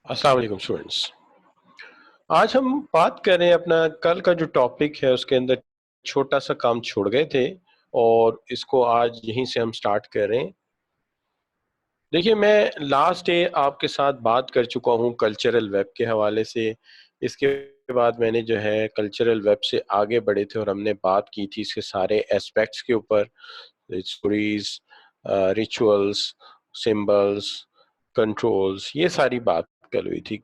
السلام علیکم اسٹوڈینٹس. آج ہم بات کر رہے ہیں اپنا کل کا جو ٹاپک ہے اس کے اندر چھوٹا سا کام چھوڑ گئے تھے اور اس کو آج یہیں سے ہم سٹارٹ کر رہے ہیں. دیکھیے میں لاسٹ ڈے آپ کے ساتھ بات کر چکا ہوں کلچرل ویب کے حوالے سے. اس کے بعد میں نے جو ہے کلچرل ویب سے آگے بڑھے تھے اور ہم نے بات کی تھی اس کے سارے ایسپیکٹس کے اوپر, اسٹوریز, ریچولس, سمبلس, کنٹرولز, یہ ساری بات کر ہوئی تھی.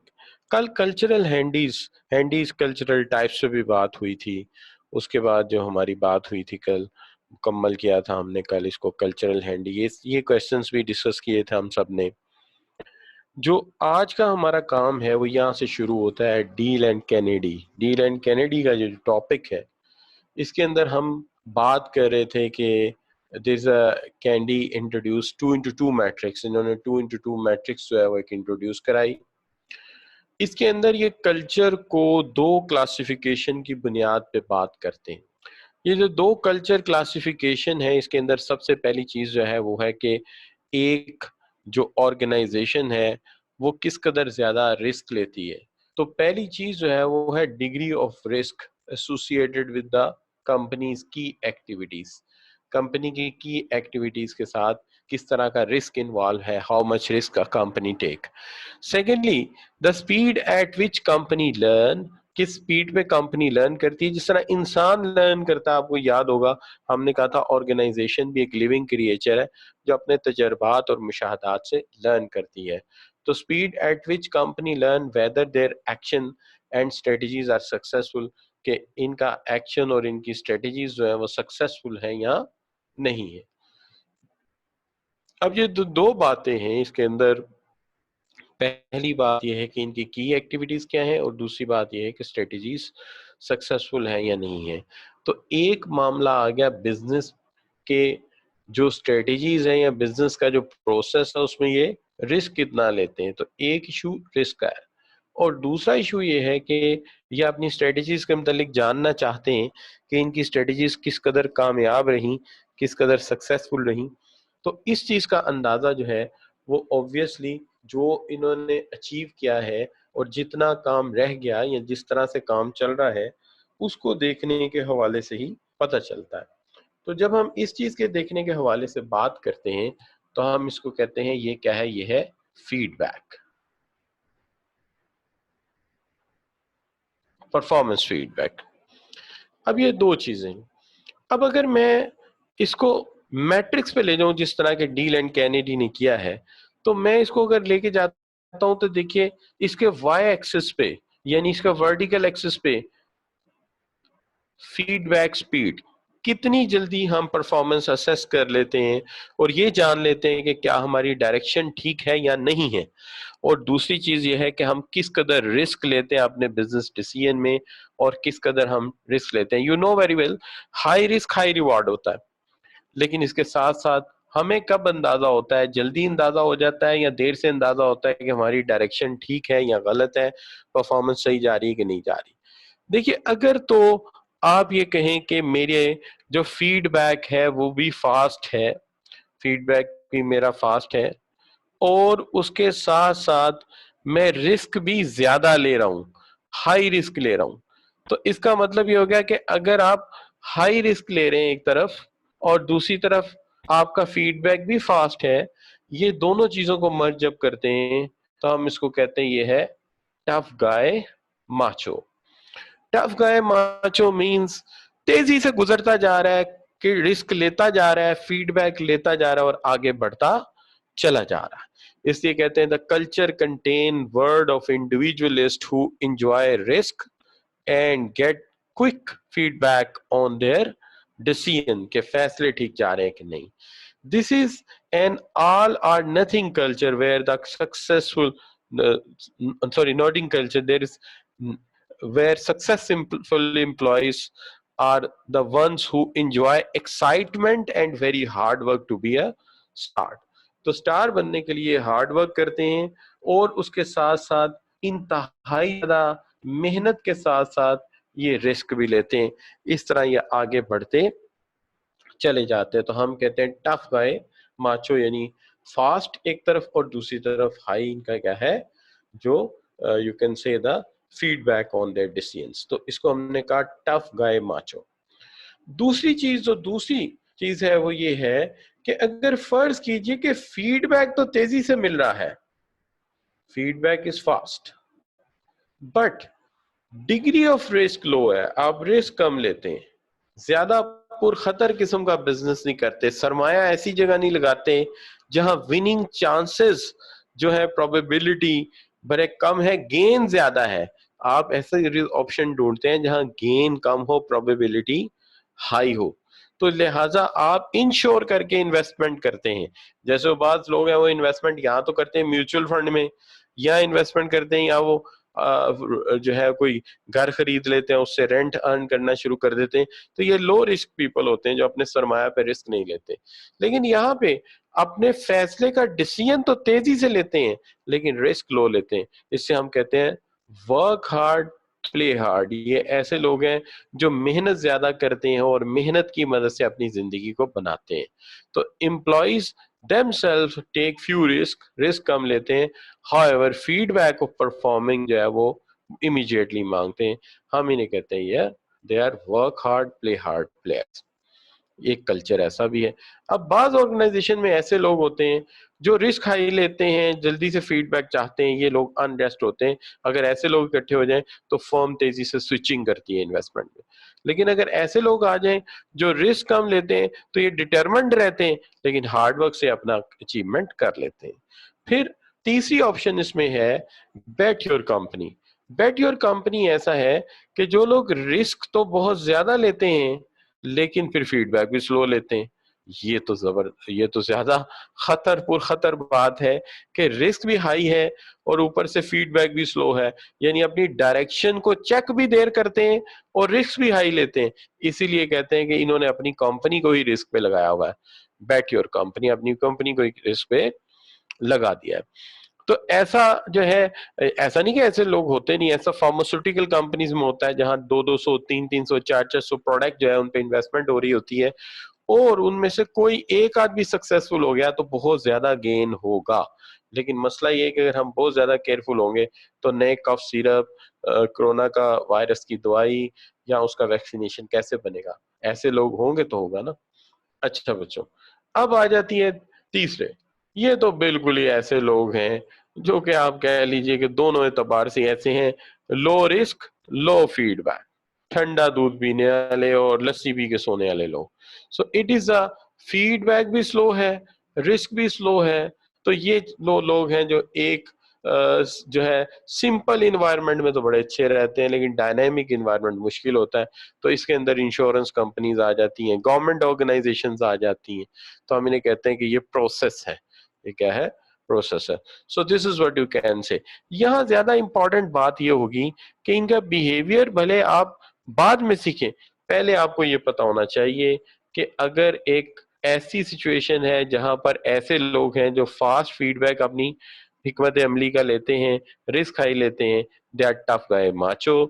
کل کلچرل ہینڈیز کلچرل ٹائپس پہ بھی بات ہوئی تھی. اس کے بعد جو ہماری بات ہوئی تھی کل مکمل کیا تھا ہم نے کل اس کو کلچرل ہینڈی, یہ کویسچنس بھی ڈسکس کیے تھے ہم سب نے. جو آج کا ہمارا کام ہے وہ یہاں سے شروع ہوتا ہے Deal and Kennedy. Deal and Kennedy کا جو ٹاپک ہے اس کے اندر ہم بات کر رہے تھے کہ there's a candy introduce 2x2 matrix. انہوں نے 2x2 میٹرکس جو ہے وہ ایک انٹروڈیوس کرائی. اس کے اندر یہ کلچر کو دو کلاسیفیکیشن کی بنیاد پہ بات کرتے ہیں. یہ جو دو کلچر کلاسیفیکیشن ہے اس کے اندر سب سے پہلی چیز جو ہے وہ ہے کہ ایک جو آرگنائزیشن ہے وہ کس قدر زیادہ رسک لیتی ہے. تو پہلی چیز جو ہے وہ ہے degree of risk associated with the companies کی ایکٹیویٹیز. کمپنی کی ایکٹیویٹیز کے ساتھ کس طرح کا رسک انوالو ہے, how much risk a company take. Secondly the speed at which company learn, کس سپیڈ پہ کمپنی لرن کرتی ہے. جس طرح انسان لرن کرتا ہے, آپ کو یاد ہوگا ہم نے کہا تھا آرگنائزیشن بھی ایک لیونگ کریچر ہے جو اپنے تجربات اور مشاہدات سے لرن کرتی ہے. تو speed at which company learn whether their action and strategies are successful, کہ ان کا ایکشن اور ان کی اسٹریٹجیز جو ہے وہ سکسیسفل ہیں یا نہیں ہے. اب یہ دو باتیں ہیں اس کے اندر. پہلی بات یہ ہے کہ ان کی ایکٹیویٹیز کیا ہیں اور دوسری بات یہ ہے کہ اسٹریٹجیز سکسیسفل ہیں یا نہیں ہیں. تو ایک معاملہ آ گیا بزنس کے جو اسٹریٹجیز ہیں یا بزنس کا جو پروسیس ہے اس میں یہ رسک کتنا لیتے ہیں. تو ایک ایشو رسک کا ہے اور دوسرا ایشو یہ ہے کہ یہ اپنی اسٹریٹجیز کے متعلق جاننا چاہتے ہیں کہ ان کی اسٹریٹجیز کس قدر کامیاب رہیں, کس قدر سکسیسفل رہیں. تو اس چیز کا اندازہ جو ہے وہ obviously جو انہوں نے اچیو کیا ہے اور جتنا کام رہ گیا یا جس طرح سے کام چل رہا ہے اس کو دیکھنے کے حوالے سے ہی پتہ چلتا ہے. تو جب ہم اس چیز کے دیکھنے کے حوالے سے بات کرتے ہیں تو ہم اس کو کہتے ہیں یہ کیا ہے, یہ ہے feedback, performance feedback. اب یہ دو چیزیں. اب اگر میں اس کو میٹرکس پہ لے جاؤں جس طرح کے ڈیل اینڈ کینیڈی نے کیا ہے, تو میں اس کو اگر لے کے جاتا ہوں تو دیکھیے اس کے وائی ایکسس پہ یعنی اس کا ورٹیکل ایکسس پہ فیڈ بیک سپیڈ, کتنی جلدی ہم پرفارمنس اسیس کر لیتے ہیں اور یہ جان لیتے ہیں کہ کیا ہماری ڈائریکشن ٹھیک ہے یا نہیں ہے. اور دوسری چیز یہ ہے کہ ہم کس قدر رسک لیتے ہیں اپنے بزنس ڈیسیژن میں اور کس قدر ہم رسک لیتے ہیں. You know very well high risk high reward ہوتا ہے, لیکن اس کے ساتھ ساتھ ہمیں کب اندازہ ہوتا ہے, جلدی اندازہ ہو جاتا ہے یا دیر سے اندازہ ہوتا ہے کہ ہماری ڈائریکشن ٹھیک ہے یا غلط ہے, پرفارمنس صحیح جا رہی ہے کہ نہیں جا رہی. دیکھیے اگر تو آپ یہ کہیں کہ میرے جو فیڈ بیک ہے وہ بھی فاسٹ ہے, فیڈ بیک بھی میرا فاسٹ ہے اور اس کے ساتھ ساتھ میں رسک بھی زیادہ لے رہا ہوں, ہائی رسک لے رہا ہوں, تو اس کا مطلب یہ ہو گیا کہ اگر آپ ہائی رسک لے رہے ہیں ایک طرف اور دوسری طرف آپ کا فیڈ بیک بھی فاسٹ ہے, یہ دونوں چیزوں کو مرج جب کرتے ہیں تو ہم اس کو کہتے ہیں یہ ہے tough guy Machu. Tough guy Machu means تیزی سے گزرتا جا رہا ہے کہ رسک لیتا جا رہا ہے, فیڈ بیک لیتا جا رہا ہے اور آگے بڑھتا چلا جا رہا ہے. اس لیے کہتے ہیں the culture contain word of individualist who enjoy risk and get quick feedback on their decision کہ فیصلے ٹھیک جا رہے ہیں کہ نہیں. This is an all or nothing culture where the successful nothing culture there is where successful employees are the ones who enjoy excitement and very hard work to be a star. تو star بننے کے لیے hard work کرتے ہیں اور اس کے ساتھ ساتھ انتہائی زیادہ محنت کے ساتھ ساتھ یہ رسک بھی لیتے ہیں. اس طرح یہ آگے بڑھتے چلے جاتے ہیں. تو ہم کہتے ہیں ٹف گائے ماچو یعنی فاسٹ ایک طرف اور دوسری طرف ہائی ان کا کیا ہے جو you can say the feedback on their decisions. تو اس کو ہم نے کہا ٹف گائے ماچو. دوسری چیز ہے وہ یہ ہے کہ اگر فرض کیجئے کہ فیڈ بیک تو تیزی سے مل رہا ہے, feedback is fast but degree of risk low ہے, آپ رسک کم لیتے ہیں, زیادہ پر خطر قسم کا بزنس نہیں کرتے, سرمایہ ایسی جگہ نہیں لگاتے جہاں وننگ چانسز جو ہے پروبیبلٹی بڑے کم ہے, گین زیادہ ہے. آپ ایسے آپشن ڈھونڈتے ہیں جہاں گین کم ہو پروبیبلٹی ہائی ہو. تو لہٰذا آپ انشور کر کے انویسٹمنٹ کرتے ہیں. جیسے بعض لوگ ہیں وہ انویسٹمنٹ یہاں تو کرتے ہیں میوچل فنڈ میں, یا انویسٹمنٹ کرتے ہیں یا وہ جو ہے کوئی گھر خرید لیتے ہیں اس سے رینٹ ارن کرنا شروع کر دیتے ہیں. تو یہ لو رسک پیپل ہوتے ہیں جو اپنے سرمایہ پہ رسک نہیں لیتے. لیکن یہاں پہ اپنے فیصلے کا ڈیسیژن تو تیزی سے لیتے ہیں لیکن رسک لو لیتے ہیں. اس سے ہم کہتے ہیں ورک ہارڈ پلے ہارڈ. یہ ایسے لوگ ہیں جو محنت زیادہ کرتے ہیں اور محنت کی مدد سے اپنی زندگی کو بناتے ہیں. تو employees themselves take few risk کم لیتے ہیں, however feedback of performing جو ہے وہ immediately مانگتے ہیں. ہم انہیں کہتے ہیں یہ they are work hard play hard players. ایک کلچر ایسا بھی ہے. اب بعض آرگنائزیشن میں ایسے لوگ ہوتے ہیں جو رسک ہائی لیتے ہیں, جلدی سے فیڈ بیک چاہتے ہیں, یہ لوگ انریسٹ ہوتے ہیں. اگر ایسے لوگ اکٹھے ہو جائیں تو فرم تیزی سے سوئچنگ کرتی ہے انویسٹمنٹ میں. لیکن اگر ایسے لوگ آ جائیں جو رسک کم لیتے ہیں تو یہ ڈٹرمنڈ رہتے ہیں لیکن ہارڈ ورک سے اپنا اچیومنٹ کر لیتے ہیں. پھر تیسری آپشن اس میں ہے bet your company. Bet your company ایسا ہے کہ جو لوگ رسک تو بہت زیادہ لیتے ہیں لیکن پھر فیڈ بیک بھی سلو لیتے ہیں. یہ تو زیادہ خطر بات ہے کہ رسک بھی ہائی ہے اور اوپر سے فیڈ بیک بھی سلو ہے, یعنی اپنی ڈائریکشن کو چیک بھی دیر کرتے ہیں اور رسک بھی ہائی لیتے ہیں. اسی لیے کہتے ہیں کہ انہوں نے اپنی کمپنی کو ہی رسک پہ لگایا ہوا ہے. بیٹ یور کمپنی, اپنی کمپنی کو ہی رسک پہ لگا دیا ہے. تو ایسا جو ہے, ایسا نہیں کہ ایسے لوگ ہوتے نہیں, ایسا فارماسیوٹیکل کمپنیز میں ہوتا ہے جہاں 200 300 400 پروڈکٹ جو ہے ان پہ انویسٹمنٹ ہو رہی ہوتی ہے اور ان میں سے کوئی ایک آدمی سکسیسفل ہو گیا تو بہت زیادہ گین ہوگا. لیکن مسئلہ یہ ہے کہ اگر ہم بہت زیادہ کیئرفل ہوں گے تو نئے کف سیرپ, کرونا کا وائرس کی دوائی یا اس کا ویکسینیشن کیسے بنے گا؟ ایسے لوگ ہوں گے تو ہوگا نا. اچھا بچوں, اب آ جاتی ہے تیسرے. یہ تو بالکل ہی ایسے لوگ ہیں جو کہ آپ کہہ لیجئے کہ دونوں اعتبار سے ایسے ہیں, لو رسک لو فیڈ بیک, ٹھنڈا دودھ پینے والے اور لسی پی کے سونے والے لوگ. So it is a feedback بھی سلو ہے, رسک بھی سلو ہے. تو یہ لوگ ہیں جو ایک جو ہے سمپل انوائرمنٹ میں تو بڑے اچھے رہتے ہیں, لیکن ڈائنامک انوائرمنٹ مشکل ہوتا ہے. تو اس کے اندر انشورنس کمپنیز آ جاتی ہیں, گورنمنٹ آرگنائزیشنز آ جاتی ہیں. تو ہم انہیں کہتے ہیں کہ یہ پروسیس ہے. یہ کیا ہے؟ پروسیس ہے. So this is what you can say. یہاں زیادہ امپورٹنٹ بات یہ ہوگی کہ ان کا بیہیویئر بھلے آپ بعد میں سیکھیں, پہلے آپ کو یہ پتا ہونا چاہیے کہ اگر ایک ایسی سچویشن ہے جہاں پر ایسے لوگ ہیں جو فاسٹ فیڈ بیک اپنی حکمت عملی کا لیتے ہیں, رسک ہائی لیتے ہیں, they are tough guy macho.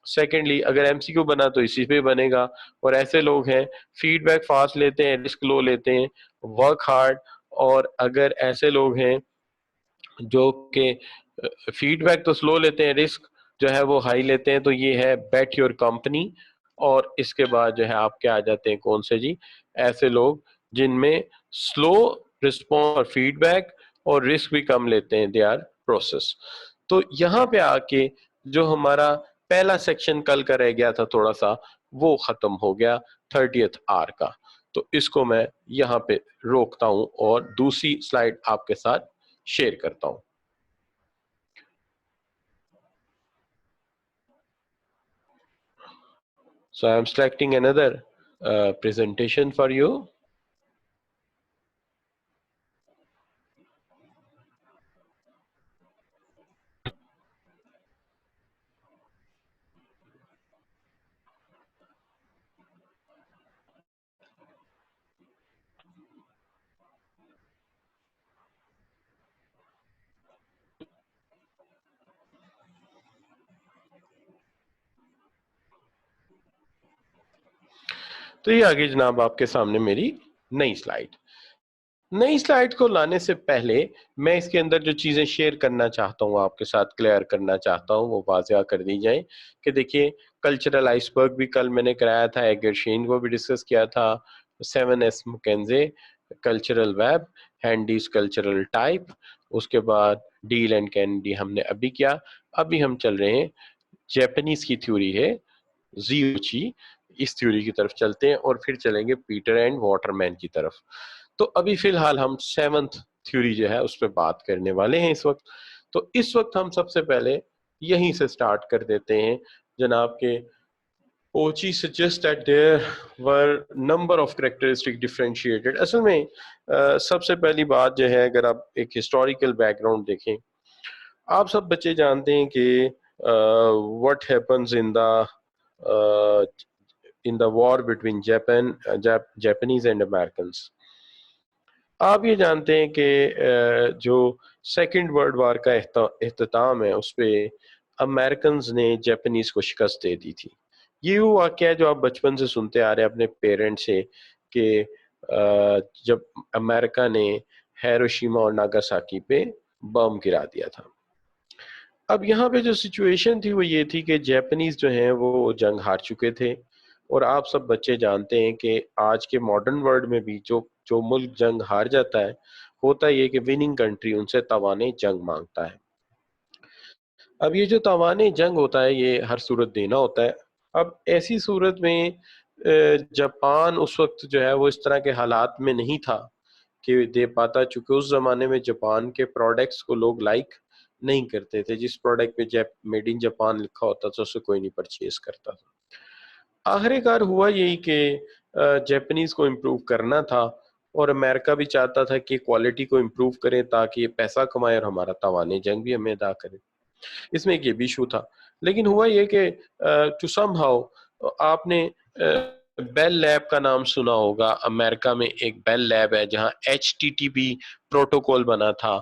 Secondly, اگر ایم سی کیو بنا تو اسی پہ بنے گا. اور ایسے لوگ ہیں فیڈ بیک فاسٹ لیتے ہیں, رسک لو لیتے ہیں, ورک ہارڈ. اور اگر ایسے لوگ ہیں جو کہ فیڈ بیک تو سلو لیتے ہیں, رسک جو ہے وہ ہائی لیتے ہیں, تو یہ ہے بیٹ یور کمپنی. اور اس کے بعد جو ہے آپ کیا آ جاتے ہیں, کون سے جی, ایسے لوگ جن میں سلو رسپانس اور فیڈ بیک اور رسک بھی کم لیتے ہیں, دے آر پروسیس. تو یہاں پہ آ کے جو ہمارا پہلا سیکشن کل کا رہ گیا تھا تھوڑا سا, وہ ختم ہو گیا 30th آر کا. تو اس کو میں یہاں پہ روکتا ہوں اور دوسری سلائیڈ آپ کے ساتھ شیئر کرتا ہوں. So I am selecting another presentation for you. تو یہ آگے جناب آپ کے سامنے میری نئی سلائیڈ. نئی سلائیڈ کو لانے سے پہلے میں اس کے اندر جو چیزیں شیئر کرنا چاہتا ہوں, آپ کے ساتھ کلیئر کرنا چاہتا ہوں, وہ واضح کر دی جائیں. کہ دیکھیے, کلچرل آئس برگ بھی کل میں نے کرایا تھا, ایگر شین کو بھی ڈسکس کیا تھا, 7S McKinsey cultural web, Handy's cultural type, اس کے بعد ڈیل اینڈ کینڈی ہم نے ابھی کیا. ابھی ہم چل رہے ہیں, جیپنیز کی تھیوری ہے زیوچی, اس تھیوری کی طرف چلتے ہیں, اور پھر چلیں گے پیٹر اینڈ واٹر مین کی طرف. تو ابھی فی الحال ہم 7th تھیوری جو ہے اس پہ بات کرنے والے ہیں اس وقت. تو اس وقت ہم سب سے پہلے یہیں سے سٹارٹ کر دیتے ہیں جناب کے Uchi suggests that there were number of characteristic differentiated. اصل میں سب سے پہلی بات جو ہے, اگر آپ ایک ہسٹوریکل بیک گراؤنڈ دیکھیں, آپ سب بچے جانتے ہیں کہ what happens in the war between Japanese and Americans. آپ یہ جانتے ہیں کہ جو سیکنڈ ورلڈ وار کا اختتام ہے اس پہ امریکنز نے جاپنیز کو شکست دے دی تھی. یہ وہ واقعہ ہے جو آپ بچپن سے سنتے آ رہے ہیں اپنے پیرنٹ سے, کہ جب امریکہ نے ہیروشیما اور ناگاساکی پہ بم گرا دیا تھا. اب یہاں پہ جو سچویشن تھی وہ یہ تھی کہ جاپنیز جو ہیں وہ جنگ ہار چکے تھے, اور آپ سب بچے جانتے ہیں کہ آج کے ماڈرن ورلڈ میں بھی جو ملک جنگ ہار جاتا ہے, ہوتا یہ کہ وننگ کنٹری ان سے تاوانے جنگ مانگتا ہے. اب یہ جو تاوانے جنگ ہوتا ہے یہ ہر صورت دینا ہوتا ہے. اب ایسی صورت میں جاپان اس وقت جو ہے وہ اس طرح کے حالات میں نہیں تھا کہ دے پاتا, چونکہ اس زمانے میں جاپان کے پروڈکٹس کو لوگ لائک نہیں کرتے تھے. جس پروڈکٹ پہ میڈ ان جاپان لکھا ہوتا تھا اسے کوئی نہیں پرچیز کرتا تھا. آخر کار ہوا یہی کہ جاپنیز کو امپروو کرنا تھا, اور امریکہ بھی چاہتا تھا کہ کوالٹی کو امپروو کریں تاکہ یہ پیسہ کمائے اور ہمارا تاوانے جنگ بھی ہمیں ادا کرے. اس میں ایک یہ بھی ایشو تھا. لیکن ہوا یہ کہ ٹو سم ہاؤ, آپ نے بیل لیب کا نام سنا ہوگا. امریکہ میں ایک بیل لیب ہے جہاں HTTP پروٹوکول بنا تھا,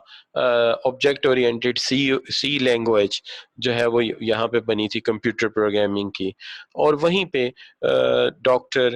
آبجیکٹ اورینٹڈ سی لینگویج جو ہے وہ یہاں پہ بنی تھی کمپیوٹر پروگرامنگ کی. اور وہیں پہ ڈاکٹر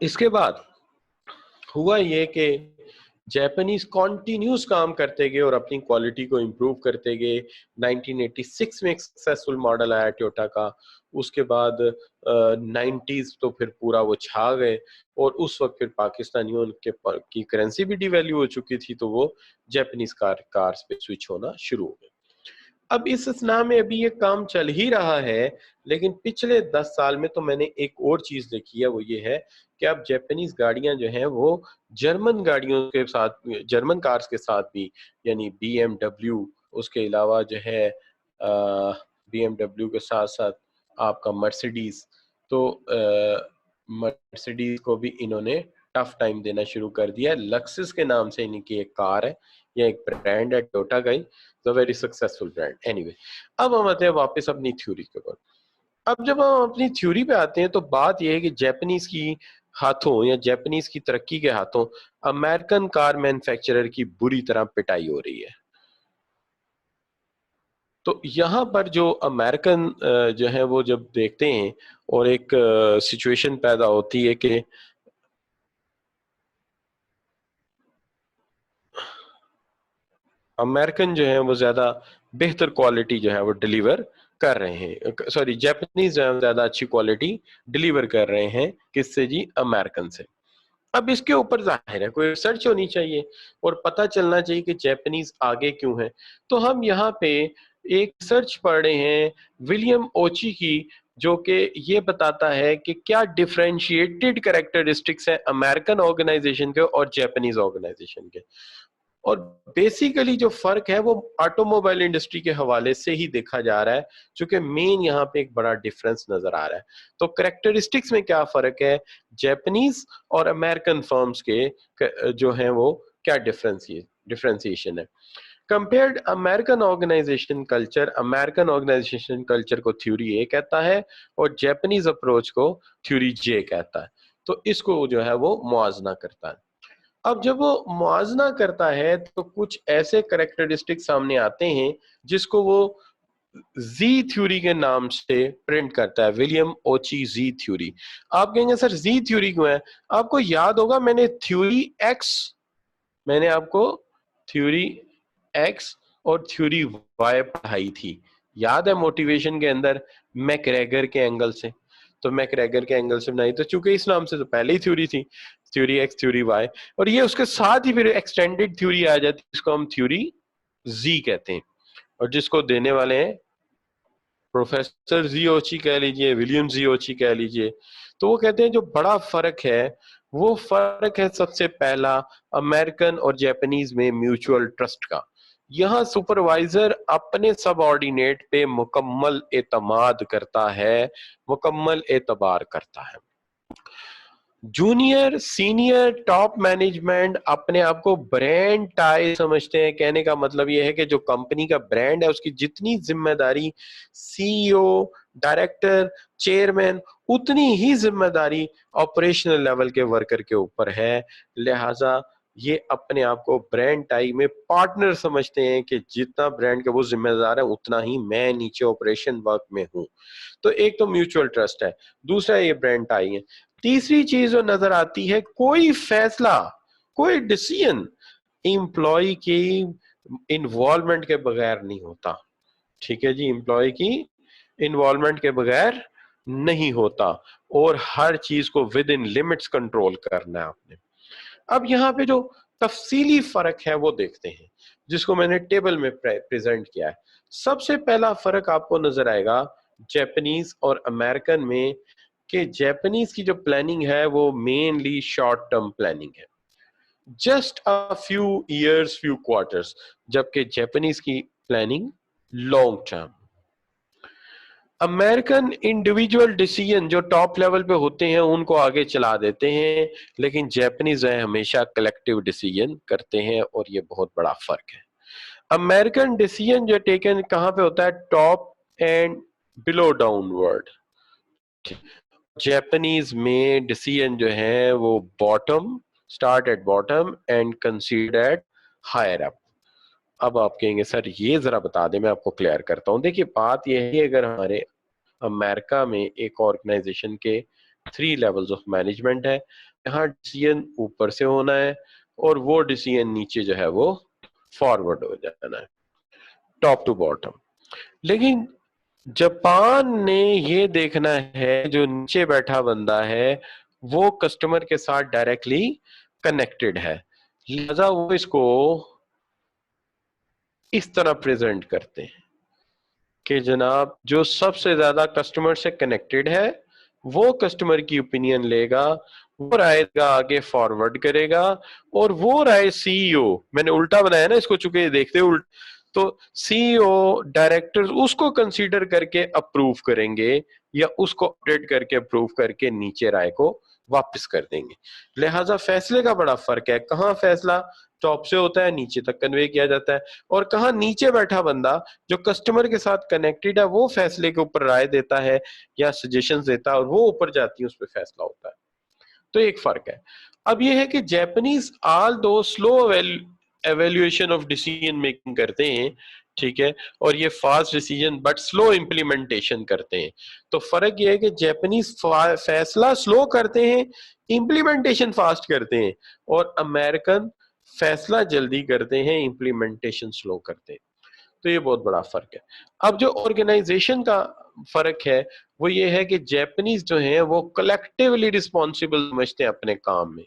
اس کے بعد ہوا یہ کہ جیپنیز کانٹینیوس کام کرتے گئے اور اپنی کوالٹی کو امپروو کرتے گئے. 1986 میں ایک سکسیسفل ماڈل آیا ٹویوٹا کا. اس کے بعد 90s تو پھر پورا وہ چھا گئے اور اس وقت پھر پاکستانیوں کی کرنسی بھی ڈی ویلیو ہو چکی تھی تو وہ جیپنیز کارز پہ سوئچ ہونا شروع ہو گئے. اب اس اسنا میں ابھی یہ کام چل ہی رہا ہے, لیکن پچھلے 10 سال میں تو میں نے ایک اور چیز دیکھی ہے, وہ یہ ہے کہ اب جیپنیز گاڑیاں جو ہیں وہ جرمن گاڑیوں کے ساتھ, جرمن کارز کے ساتھ بھی, یعنی بی ایم ڈبلیو, اس کے علاوہ جو ہے بی ایم ڈبلیو کے ساتھ ساتھ آپ کا مرسیڈیز, تو مرسیڈیز کو بھی انہوں نے ٹف ٹائم دینا شروع کر دیا. لکسس کے نام سے ان کی ایک کار ہے, یہ ایک برانڈ ہے ٹوٹا کا ہی, very successful brand. Anyway, اب ہم آتے ہیں واپس اپنی تھیوری کے اوپر. اب جب ہم اپنی تھیوری پہ آتے ہیں تو بات یہ ہے کہ جیپنیز کی ہاتھوں یا جیپنیز کی ترقی کے ہاتھوں امریکن کار مینوفیکچرر کی بری طرح پٹائی ہو رہی ہے. تو یہاں پر جو امریکن جو ہے وہ جب دیکھتے ہیں اور ایک سچویشن پیدا ہوتی ہے کہ امریکن جو ہے وہ زیادہ بہتر کوالٹی جو ہے وہ ڈیلیور کر رہے ہیں, سوری جیپنیز زیادہ اچھی کوالٹی ڈیلیور کر رہے ہیں, کس سے جی؟ امریکن سے. اب اس کے اوپر ظاہر ہے کوئی ریسرچ ہونی چاہیے اور پتہ چلنا چاہیے کہ جیپنیز آگے کیوں ہے. تو ہم یہاں پہ ایک ریسرچ پڑھ رہے ہیں ولیم اوچی کی, جو کہ یہ بتاتا ہے کہ کیا ڈیفرینشیٹڈ کریکٹرسٹکس ہیں امریکن آرگنائزیشن کے اور جیپنیز آرگنائزیشن کے. اور بیسیکلی جو فرق ہے وہ آٹو موبائل انڈسٹری کے حوالے سے ہی دیکھا جا رہا ہے, چونکہ مین یہاں پہ ایک بڑا ڈفرنس نظر آ رہا ہے. تو کریکٹرسٹکس میں کیا فرق ہے جیپنیز اور امریکن فرمز کے جو ہیں وہ کیا ڈفرینسیشن ہے؟ Compared American organisation culture, American organisation culture کو تھیوری اے کہتا ہے اور جیپنیز اپروچ کو تھیوری جے کہتا ہے. تو اس کو جو ہے وہ موازنہ کرتا ہے. اب جب وہ موازنہ کرتا ہے تو کچھ ایسے کریکٹرسٹک سامنے آتے ہیں جس کو وہ زی تھیوری کے نام سے پرنٹ کرتا ہے, ولیم اوچی زی تھیوری. آپ کہیں گے سر زی تھیوری کیوں ہے؟ آپ کو یاد ہوگا میں نے تھیوری ایکس, میں نے آپ کو تھیوری ایکس اور تھیوری وائی پڑھائی تھی, یاد ہے موٹیویشن کے اندر میکریگر کے اینگل سے. تو میکریگر کے اینگل سے بنائی, تو چونکہ اس نام سے تو پہلے ہی تھیوری تھی, تھیوری ایکس تھیوری وائی, اور یہ اس کے ساتھ ہی پھر ایکسٹینڈڈ تھیوری آ جاتی ہے, جس کو ہم تھیوری زی کہتے ہیں, اور جس کو دینے والے ہیں پروفیسر زی اوچی کہہ لیجئے, ولیم زی اوچی کہہ لیجئے. تو وہ کہتے ہیں جو بڑا فرق ہے وہ فرق ہے سب سے پہلا امریکن اور جیپنیز میں میوچول ٹرسٹ کا. یہاں سپروائزر اپنے سب آرڈینیٹ پہ مکمل اعتماد کرتا ہے, مکمل اعتبار کرتا ہے. جونیئر سینئر ٹاپ مینجمنٹ اپنے آپ کو برانڈ ٹائی سمجھتے ہیں. کہنے کا مطلب یہ ہے کہ جو کمپنی کا برانڈ ہے اس کی جتنی ذمہ داری سی ای او, ڈائریکٹر, چیئرمین, اتنی ہی ذمہ داری آپریشنل لیول کے ورکر کے اوپر ہے. لہٰذا یہ اپنے آپ کو برانڈ ٹائی میں پارٹنر سمجھتے ہیں کہ جتنا برانڈ کے وہ ذمہ دار ہے اتنا ہی میں نیچے آپریشن ورک میں ہوں. تو ایک تو میوچول ٹرسٹ ہے, دوسرا یہ برانڈ ٹائی ہے. تیسری چیز جو نظر آتی ہے, کوئی فیصلہ, کوئی ڈیسیژن امپلائی کی انوالومنٹ کے بغیر نہیں ہوتا. ٹھیک ہے جی, امپلائی کی انوالومنٹ کے بغیر نہیں ہوتا, اور ہر چیز کو ود ان لمٹس کنٹرول کرنا ہے آپ نے. اب یہاں پہ جو تفصیلی فرق ہے وہ دیکھتے ہیں, جس کو میں نے ٹیبل میں پریزنٹ کیا ہے. سب سے پہلا فرق آپ کو نظر آئے گا جیپنیز اور امریکن میں, کہ جیپنیز کی جو پلاننگ ہے وہ مینلی شارٹ ٹرم پلاننگ ہے, just a few years few quarters, جبکہ جیپنیز کی planning long term. American individual decision جو ٹاپ لیول پہ ہوتے ہیں ان کو آگے چلا دیتے ہیں, لیکن جیپنیز ہمیشہ کلیکٹیو ڈیسیژن کرتے ہیں, اور یہ بہت بڑا فرق ہے. امریکن ڈیسیژن جو ٹیکن کہاں پہ ہوتا ہے؟ Top and below downward. Japanese میں ڈیسیژن جو ہے وہ bottom, start at bottom and concede at higher up. اب آپ کہیں گے سر یہ ذرا بتا دیں, میں آپ کو کلیئر کرتا ہوں. دیکھیے بات یہ ہے, اگر ہمارے امریکہ میں ایک آرگنائزیشن کے 3 levels of management ہے. یہاں ڈیسیژن اوپر سے ہونا ہے اور وہ ڈیسیژن نیچے جو ہے وہ فارورڈ ہو جانا ہے, ٹاپ ٹو باٹم. لیکن جاپان نے یہ دیکھنا ہے جو نیچے بیٹھا بندہ ہے وہ کسٹمر کے ساتھ ڈائریکٹلی کنیکٹڈ ہے, لہذا وہ اس کو اس طرح پریزنٹ کرتے ہیں کہ جناب جو سب سے زیادہ کسٹمر سے کنیکٹڈ ہے وہ کسٹمر کی اوپینین لے گا, وہ رائے گا آگے فارورڈ کرے گا, اور وہ رائے سی ای او, میں نے الٹا بنایا نا اس کو چونکہ دیکھتے تو سی ای او ڈائریکٹر اس کو کنسیڈر کر کے اپروو کریں گے یا اس کو اپڈیٹ کر کے اپروو کر کے نیچے رائے کو واپس کر دیں گے. لہٰذا فیصلے کا بڑا فرق ہے, کہاں فیصلہ ٹاپ سے ہوتا ہے نیچے تک کنوے کیا جاتا ہے, اور کہاں نیچے بیٹھا بندہ جو کسٹمر کے ساتھ کنیکٹڈ ہے وہ فیصلے کے اوپر رائے دیتا ہے یا سجیشنز دیتا ہے اور وہ اوپر جاتی ہے اس پہ فیصلہ ہوتا ہے. تو ایک فرق ہے. اب یہ ہے کہ Japanese all do slow evaluation of decision making کرتے ہیں, ٹھیک ہے, اور یہ fast decision but slow implementation کرتے ہیں. تو فرق یہ ہے کہ جیپنیز فیصلہ سلو کرتے ہیں, امپلیمنٹیشن فاسٹ کرتے ہیں, اور امریکن فیصلہ جلدی کرتے ہیں, امپلیمنٹیشن سلو کرتے ہیں. تو یہ بہت بڑا فرق ہے. اب جو آرگنائزیشن کا فرق ہے وہ یہ ہے کہ جیپنیز جو ہیں وہ کلیکٹیولی رسپانسبل سمجھتے ہیں اپنے کام میں,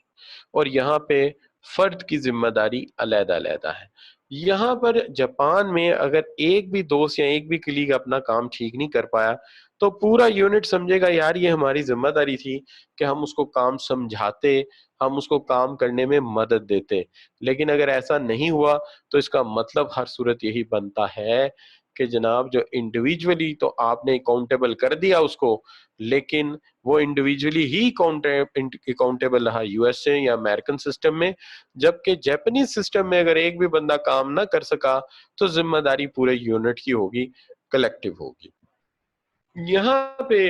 اور یہاں پہ فرد کی ذمہ داری علیحدہ علیحدہ ہے. یہاں پر جاپان میں اگر ایک بھی دوست یا ایک بھی کلیگ اپنا کام ٹھیک نہیں کر پایا تو پورا یونٹ سمجھے گا یار یہ ہماری ذمہ داری تھی کہ ہم اس کو کام سمجھاتے, ہم اس کو کام کرنے میں مدد دیتے. لیکن اگر ایسا نہیں ہوا تو اس کا مطلب ہر صورت یہی بنتا ہے کہ جناب جو انڈیویجولی تو آپ نے اکاؤنٹیبل کر دیا اس کو, لیکن وہ انڈیویجولی ہی اکاؤنٹیبل رہا یو ایس اے یا امریکن سسٹم میں, جبکہ جیپنیز سسٹم میں اگر ایک بھی بندہ کام نہ کر سکا تو ذمہ داری پورے یونٹ کی ہوگی, کلیکٹیو ہوگی. یہاں پہ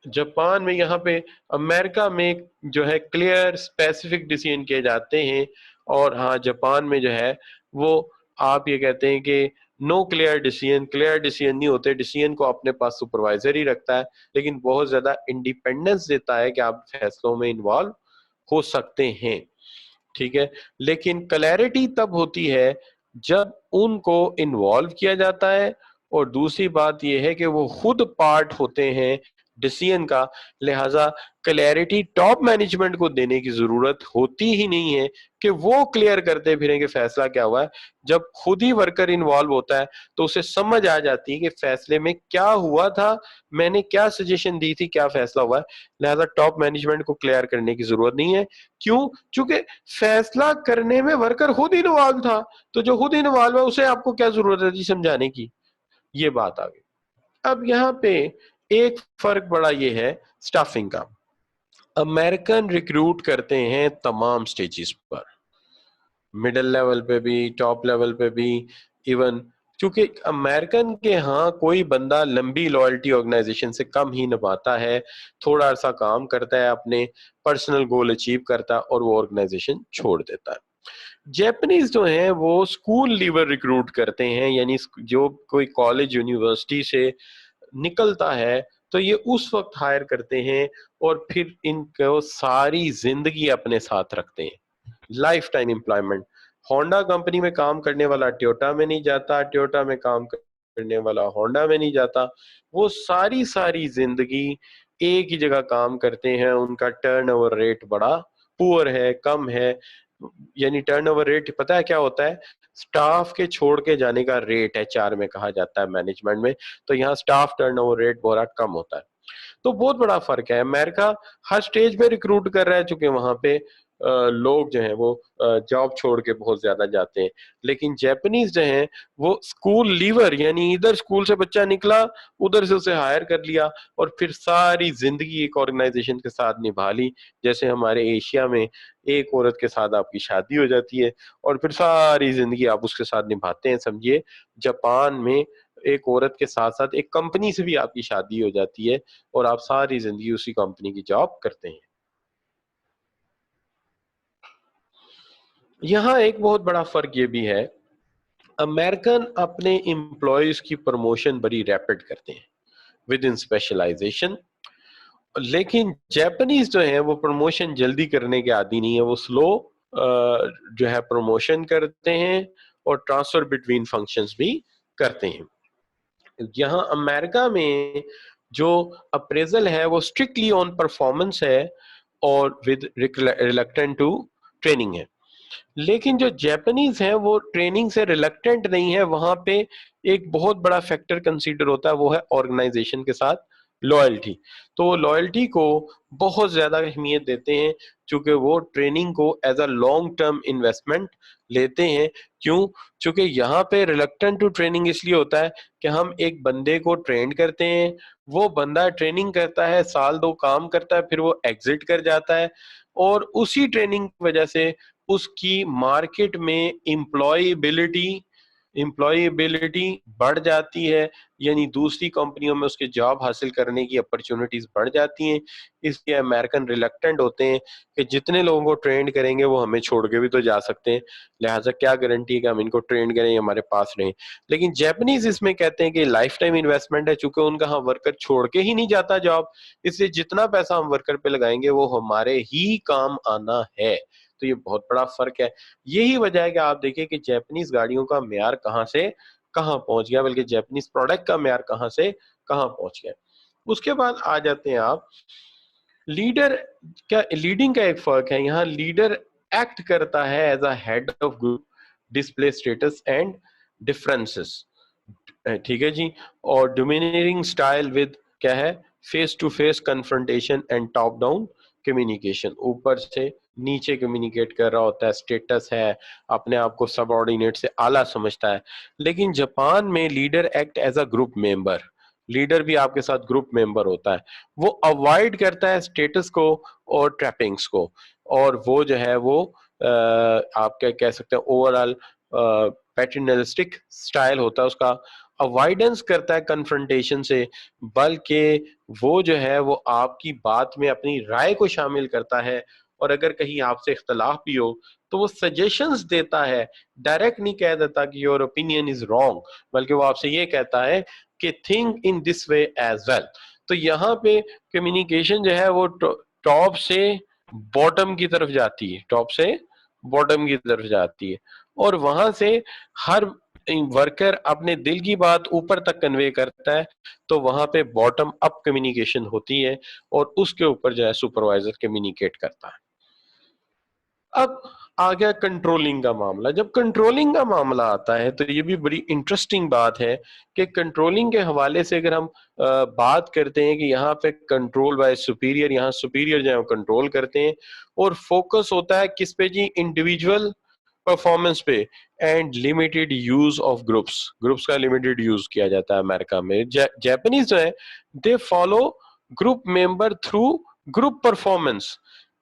جاپان میں, یہاں پہ امریکہ میں جو ہے کلیئر اسپیسیفک ڈیسیژن کیے جاتے ہیں, اور ہاں جاپان میں جو ہے وہ آپ یہ کہتے ہیں کہ نو کلیئر ڈیسیژن نہیں ہوتے, ڈیسیژن کو اپنے پاس سپروائزر ہی رکھتا ہے, لیکن بہت زیادہ انڈیپینڈنس دیتا ہے کہ آپ فیصلوں میں انوالو ہو سکتے ہیں, ٹھیک ہے. لیکن کلیئرٹی تب ہوتی ہے جب ان کو انوالو کیا جاتا ہے, اور دوسری بات یہ ہے کہ وہ خود پارٹ ہوتے ہیں ڈیسیژن کا, لہٰذا کلیئرٹی ٹاپ مینجمنٹ کو دینے کی ضرورت ہوتی ہی نہیں ہے کہ وہ کلیئر کرتے پھریں کہ فیصلہ کیا ہوا ہے. جب خود ہی ورکر انوالو ہوتا ہے تو اسے سمجھ آ جاتی ہے کہ فیصلے میں کیا ہوا تھا, میں نے کیا سجیشن دی تھی, کیا فیصلہ ہوا ہے. لہٰذا ٹاپ مینجمنٹ کو کلیئر کرنے کی ضرورت نہیں ہے. کیوں؟ چونکہ فیصلہ کرنے میں ورکر خود انوالو تھا, تو جو خود انوالو ہے اسے آپ کو کیا ضرورت ہے جی سمجھانے کی. یہ بات آ گئی. اب یہاں پہ ایک فرق بڑا یہ ہے سٹافنگ کا. امریکن ریکروٹ کرتے ہیں تمام سٹیجز پر, مڈل لیول پہ بھی, ٹاپ لیول پہ بھی, ایون کیونکہ امریکن کے ہاں کوئی بندہ لمبی لائلٹی آرگنائزیشن سے کم ہی نبھاتا ہے, تھوڑا سا کام کرتا ہے, اپنے پرسنل گول اچیو کرتا ہے اور وہ آرگنائزیشن چھوڑ دیتا ہے. جیپنیز جو ہیں وہ اسکول لیور ریکروٹ کرتے ہیں, یعنی جو کوئی کالج یونیورسٹی سے نکلتا ہے تو یہ اس وقت ہائر کرتے ہیں اور پھر ان کو ساری زندگی اپنے ساتھ رکھتے ہیں, life time employment. Honda company میں کام کرنے والا ٹویوٹا میں نہیں جاتا, ٹویوٹا میں کام کرنے والا ہونڈا میں نہیں جاتا, وہ ساری زندگی ایک ہی جگہ کام کرتے ہیں. ان کا ٹرن اوور ریٹ بڑا پور ہے, کم ہے. یعنی ٹرن اوور ریٹ پتہ ہے کیا ہوتا ہے؟ سٹاف کے چھوڑ کے جانے کا ریٹ HR میں کہا جاتا ہے, مینجمنٹ میں. تو یہاں سٹاف ٹرن اوور ریٹ بہت کم ہوتا ہے. تو بہت بڑا فرق ہے. امریکہ ہر سٹیج پہ ریکروٹ کر رہا ہے چونکہ وہاں پہ لوگ جو ہیں وہ جاب چھوڑ کے بہت زیادہ جاتے ہیں. لیکن جیپنیز جو ہیں وہ اسکول لیور, یعنی ادھر اسکول سے بچہ نکلا ادھر سے اسے ہائر کر لیا اور پھر ساری زندگی ایک آرگنائزیشن کے ساتھ نبھا لی. جیسے ہمارے ایشیا میں ایک عورت کے ساتھ آپ کی شادی ہو جاتی ہے اور پھر ساری زندگی آپ اس کے ساتھ نبھاتے ہیں, سمجھیے جاپان میں ایک عورت کے ساتھ ساتھ ایک کمپنی سے بھی آپ کی شادی ہو جاتی ہے اور آپ ساری زندگی اسی کمپنی کی جاب کرتے ہیں. یہاں ایک بہت بڑا فرق یہ بھی ہے, امریکن اپنے امپلائیز کی پروموشن بڑی ریپڈ کرتے ہیں ود ان اسپیشلائزیشن. لیکن جیپنیز جو ہیں وہ پروموشن جلدی کرنے کے عادی نہیں ہے, وہ سلو جو ہے پروموشن کرتے ہیں اور ٹرانسفر بٹوین فنکشنز بھی کرتے ہیں. یہاں امریکہ میں جو اپریزل ہے وہ اسٹرکٹلی آن پرفارمنس ہے اور ود ریلکٹنٹ ٹو ٹریننگ ہے. لیکن جو جیپنیز ہیں وہ ٹریننگ سے ریلکٹنٹ نہیں ہے, وہاں پہ ایک بہت بڑا فیکٹر کنسیڈر ہوتا ہے, وہ ہے آرگنائزیشن کے ساتھ لائلٹی. تو وہ لائلٹی کو بہت زیادہ اہمیت دیتے ہیں, چونکہ وہ ٹریننگ کو as a long term investment لیتے ہیں. کیوں؟ چونکہ یہاں پہ ریلکٹنٹ ٹو ٹریننگ اس لیے ہوتا ہے کہ ہم ایک بندے کو ٹرین کرتے ہیں, وہ بندہ ٹریننگ کرتا ہے, سال دو کام کرتا ہے, پھر وہ ایگزٹ کر جاتا ہے, اور اسی ٹریننگ کی وجہ سے اس کی مارکیٹ میں امپلائیبلٹی بڑھ جاتی ہے, یعنی دوسری کمپنیوں میں اس کے جاب حاصل کرنے کی اپرچونٹیز بڑھ جاتی ہیں. اس لیے امریکن ریلکٹنٹ ہوتے ہیں کہ جتنے لوگوں کو ٹرینڈ کریں گے وہ ہمیں چھوڑ کے بھی تو جا سکتے ہیں, لہٰذا کیا گارنٹی ہے کہ ہم ان کو ٹرینڈ کریں یا ہمارے پاس رہیں. لیکن جیپنیز اس میں کہتے ہیں کہ لائف ٹائم انویسٹمنٹ ہے, چونکہ ان کا ہم ورکر چھوڑ کے ہی نہیں جاتا جاب, اس لیے جتنا پیسہ ہم ورکر پہ لگائیں گے وہ ہمارے ہی کام آنا ہے. تو یہ بہت بڑا فرق ہے. یہی وجہ ہے کہ آپ دیکھیں کہ جیپنیز گاڑیوں کا معیار کہاں سے کہاں پہنچ گیا, بلکہ جیپنیز پروڈکٹ کا معیار کہاں سے کہاں پہنچ گیا. اس کے بعد آ جاتے ہیں آپ لیڈر کا. لیڈنگ کا ایک فرق ہے, یہاں لیڈر ایکٹ کرتا ہے as a head of group, display status and differences, ٹھیک ہے جی, اور ڈومینیٹنگ اسٹائل ود کیا ہے, face to face confrontation and top down communication, اوپر سے نیچے کمیونیکیٹ کر رہا ہوتا ہے, اسٹیٹس ہے, اپنے آپ کو سب آرڈینیٹ سے اعلیٰ سمجھتا ہے. لیکن جاپان میں leader act as a group member, leader بھی آپ کے ساتھ گروپ ممبر ہوتا ہے, وہ اوائڈ کرتا ہے اسٹیٹس کو اور ٹریپنگس کو, اور وہ جو ہے وہ آپ کیا کہہ سکتے ہیں اوور آل پیٹرنلسٹک اسٹائل ہوتا ہے اس کا, اوائڈنس کرتا ہے کنفرنٹیشن سے, بلکہ وہ جو ہے وہ آپ کی بات میں اپنی رائے کو شامل کرتا ہے, اور اگر کہیں آپ سے اختلاف بھی ہو تو وہ سجیشنز دیتا ہے, ڈائریکٹ نہیں کہہ دیتا کہ یور اوپینین از رانگ, بلکہ وہ آپ سے یہ کہتا ہے کہ think in this way as well. تو یہاں پہ کمیونیکیشن جو ہے وہ ٹاپ سے باٹم کی طرف جاتی ہے, ٹاپ سے باٹم کی طرف جاتی ہے, اور وہاں سے ہر ورکر اپنے دل کی بات اوپر تک کنوے کرتا ہے, تو وہاں پہ باٹم اپ کمیونیکیشن ہوتی ہے, اور اس کے اوپر جو ہے سپروائزر کمیونیکیٹ کرتا ہے. اب آ گیا کنٹرولنگ کا معاملہ. جب کنٹرولنگ کا معاملہ آتا ہے تو یہ بھی بڑی انٹرسٹنگ بات ہے کہ کنٹرولنگ کے حوالے سے اگر ہم بات کرتے ہیں کہ یہاں پہ کنٹرول بائی سپیریئر, یہاں سپیریئر جو ہے وہ کنٹرول کرتے ہیں, اور فوکس ہوتا ہے کس پہ جی, انڈیویجول پرفارمنس پہ, and limited use of groups کا لمیٹڈ یوز کیا جاتا ہے امریکہ میں. جیپنیز جو ہے they follow group member through group performance,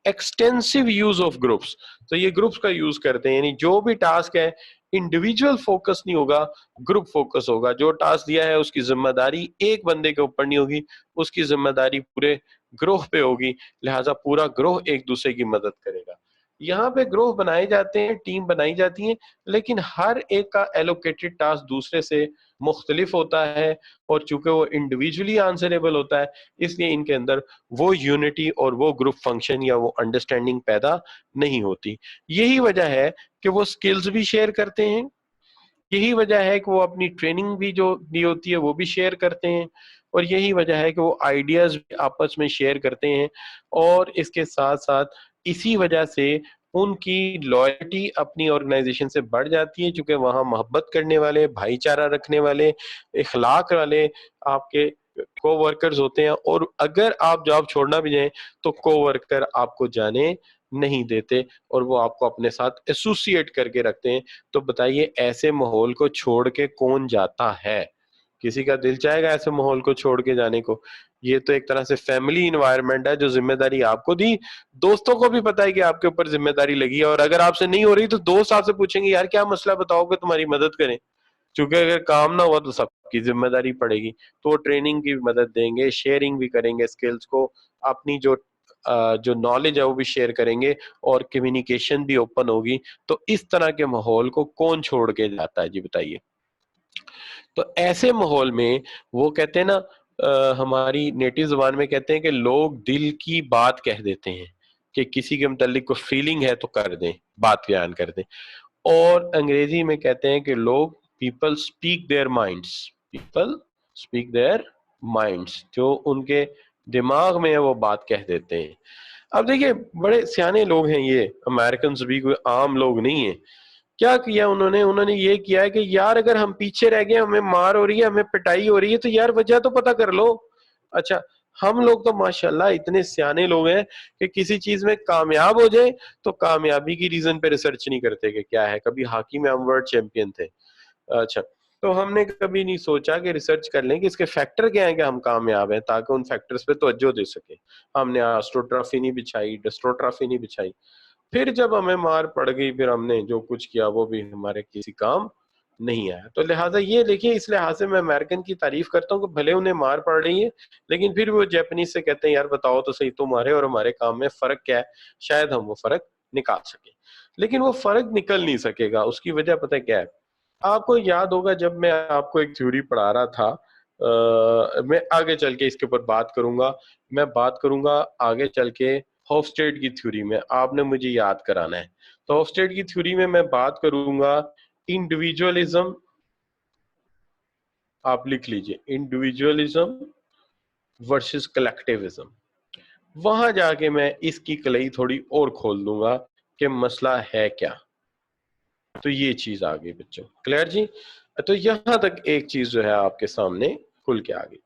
extensive use of groups. تو یہ گروپس کا یوز کرتے ہیں, یعنی جو بھی ٹاسک ہے انڈیویجول فوکس نہیں ہوگا, گروپ فوکس ہوگا. جو ٹاسک دیا ہے اس کی ذمہ داری ایک بندے کے اوپر نہیں ہوگی, اس کی ذمہ داری پورے گروہ پہ ہوگی, لہٰذا پورا گروہ ایک دوسرے کی مدد کرے گا. یہاں پہ گروہ بنائے جاتے ہیں, ٹیم بنائی جاتی ہیں, لیکن ہر ایک کا ایلوکیٹڈ ٹاسک دوسرے سے مختلف ہوتا ہے, اور چونکہ وہ انڈیویجولی آنسریبل ہوتا ہے اس لیے ان کے اندر وہ یونٹی اور وہ گروپ فنکشن یا وہ انڈرسٹینڈنگ پیدا نہیں ہوتی. یہی وجہ ہے کہ وہ سکلز بھی شیئر کرتے ہیں, یہی وجہ ہے کہ وہ اپنی ٹریننگ بھی جو دی ہوتی ہے وہ بھی شیئر کرتے ہیں, اور یہی وجہ ہے کہ وہ آئیڈیاز بھی آپس میں شیئر کرتے ہیں, اور اس کے ساتھ ساتھ اسی وجہ سے ان کی لائلٹی اپنی آرگنائزیشن سے بڑھ جاتی ہے, چونکہ وہاں محبت کرنے والے, بھائی چارہ رکھنے والے, اخلاق والے آپ کے کو ورکرز ہوتے ہیں, اور اگر آپ جاب چھوڑنا بھی جائیں تو کو ورکر آپ کو جانے نہیں دیتے, اور وہ آپ کو اپنے ساتھ ایسوسیٹ کر کے رکھتے ہیں. تو بتائیے ایسے ماحول کو چھوڑ کے کون جاتا ہے؟ کسی کا دل چاہے گا ایسے ماحول کو چھوڑ کے جانے کو؟ یہ تو ایک طرح سے فیملی انوائرمنٹ ہے جو ذمہ داری آپ کو دی, دوستوں کو بھی پتا ہے کہ آپ کے اوپر ذمہ داری لگی ہے, اور اگر آپ سے نہیں ہو رہی تو دوست آپ سے پوچھیں گے یار کیا مسئلہ, بتاؤ کہ تمہاری مدد کریں, چونکہ اگر کام نہ ہوا تو سب کی ذمہ داری پڑے گی. تو وہ ٹریننگ کی مدد دیں گے, شیئرنگ بھی کریں گے اسکلز کو, اپنی جو نالج ہے وہ بھی شیئر کریں گے, اور کمیونیکیشن بھی اوپن ہوگی. تو اس طرح کے ماحول کو کون چھوڑ کے جاتا ہے جی بتائیے؟ تو ایسے ماحول میں وہ کہتے ہیں نا ہماری نیٹو زبان میں کہتے ہیں کہ لوگ دل کی بات کہہ دیتے ہیں کہ کسی کے متعلق کوئی فیلنگ ہے تو کر دیں، بات بیان کر دیں. اور انگریزی میں کہتے ہیں کہ لوگ people speak their minds, people speak their minds, جو ان کے دماغ میں ہے وہ بات کہہ دیتے ہیں. اب دیکھیے بڑے سیانے لوگ ہیں یہ امریکنز بھی، کوئی عام لوگ نہیں ہیں. کیا کیا انہوں نے یہ کیا ہے کہ یار اگر ہم پیچھے رہ گئے، ہمیں مار ہو رہی ہے، ہمیں پٹائی ہو رہی ہے، تو یار وجہ تو پتہ کر لو. اچھا ہم لوگ تو ماشاءاللہ اتنے سیانے لوگ ہیں کہ کسی چیز میں کامیاب ہو جائیں تو کامیابی کی ریزن پہ ریسرچ نہیں کرتے کہ کیا ہے. کبھی ہاکی میں ہم ورلڈ چیمپئن تھے، اچھا تو ہم نے کبھی نہیں سوچا کہ ریسرچ کر لیں کہ اس کے فیکٹر کیا ہیں کہ ہم کامیاب ہیں، تاکہ ان فیکٹرز پہ توجہ دے سکیں. ہم نے آسٹروٹرافی نہیں بچھائی، ڈسٹروٹرافی نہیں بچھائی. پھر جب ہمیں مار پڑ گئی، پھر ہم نے جو کچھ کیا وہ بھی ہمارے کسی کام نہیں آیا. تو لہٰذا یہ دیکھیں، اس لحاظ سے میں امریکن کی تعریف کرتا ہوں کہ بھلے انہیں مار پڑ رہی ہے لیکن پھر وہ جیپنیز سے کہتے ہیں یار بتاؤ تو صحیح تمہارے اور ہمارے کام میں فرق کیا ہے، شاید ہم وہ فرق نکال سکیں. لیکن وہ فرق نکل نہیں سکے گا. اس کی وجہ پتہ کیا ہے؟ آپ کو یاد ہوگا جب میں آپ کو ایک تھیوری پڑھا رہا تھا، میں آگے چل کے اس کے اوپر بات کروں گا، میں بات کروں گا آگے چل کے ہوفسٹیڈ کی تھیوری میں. آپ نے مجھے یاد کرانا ہے. تو ہوفسٹیڈ کی تھیوری میں بات کروں گا انڈیویجولزم، آپ لکھ لیجئے انڈیویجولزم ورسز کلیکٹیوزم. وہاں جا کے میں اس کی کلئی تھوڑی اور کھول دوں گا کہ مسئلہ ہے کیا. تو یہ چیز آ گئی بچوں، کلیئر جی؟ تو یہاں تک ایک چیز جو ہے آپ کے سامنے کھل کے آ گئی.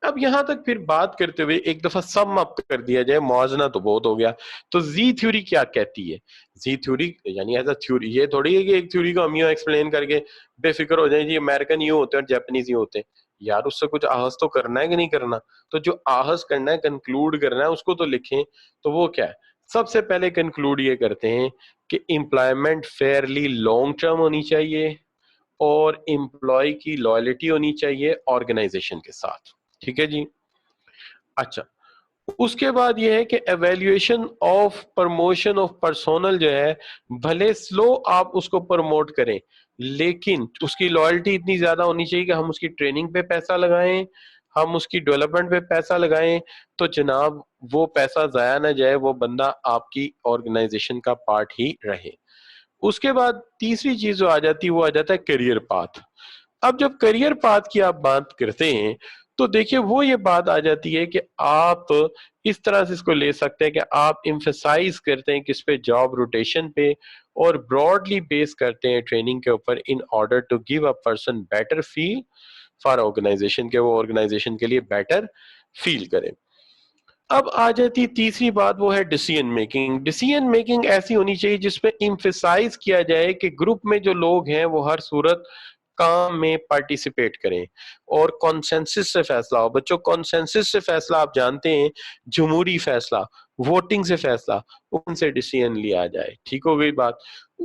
اب یہاں تک پھر بات کرتے ہوئے ایک دفعہ سم اپ کر دیا جائے، موازنہ تو بہت ہو گیا. تو زی تھیوری کیا کہتی ہے؟ زی تھیوری یعنی ایز اے تھیوری، یہ تھوڑی ہے کہ ایک تھیوری کو ہم یوں ایکسپلین کر کے بے فکر ہو جائیں جی امریکن یوں ہوتے ہیں اور جاپنیز یوں ہوتے ہیں. یار اس سے کچھ آہذ تو کرنا ہے کہ نہیں کرنا؟ تو جو آہذ کرنا ہے، کنکلوڈ کرنا ہے، اس کو تو لکھیں. تو وہ کیا ہے؟ سب سے پہلے کنکلوڈ یہ کرتے ہیں کہ امپلائمنٹ فیئرلی لانگ ٹرم ہونی چاہیے اور امپلائی کی لائلٹی ہونی چاہیے آرگنائزیشن کے ساتھ. ٹھیک ہے جی؟ اچھا اس کے بعد یہ ہے کہ evaluation of promotion of personal جو ہے، بھلے سلو آپ اس کو پروموٹ کریں لیکن اس کی لائلٹی اتنی زیادہ ہونی چاہیے کہ ہم اس کی ٹریننگ پہ پیسہ لگائیں، ہم اس کی ڈیولپمنٹ پہ پیسہ لگائیں تو جناب وہ پیسہ ضائع نہ جائے، وہ بندہ آپ کی آرگنائزیشن کا پارٹ ہی رہے. اس کے بعد تیسری چیز جو آ جاتی ہے وہ آ جاتا ہے کیریئر پاتھ. اب جب کیریئر پاتھ کی آپ بات کرتے ہیں تو دیکھیے وہ یہ بات آ جاتی ہے کہ آپ اس طرح سے اس کو لے سکتے ہیں کہ آپ ایمفیسائز کرتے ہیں کس پہ، جاب روٹیشن پہ، اور براڈلی بیس کرتے ہیں ٹریننگ کے اوپر in order to give a person better feel for organisation, کہ وہ آرگنائزیشن کے لیے بیٹر فیل کرے. اب آ جاتی تیسری بات، وہ ہے ڈیسیژن میکنگ. ڈیسیژن میکنگ ایسی ہونی چاہیے جس پہ ایمفیسائز کیا جائے کہ گروپ میں جو لوگ ہیں وہ ہر صورت کام میں پارٹیسپیٹ کریں اور کانسنسس سے فیصلہ ہو. بچوں کانسنسس سے فیصلہ آپ جانتے ہیں، جمہوری فیصلہ، ووٹنگ سے فیصلہ، ان سے ڈیسیژن لیا جائے. ٹھیک ہو گئی بات؟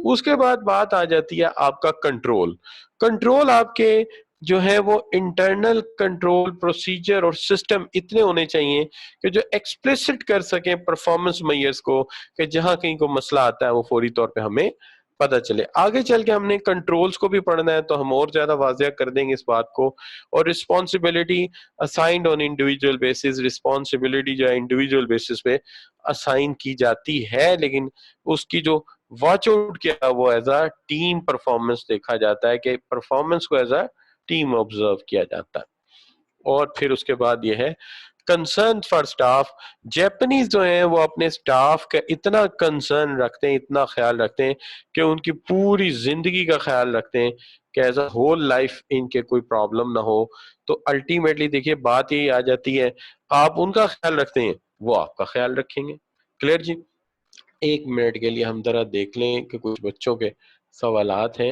اس کے بعد بات آ جاتی ہے آپ کا کنٹرول. کنٹرول آپ کے جو ہے وہ انٹرنل کنٹرول پروسیجر اور سسٹم اتنے ہونے چاہیے کہ جو ایکسپلیسٹ کر سکیں پرفارمنس میئرز کو، کہ جہاں کہیں کو مسئلہ آتا ہے وہ فوری طور پہ ہمیں پتہ چلے. آگے چل کے ہم نے کنٹرولز کو بھی پڑھنا ہے تو ہم اور زیادہ واضح کر دیں گے اس بات کو. اور responsibility assigned on individual basis, responsibility جو ہے انڈیویجول بیسس پہ اسائن کی جاتی ہے لیکن اس کی جو واچ آؤٹ کیا وہ ایز اے ٹیم پرفارمنس دیکھا جاتا ہے، کہ پرفارمنس کو ایز اے ٹیم آبزرو کیا جاتا ہے. اور پھر اس کے بعد یہ ہے کنسرن فار سٹاف. جیپنیز جو ہیں وہ اپنے سٹاف کا اتنا کنسرن رکھتے ہیں، اتنا خیال رکھتے ہیں کہ ان کی پوری زندگی کا خیال رکھتے ہیں کہ ایز اے ہول لائف ان کے کوئی پرابلم نہ ہو. تو الٹیمیٹلی دیکھیے بات یہی آ جاتی ہے، آپ ان کا خیال رکھتے ہیں وہ آپ کا خیال رکھیں گے. کلیئر جی؟ ایک منٹ کے لیے ہم ذرا دیکھ لیں کہ کچھ بچوں کے سوالات ہیں.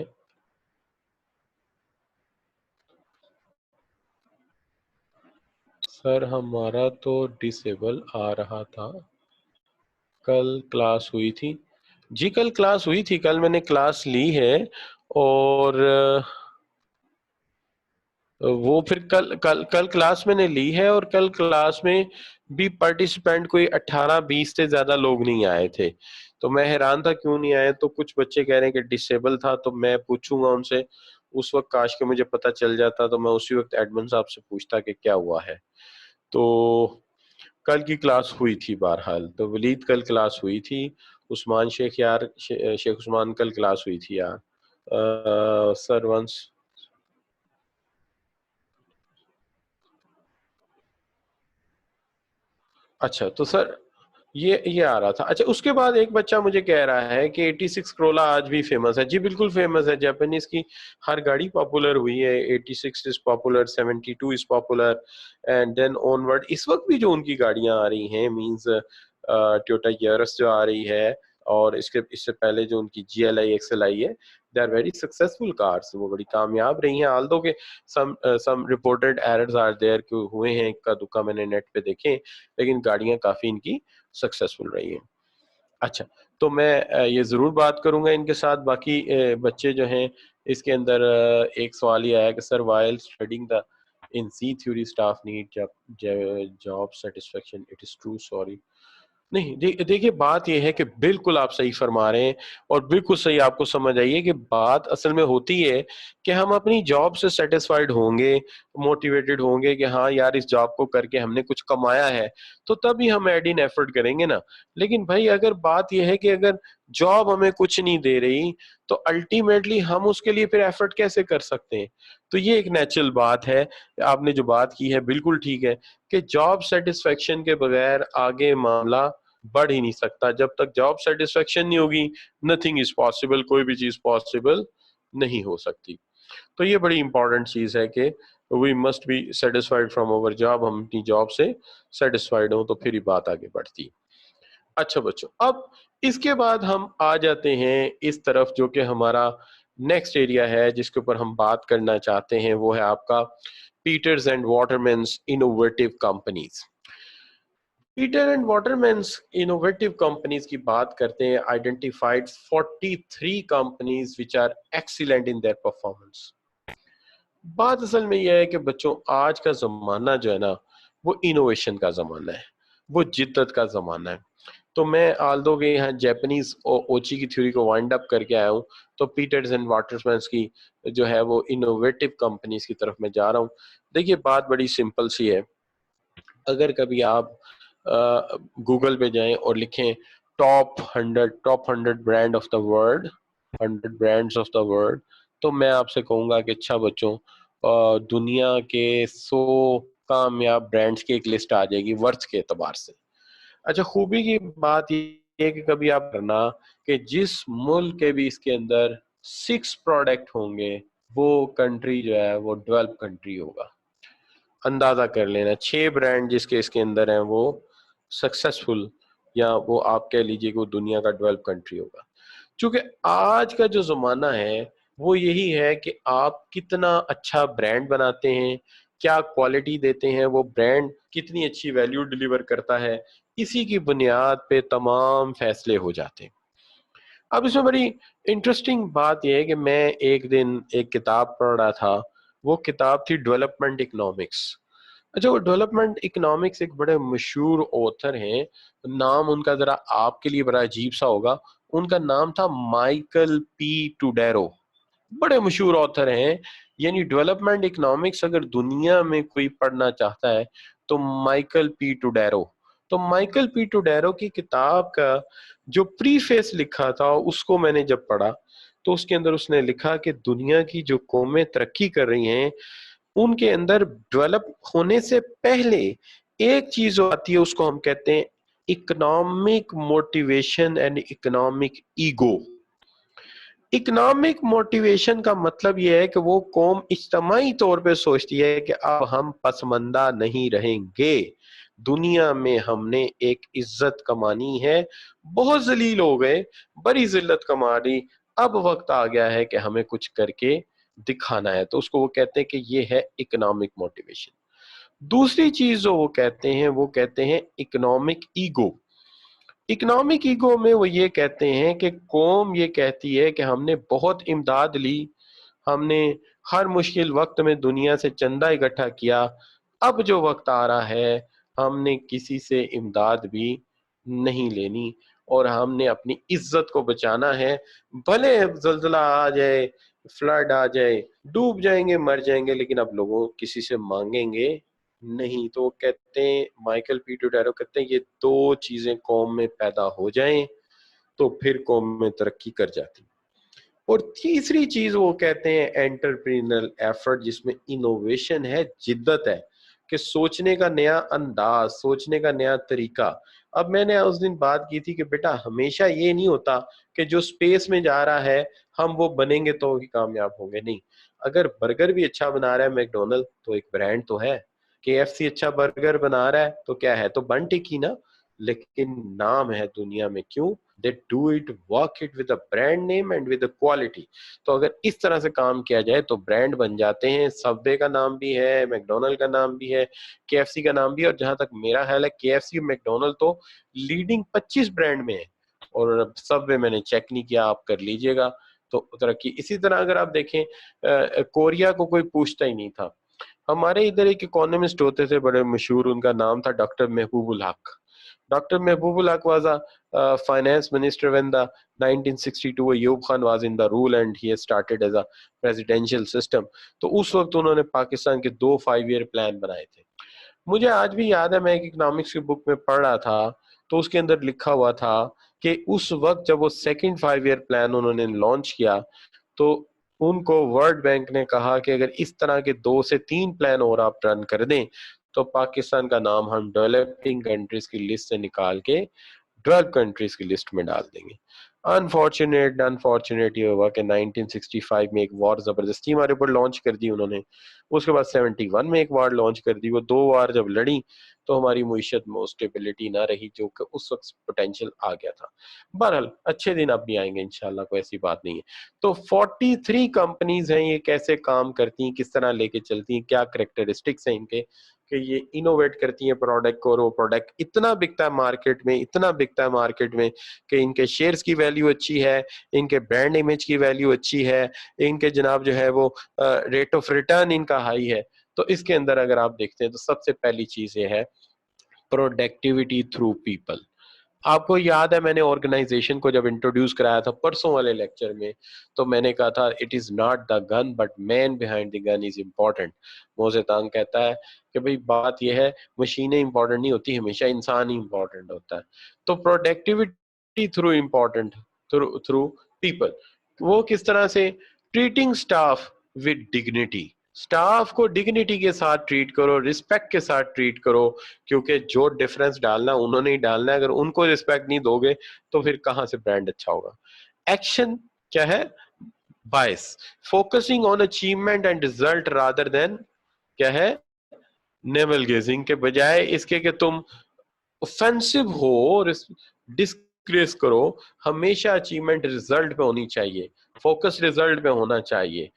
سر ہمارا تو ڈسیبل آ رہا تھا، کل کلاس ہوئی تھی. جی کل کلاس ہوئی تھی، کل میں نے کلاس لی ہے اور وہ پھر کل کلاس میں نے لی ہے اور کل کلاس میں بھی پارٹیسپینٹ کوئی 18-20 سے زیادہ لوگ نہیں آئے تھے. تو میں حیران تھا کیوں نہیں آئے، تو کچھ بچے کہہ رہے ہیں کہ ڈسیبل تھا، تو میں پوچھوں گا ان سے اس وقت کاش کہ مجھے پتہ چل جاتا تو میں اسی وقت ایڈمن صاحب سے پوچھتا کہ کیا ہوا ہے. تو کل کی کلاس ہوئی تھی بہرحال, تو ولید کل کلاس ہوئی تھی, عثمان شیخ یار شیخ عثمان کل کلاس ہوئی تھی یار. سر ونس اچھا تو سر یہ آ رہا تھا. اچھا اس کے بعد ایک بچہ مجھے کہہ رہا ہے کہ 86 کرولا آج بھی فیمس ہے. جی بالکل فیمس ہے, جاپانیز کی ہر گاڑی پاپولر ہوئی ہے. 86 is popular, 72 is popular, and then onward اس وقت بھی جو ان کی گاڑیاں آ رہی ہیں, مینز ٹویوٹا یارس جو آ رہی ہے, اور اس سے پہلے جو ان کی G L I X L I ہے, they are very successful cars, وہ بڑی کامیاب رہی ہیں. آلدو کہ some reported errors are there کہ ہوئے ہیں, کا دکا میں نے نیٹ پہ دیکھے, لیکن گاڑیاں کافی ان کی سکسیسفل رہی ہیں. اچھا تو میں یہ ضرور بات کروں گا ان کے ساتھ. باقی بچے جو ہیں اس کے اندر ایک سوال یہ آیا کہ sir while studying the in C theory staff need job satisfaction, it is true, sorry. نہیں دیکھیے بات یہ ہے کہ بالکل آپ صحیح فرما رہے ہیں, اور بالکل صحیح آپ کو سمجھ آئیے کہ بات اصل میں ہوتی ہے کہ ہم اپنی جاب سے سیٹسفائیڈ ہوں گے, موٹیویٹڈ ہوں گے کہ ہاں یار اس جاب کو کر کے ہم نے کچھ کمایا ہے, تو تبھی ہم ایڈ ان ایفرٹ کریں گے نا. لیکن بھائی اگر بات یہ ہے کہ اگر جاب ہمیں کچھ نہیں دے رہی تو الٹیمیٹلی ہم اس کے لیے پھر ایفرٹ کیسے کر سکتے ہیں. تو یہ ایک نیچرل بات ہے, آپ نے جو بات کی ہے بالکل ٹھیک ہے کہ جاب سیٹسفیکشن کے بغیر آگے معاملہ بڑھ ہی نہیں سکتا. جب تک جاب سیٹسفیکشن نہیں ہوگی نتھنگ از پاسبل, کوئی بھی چیز پاسبل نہیں ہو سکتی. تو یہ بڑی امپورٹنٹ چیز ہے کہ we must be satisfied from our job, ہم اپنی جاب سے سیٹسفائیڈ ہوں تو پھر ہی بات آگے بڑھتی. اچھا بچوں, اب اس کے بعد ہم آ جاتے ہیں اس طرف جو کہ ہمارا نیکسٹ ایریا ہے جس کے اوپر ہم بات کرنا چاہتے ہیں, وہ ہے آپ کا Peters and Waterman's innovative companies. Peter and Waterman's innovative companies کی بات کرتے ہیں. Identified 43 companies which are excellent in their performance. بات اصل میں یہ ہے کہ بچوں آج کا زمانہ جو ہے نا وہ انوویشن کا زمانہ ہے, وہ جدت کا زمانہ ہے. تو میں آلدو کے یہاں جیپنیز اوچی کی تھیوری کو وائنڈ اپ کر کے آیا ہوں, تو پیٹرز اینڈ واٹرمینز کی جو ہے وہ انوویٹو کمپنیز کی طرف میں جا رہا ہوں. دیکھیے بات بڑی سمپل سی ہے. اگر کبھی آپ گوگل پہ جائیں اور لکھیں top 100 brand of the world, 100 brands of the world, تو میں آپ سے کہوں گا کہ اچھا بچوں دنیا کے 100 کامیاب برانڈز کی ایک لسٹ آ جائے گی ورتھ کے اعتبار سے. اچھا خوبی کی بات یہ ہے کہ کبھی آپ کرنا کہ جس ملک کے بھی اس کے اندر 6 پروڈکٹ ہوں گے وہ کنٹری جو ہے وہ ڈیولپ کنٹری ہوگا. اندازہ کر لینا 6 برانڈ جس کے اس کے اندر ہیں وہ سکسیسفل, یا وہ آپ کہہ لیجئے کہ وہ دنیا کا ڈیولپ کنٹری ہوگا. چونکہ آج کا جو زمانہ ہے وہ یہی ہے کہ آپ کتنا اچھا برانڈ بناتے ہیں, کیا کوالٹی دیتے ہیں, وہ برانڈ کتنی اچھی ویلیو ڈیلیور کرتا ہے, اسی کی بنیاد پہ تمام فیصلے ہو جاتے ہیں. اب اس میں بڑی انٹرسٹنگ بات یہ ہے کہ میں ایک دن ایک کتاب پڑھ رہا تھا, وہ کتاب تھی ڈیولپمنٹ اکنامکس. اچھا وہ ڈیولپمنٹ اکنامکس ایک بڑے مشہور آتھر ہیں, نام ان کا ذرا آپ کے لیے بڑا عجیب سا ہوگا, ان کا نام تھا مائیکل پی ٹوڈیرو. بڑے مشہور آتھر ہیں, یعنی ڈیولپمنٹ اکنامکس اگر دنیا میں کوئی پڑھنا چاہتا ہے تو مائیکل پی ٹوڈیرو. تو مائیکل پی ٹوڈیرو کی کتاب کا جو پری فیس لکھا تھا اس کو میں نے جب پڑھا تو اس کے اندر اس نے لکھا کہ دنیا کی جو قومیں ترقی کر رہی ہیں ان کے اندر ڈیولپ ہونے سے پہلے ایک چیز آتی ہے, اس کو ہم کہتے ہیں economic motivation and economic ego. Economic motivation کا مطلب یہ ہے کہ وہ قوم اجتماعی طور پہ سوچتی ہے کہ اب ہم پسماندہ نہیں رہیں گے, دنیا میں ہم نے ایک عزت کمانی ہے, بہت ذلیل ہو گئے, بڑی ذلت کما لی, اب وقت آ گیا ہے کہ ہمیں کچھ کر کے دکھانا ہے. تو اس کو وہ کہتے ہیں کہ یہ ہے اکنامک موٹیویشن. دوسری چیز جو وہ کہتے ہیں اکنامک ایگو. اکنامک ایگو میں وہ یہ کہتے ہیں کہ قوم یہ کہتی ہے کہ ہم نے بہت امداد لی, ہم نے ہر مشکل وقت میں دنیا سے چندہ اکٹھا کیا, اب جو وقت آ رہا ہے ہم نے کسی سے امداد بھی نہیں لینی اور ہم نے اپنی عزت کو بچانا ہے. بھلے زلزلہ آ جائے, فلڈ آ جائے, ڈوب جائیں گے, مر جائیں گے, لیکن اب لوگوں کسی سے مانگیں گے نہیں. تو وہ کہتے ہیں, مائیکل پی ٹوڈیرو کہتے ہیں, یہ دو چیزیں قوم میں پیدا ہو جائیں تو پھر قوم میں ترقی کر جاتی. اور تیسری چیز وہ کہتے ہیں انٹرپرینل ایفرٹ, جس میں انوویشن ہے, جدت ہے, کہ سوچنے کا نیا انداز, سوچنے کا نیا طریقہ. اب میں نے اس دن بات کی تھی کہ بیٹا ہمیشہ یہ نہیں ہوتا کہ جو سپیس میں جا رہا ہے ہم وہ بنیں گے تو ہی کامیاب ہوں گے. نہیں, اگر برگر بھی اچھا بنا رہا ہے میک ڈونلڈ تو ایک برانڈ تو ہے, کے ایف سی اچھا برگر بنا رہا ہے تو کیا ہے, تو بن ٹکی نا, لیکن نام ہے دنیا میں. کیوں؟ they do it, work it with a brand name and with the quality. تو اگر اس طرح سے کام کیا جائے تو برانڈ بن جاتے ہیں. سب وے کا نام بھی ہے, میک ڈونلڈ کا نام بھی ہے, کے ایف سی کا نام بھی ہے, اور جہاں تک میرا خیال ہے کے ایف سی اور میک ڈونلڈ تو لیڈنگ 25 برانڈ میں ہے, اور سب وے میں نے چیک نہیں کیا, آپ کر لیجئے گا تو ترقی. اسی طرح اگر آپ دیکھیں کوریا کو کوئی پوچھتا ہی نہیں تھا. ہمارے ادھر ایک اکانومسٹ ہوتے تھے بڑے مشہور, ان کا نام تھا ڈاکٹر محبوب الحق. Dr. Mehboob Ulhaq was a finance minister when the 1962 Ayub Khan was in the rule and he has started as a presidential system. تو اس وقت انہوں نے پاکستان کے 2 5 ایئر پلان بنائے تھے. مجھے آج بھی یاد ہے, میں ایک اکنامکس کی بک میں پڑھ رہا تھا تو اس کے اندر لکھا ہوا تھا کہ اس وقت جب وہ سیکنڈ 5 ایئر پلان انہوں نے لانچ کیا تو ان کو ورلڈ بینک نے کہا کہ اگر اس طرح کے 2 سے 3 پلان اور آپ رن کر دیں تو پاکستان کا نام ہم ڈیولپنگ کنٹریز کی لسٹ سے نکال کے ڈیولپ کنٹریز کی لسٹ میں ڈال دیں گے. انفارچونیٹ یہ ہوا کہ 1965 میں ایک وار زبردستی ہمارے اوپر لانچ کر دی انہوں نے, اس کے بعد 71 میں ایک وار لانچ کر دی. وہ 2 وار جب لڑی تو ہماری معیشت میں اسٹیبلٹی نہ رہی جو کہ اس وقت پوٹینشیل آ گیا تھا. بہرحال اچھے دن اب بھی آئیں گے انشاءاللہ, کوئی ایسی بات نہیں ہے. تو 43 کمپنیز ہیں, یہ کیسے کام کرتی ہیں, کس طرح لے کے چلتی ہیں, کیا کریکٹرسٹکس ہیں ان کے, کہ یہ انوویٹ کرتی ہیں پروڈکٹ کو, اور وہ پروڈکٹ اتنا بکتا ہے مارکیٹ میں, اتنا بکتا ہے مارکیٹ میں کہ ان کے شیئرز کی ویلیو اچھی ہے, ان کے برانڈ امیج کی ویلیو اچھی ہے, ان کے جناب جو ہے وہ ریٹ آف ریٹرن ان کا ہائی ہے. تو اس کے اندر اگر آپ دیکھتے ہیں تو سب سے پہلی چیز یہ ہے پروڈکٹیوٹی تھرو پیپل. آپ کو یاد ہے میں نے آرگنائزیشن کو جب انٹروڈیوس کرایا تھا پرسوں والے لیکچر میں, تو میں نے کہا تھا it is not the gun but man behind the gun is important. Mao Tse Tung کہتا ہے کہ بھئی بات یہ ہے مشینیں امپورٹنٹ نہیں ہوتی, ہمیشہ انسان ہی امپورٹنٹ ہوتا ہے. تو پروڈکٹیوٹی تھرو پیپل, وہ کس طرح سے, treating staff with dignity. Staff کو ڈگنیٹی کے ساتھ ٹریٹ کرو, رسپیکٹ کے ساتھ ٹریٹ کرو, کیونکہ جو ڈیفرنس ڈالنا انہوں نے ہی ڈالنا ہے. اگر ان کو رسپیکٹ نہیں دو گے تو پھر کہاں سے برانڈ اچھا ہوگا. ایکشن کیا ہے, bias, focusing on achievement and result rather than کیا ہے, نیول گیزنگ, کے بجائے اس کے کہ تم اوفینسو ہو, ڈسکریس کرو, ہمیشہ اچیومنٹ ریزلٹ پہ ہونی چاہیے, فوکس ریزلٹ پہ ہونا چاہیے.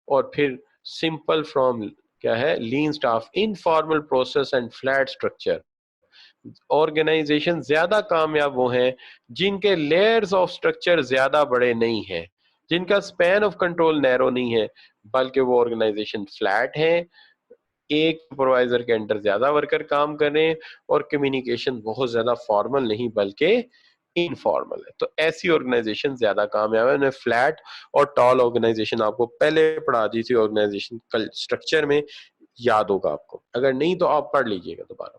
اور پھر سمپل فرام کیا ہے, lean staff, informal process and flat structure. Organization زیادہ کامیاب وہ ہیں جن کے لیئرز آف اسٹرکچر زیادہ بڑے نہیں ہیں, جن کا سپین آف کنٹرول نیرو نہیں ہے, بلکہ وہ آرگنائزیشن فلیٹ ہیں, ایک سپروائزر کے انڈر زیادہ ورکر کام کریں, اور کمیونیکیشن بہت زیادہ فارمل نہیں بلکہ انفارمل ہے. تو ایسی آرگنائزیشن زیادہ کامیاب ہے. انہیں فلیٹ اور ٹال آرگنائزیشن آپ کو پہلے پڑھا دی تھی آرگنائزیشن اسٹرکچر میں, یاد ہوگا آپ کو, اگر نہیں تو آپ پڑھ لیجئے گا دوبارہ,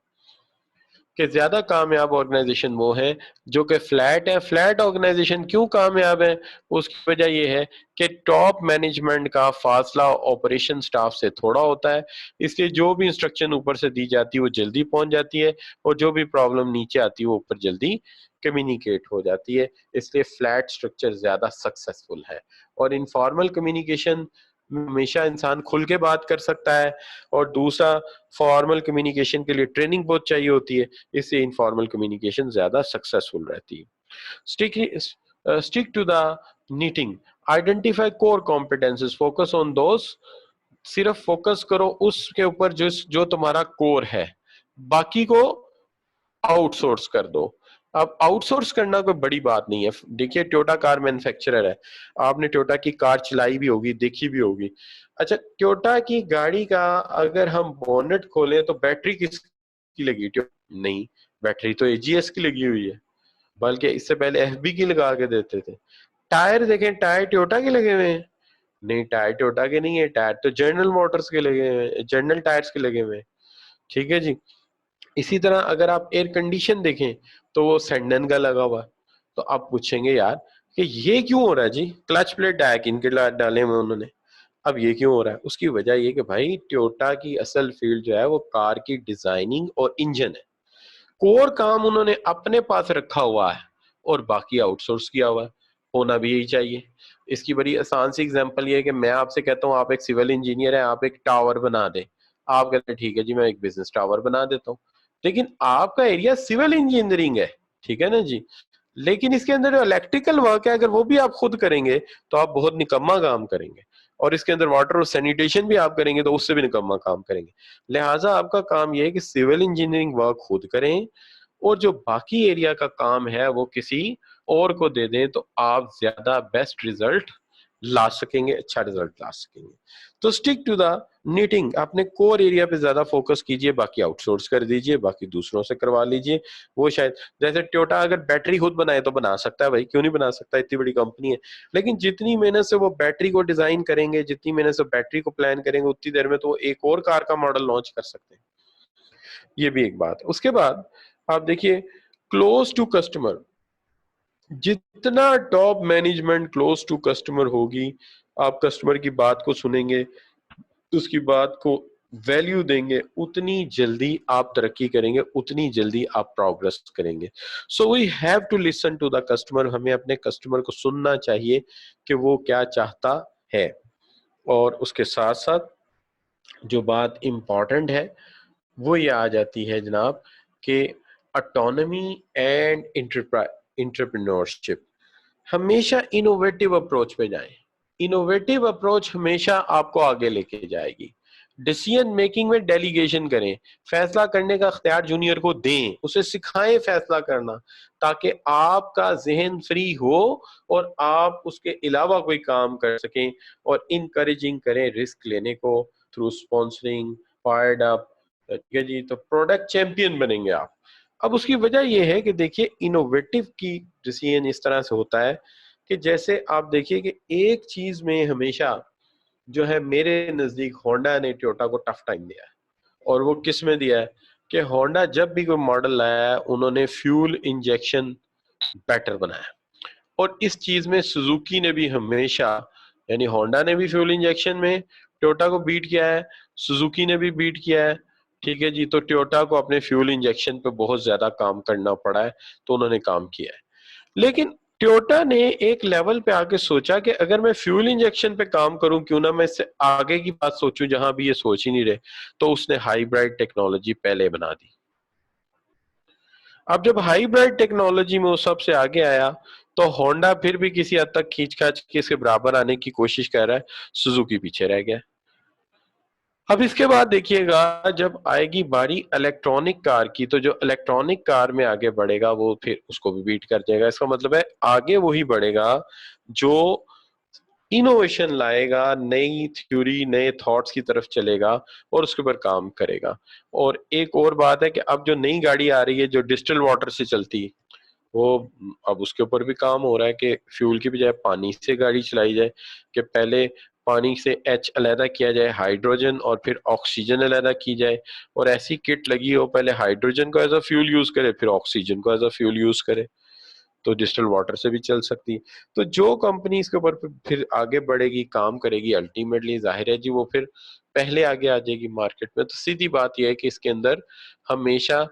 کہ زیادہ کامیاب آرگنائزیشن وہ ہے جو کہ فلیٹ ہے. فلیٹ آرگنائزیشن کیوں کامیاب ہے, اس کی وجہ یہ ہے کہ ٹاپ مینجمنٹ کا فاصلہ آپریشن سٹاف سے تھوڑا ہوتا ہے, اس لیے جو بھی انسٹرکشن اوپر سے دی جاتی ہے وہ جلدی پہنچ جاتی ہے, اور جو بھی پرابلم نیچے آتی ہے وہ اوپر جلدی کمیونیکیٹ ہو جاتی ہے. اس لیے فلیٹ سٹرکچر زیادہ سکسیسفل ہے. اور انفارمل کمیونیکیشن ہمیشہ انسان کھل کے بات کر سکتا ہے, اور دوسرا فارمل کمیونیکیشن کے لیے ٹریننگ بہت چاہیے ہوتی ہے, اس سے انفارمل کمیونیکیشن زیادہ سکسیسفل رہتی ہے. Stick to the knitting, identify core competencies, focus on those, صرف فوکس کرو اس کے اوپر جو تمہارا کور ہے, باقی کو آؤٹ سورس کر دو. اب آؤٹ سورس کرنا کوئی بڑی بات نہیں ہے. دیکھیے ٹویوٹا کار مینوفیکچرر ہے, آپ نے ٹویوٹا کی کار چلائی بھی ہوگی, دیکھی بھی ہوگی. اچھا, ٹویوٹا کی گاڑی کا اگر ہم بونٹ کھولیں تو بیٹری کس کی لگی, نہیں, بیٹری تو اے جی ایس کی لگی ہوئی ہے, بلکہ اس سے پہلے ایف بی کی لگا کے دیتے تھے. ٹائر دیکھیں, ٹائر ٹویوٹا کے لگے ہوئے ہیں, نہیں ٹائر ٹوٹا کے نہیں ہے, ٹائر تو جنرل موٹرز کے لگے ہوئے, جنرل ٹائرز کے لگے ہوئے, ٹھیک ہے جی. اسی طرح اگر آپ ایئر کنڈیشن دیکھیں تو وہ سینڈن کا لگا ہوا, تو آپ پوچھیں گے یار کہ یہ کیوں ہو رہا ہے جی, کلچ پلیٹ ڈائک ان کے ڈالے ہوئے انہوں نے, اب یہ کیوں ہو رہا ہے؟ اس کی وجہ یہ کہ بھائی ٹویوٹا کی اصل فیلڈ جو ہے وہ کار کی ڈیزائننگ اور انجن ہے, کور کام انہوں نے اپنے پاس رکھا ہوا ہے اور باقی آؤٹ سورس کیا ہوا ہے, ہونا بھی یہی چاہیے. اس کی بڑی آسان سی ایگزامپل یہ ہے کہ میں آپ سے کہتا ہوں آپ ایک سول انجینئر ہیں, آپ ایک ٹاور بنا دیں, آپ کہتے ہیں ٹھیک ہے جی میں ایک بزنس ٹاور بنا دیتا ہوں, لیکن آپ کا ایریا سول انجینئرنگ ہے, ٹھیک ہے نا جی, لیکن اس کے اندر جو الیکٹریکل ورک ہے اگر وہ بھی آپ خود کریں گے تو آپ بہت نکما کام کریں گے, اور اس کے اندر واٹر اور سینیٹیشن بھی آپ کریں گے تو اس سے بھی نکما کام کریں گے. لہٰذا آپ کا کام یہ ہے کہ سول انجینئرنگ ورک خود کریں اور جو باقی ایریا کا کام ہے وہ کسی اور کو دے دیں, تو آپ زیادہ بیسٹ ریزلٹ لا سکیں گے, اچھا ریزلٹ لا سکیں گے. تو اسٹک ٹو دا نیٹنگ, اپنے کور ایریا پہ زیادہ فوکس کیجئے, باقی آؤٹ سورس کر دیجئے, باقی دوسروں سے کروا لیجئے. وہ شاید جیسے ٹویوٹا اگر بیٹری خود بنائے تو بنا سکتا ہے, بھائی کیوں نہیں بنا سکتا, اتنی بڑی کمپنی ہے, لیکن جتنی محنت سے وہ بیٹری کو ڈیزائن کریں گے, جتنی محنت سے بیٹری کو پلان کریں گے, اتنی دیر میں تو وہ ایک اور کار کا ماڈل لانچ کر سکتے ہیں. یہ بھی ایک بات. اس کے بعد آپ دیکھیے کلوز ٹو کسٹمر, جتنا top management close to customer ہوگی, آپ کسٹمر کی بات کو سنیں گے, اس کی بات کو ویلیو دیں گے, اتنی جلدی آپ ترقی کریں گے, اتنی جلدی آپ پروگرس کریں گے. So we have to listen to the customer, ہمیں اپنے کسٹمر کو سننا چاہیے کہ وہ کیا چاہتا ہے. اور اس کے ساتھ ساتھ جو بات امپورٹنٹ ہے وہ یہ آ جاتی ہے جناب کہ اٹانومی اینڈ انٹرپرینورشپ, ہمیشہ انوویٹو اپروچ پہ جائیں. انوویٹو اپروچ ہمیشہ آپ کو آگے لے کے جائے گی. ڈیسیژن میکنگ میں ڈیلیگیشن کریں, فیصلہ کرنے کا اختیار جونیئر کو دیں, اسے سکھائیں فیصلہ کرنا, تاکہ آپ کا ذہن فری ہو اور آپ اس کے علاوہ کوئی کام کر سکیں, اور انکریجنگ کریں رسک لینے کو تھرو اسپانسرنگ, فائرڈ اپ, ٹھیک ہے جی, تو پروڈکٹ چیمپئن بنیں گے آپ. اب اس کی وجہ یہ ہے کہ دیکھیے انوویٹو کی ڈیسیژن اس طرح سے ہوتا ہے کہ جیسے آپ دیکھیے کہ ایک چیز میں ہمیشہ جو ہے میرے نزدیک ہونڈا نے ٹویوٹا کو ٹف ٹائم دیا ہے, اور وہ کس میں دیا ہے کہ ہونڈا جب بھی کوئی ماڈل لایا ہے انہوں نے فیول انجیکشن بیٹر بنایا, اور اس چیز میں سوزوکی نے بھی ہمیشہ, یعنی ہونڈا نے بھی فیول انجیکشن میں ٹویوٹا کو بیٹ کیا ہے, سوزوکی نے بھی بیٹ کیا ہے, ٹھیک ہے جی. تو ٹویوٹا کو اپنے فیول انجیکشن پہ بہت زیادہ کام کرنا پڑا ہے, تو انہوں نے کام کیا ہے. لیکن ٹویوٹا نے ایک لیول پہ آ کے سوچا کہ اگر میں فیول انجیکشن پہ کام کروں کیوں نہ میں اس سے آگے کی بات سوچوں جہاں بھی یہ سوچ ہی نہیں رہے, تو اس نے ہائیبرائڈ ٹیکنالوجی پہلے بنا دی. اب جب ہائیبرائڈ ٹیکنالوجی میں وہ سب سے آگے آیا تو ہونڈا پھر بھی کسی حد تک کھینچ کھانچ کے اس کے برابر آنے کی کوشش کر رہا ہے, سوزوکی پیچھے رہ گیا. اب اس کے بعد دیکھیے گا جب آئے گی باری الیکٹرانک کار کی, تو جو الیکٹرانک کار میں آگے بڑھے گا وہ پھر اس کو بھی بیٹ کر جائے گا. اس کا مطلب ہے آگے وہی بڑھے گا جو انوویشن لائے گا, نئی تھیوری, نئے تھاٹس کی طرف چلے گا اور اس کے اوپر کام کرے گا. اور ایک اور بات ہے کہ اب جو نئی گاڑی آ رہی ہے جو ڈسٹل واٹر سے چلتی, وہ اب اس کے اوپر بھی کام ہو رہا ہے کہ فیول کی بجائے پانی سے گاڑی چلائی جائے, کہ پہلے پانی سے ایچ علیحدہ کیا جائے, ہائیڈروجن اور پھر آکسیجن علیحدہ کی جائے, اور ایسی کٹ لگی ہو پہلے ہائیڈروجن کو ایز اے فیول یوز کرے پھر آکسیجن کو ایز اے فیول یوز کرے, تو ڈسٹل واٹر سے بھی چل سکتی. تو جو کمپنی اس کے اوپر پھر آگے بڑھے گی, کام کرے گی, الٹیمیٹلی ظاہر ہے جی وہ پھر پہلے آگے آ جائے گی مارکیٹ میں. تو سیدھی بات یہ ہے کہ اس کے اندر ہمیشہ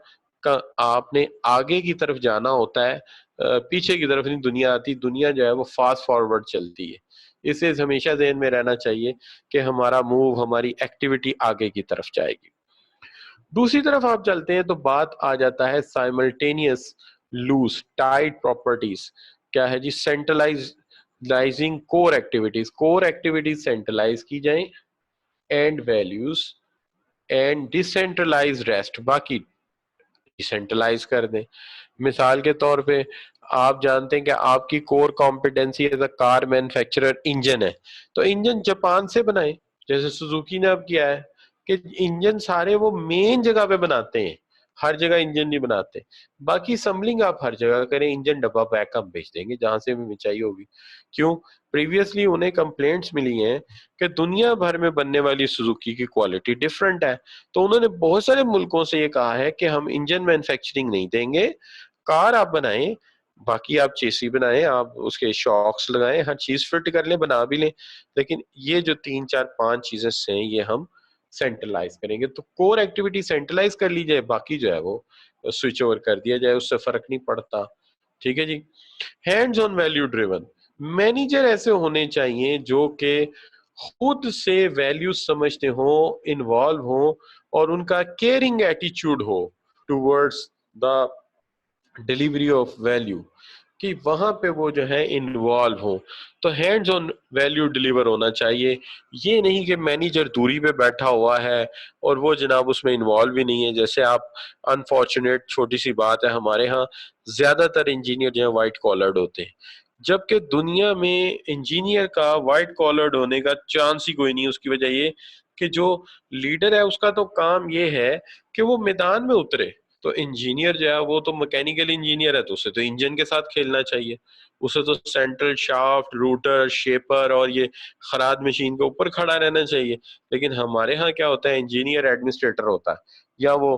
آپ نے آگے کی طرف جانا ہوتا ہے, پیچھے کی طرف نہیں دنیا آتی. دنیا جو ہے وہ فاسٹ فارورڈ چلتی ہے, اسے ہمیشہ ذہن میں رہنا چاہیے کہ ہمارا موو, ہماری ایکٹیویٹی آگے کی طرف جائے گی. دوسری طرف آپ چلتے ہیں تو بات آ جاتا ہے سائملٹینیس لوز ٹائٹ پراپرٹیز. کیا ہے جی, سینٹرلائزنگ کور ایکٹیویٹیز. کور ایکٹیویٹیز سینٹرلائز کی جائیں and values, and decentralise rest, باقی ڈیسینٹرلائز کر دیں. مثال کے طور پہ آپ جانتے ہیں کہ آپ کی core competency as a car manufacturer engine ہے, تو انجن جاپان سے بنائیں, جیسے سوزوکی نے اب کیا ہے کہ انجن سارے وہ مین جگہ پہ بناتے ہیں, ہر جگہ انجن نہیں بناتے. باقی اسمبلنگ آپ ہر جگہ کریں, انجن ڈبہ پیک ہم بھیج دیں گے جہاں سے بھی چاہیے ہوگی. کیوں؟ پریویسلی انہیں کمپلینٹس ملی ہیں کہ دنیا بھر میں بننے والی سوزوکی کی کوالٹی ڈفرنٹ ہے, تو انہوں نے بہت سارے ملکوں سے یہ کہا ہے کہ ہم انجن مینوفیکچرنگ نہیں دیں گے, کار آپ بنائیں, باقی آپ چیسی بنائیں, آپ اس کے شاکس لگائیں, ہر چیز فٹ کر لیں, بنا بھی لیں, لیکن یہ جو 3 4 5 چیزیں ہیں یہ ہم سینٹرلائز کریں گے. تو کور ایکٹیویٹی سینٹرلائز کر لی جائے, باقی جو ہے وہ سوئچ اوور کر دیا جائے, اس سے فرق نہیں پڑتا. ٹھیک ہے جی. Hands on value driven, manager ایسے ہونے چاہیے جو کہ خود سے ویلیو سمجھتے ہوں, انوالو ہوں, اور ان کا کیئرنگ ایٹیچیوڈ ہو towards the delivery of value, کہ وہاں پہ وہ جو ہے انوالو ہوں. تو ہینڈز آن ویلیو ڈیلیور ہونا چاہیے. یہ نہیں کہ مینیجر دوری پہ بیٹھا ہوا ہے اور وہ جناب اس میں انوالو بھی نہیں ہے. جیسے آپ انفارچونیٹ چھوٹی سی بات ہے, ہمارے ہاں زیادہ تر انجینئر جو ہیں وائٹ کالرڈ ہوتے ہیں, جبکہ دنیا میں انجینئر کا وائٹ کالرڈ ہونے کا چانس ہی کوئی نہیں. اس کی وجہ یہ کہ جو لیڈر ہے اس کا تو کام یہ ہے کہ وہ میدان میں اترے. تو انجینئر جو ہے وہ تو میکینیکل انجینئر ہے, تو اسے تو انجن کے ساتھ کھیلنا چاہیے, اسے تو سینٹرل شافٹ, روٹر, شیپر اور یہ خراج مشین کے اوپر کھڑا رہنا چاہیے. لیکن ہمارے ہاں کیا ہوتا ہے, انجینئر ایڈمنسٹریٹر ہوتا ہے یا وہ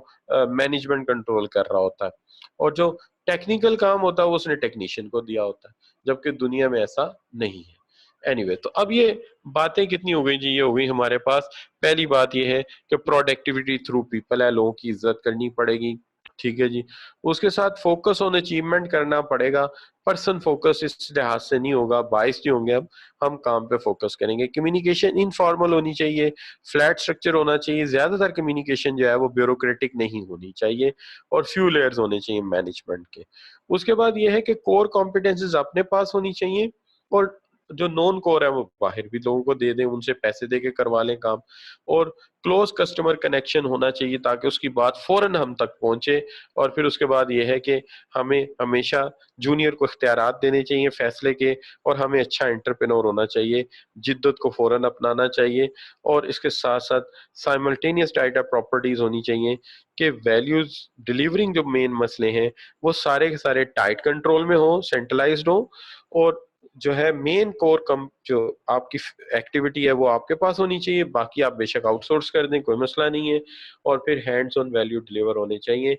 مینجمنٹ کنٹرول کر رہا ہوتا ہے, اور جو ٹیکنیکل کام ہوتا ہے وہ اس نے ٹیکنیشین کو دیا ہوتا ہے, جبکہ دنیا میں ایسا نہیں ہے. اینی تو اب یہ باتیں کتنی ہو گئی جی, یہ ہو گئی ہمارے پاس. پہلی بات یہ ہے کہ پروڈکٹیوٹی تھرو پیپل ہے, لوگوں کی عزت کرنی پڑے گی. ٹھیک ہے جی. اس کے ساتھ فوکس آن اچیومنٹ کرنا پڑے گا. پرسن فوکس اس لحاظ سے نہیں ہوگا, باعث نہیں ہوں گے, ہم کام پہ فوکس کریں گے. کمیونیکیشن انفارمل ہونی چاہیے, فلیٹ سٹرکچر ہونا چاہیے, زیادہ تر کمیونیکیشن جو ہے وہ بیوروکریٹک نہیں ہونی چاہیے, اور فیو لیئرز ہونے چاہیے مینجمنٹ کے. اس کے بعد یہ ہے کہ کور کمپیٹنسز اپنے پاس ہونی چاہیے, اور جو نون کور ہے وہ باہر بھی لوگوں کو دے دیں, ان سے پیسے دے کے کروا لیں کام. اور کلوز کسٹمر کنیکشن ہونا چاہیے تاکہ اس کی بات فوراً ہم تک پہنچے. اور پھر اس کے بعد یہ ہے کہ ہمیں ہمیشہ جونیئر کو اختیارات دینے چاہیے فیصلے کے, اور ہمیں اچھا انٹرپرینور ہونا چاہیے, جدت کو فوراً اپنانا چاہیے. اور اس کے ساتھ ساتھ سائملٹینیس ڈیٹا پراپرٹیز ہونی چاہیے کہ ویلیوز ڈیلیورنگ جو مین مسئلے ہیں وہ سارے کے سارے ٹائٹ کنٹرول میں ہوں, سینٹرلائزڈ ہوں, اور جو ہے مین کور جو آپ کی ایکٹیویٹی ہے وہ آپ کے پاس ہونی چاہیے, باقی آپ بے شک آؤٹ سورس کر دیں, کوئی مسئلہ نہیں ہے. اور پھر ہینڈز آن ویلیو ڈلیور ہونے چاہیے,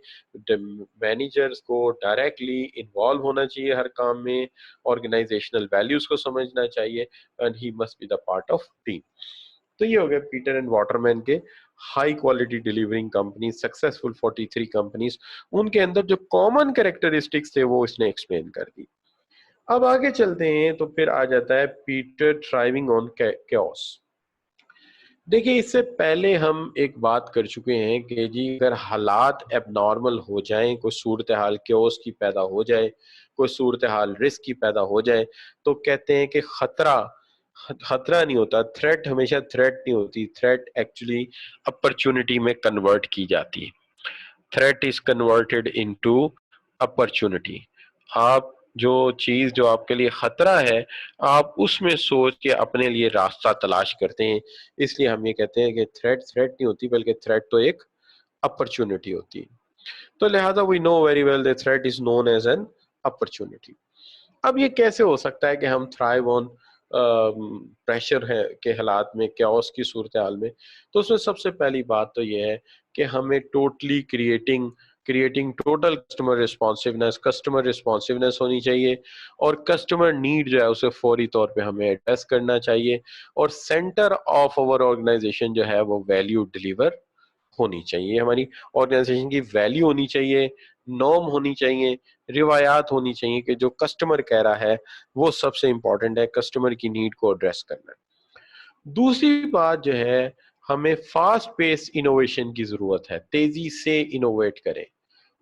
مینیجرز کو ڈائریکٹلی انوالو ہونا چاہیے ہر کام میں, آرگنائزیشنل ویلیوز کو سمجھنا چاہیے, and he must be the part of team. تو یہ ہو گیا پیٹر اینڈ واٹر مین کے high quality delivering companies, successful 43 companies, ان کے اندر جو کامن کریکٹرسٹکس تھے وہ اس نے ایکسپلین کر دی. اب آگے چلتے ہیں تو پھر آ جاتا ہے پیٹر تھرائیونگ آن کیوس. دیکھیے اس سے پہلے ہم ایک بات کر چکے ہیں کہ جی اگر حالات اب نارمل ہو جائیں, کوئی صورتحال کیوس کی پیدا ہو جائے, کوئی صورتحال رسک کی پیدا ہو جائے, تو کہتے ہیں کہ خطرہ نہیں ہوتا, تھریٹ ہمیشہ تھریٹ نہیں ہوتی, تھریٹ ایکچولی اپرچونٹی میں کنورٹ کی جاتی ہے. Threat is converted into opportunity. آپ جو چیز جو آپ کے لیے خطرہ ہے آپ اس میں سوچ کے اپنے لیے راستہ تلاش کرتے ہیں. اس لیے ہم یہ کہتے ہیں کہ تھریٹ نہیں ہوتی, بلکہ تھریٹ تو ایک اپرچونٹی ہوتی ہے. تو لہذا we know very well the threat is known as an opportunity. اب یہ کیسے ہو سکتا ہے کہ ہم تھرائیو آن پریشر ہے کے حالات میں, کیوس کی صورتحال میں؟ تو اس میں سب سے پہلی بات تو یہ ہے کہ ہمیں ٹوٹلی کریٹنگ ٹوٹل کسٹمر رسپانسونیس ہونی چاہیے, اور کسٹمر نیڈ جو ہے اسے فوری طور پہ ہمیں ایڈریس کرنا چاہیے, اور سینٹر آف اوور آرگنائزیشن جو ہے وہ ویلیو ڈلیور ہونی چاہیے. ہماری آرگنائزیشن کی ویلیو ہونی چاہیے, نارم ہونی چاہیے, روایات ہونی چاہیے کہ جو کسٹمر کہہ رہا ہے وہ سب سے امپورٹنٹ ہے, کسٹمر کی نیڈ کو ایڈریس کرنا. دوسری بات جو ہے, ہمیں فاسٹ پیس انوویشن کی ضرورت ہے, تیزی سے انوویٹ کریں,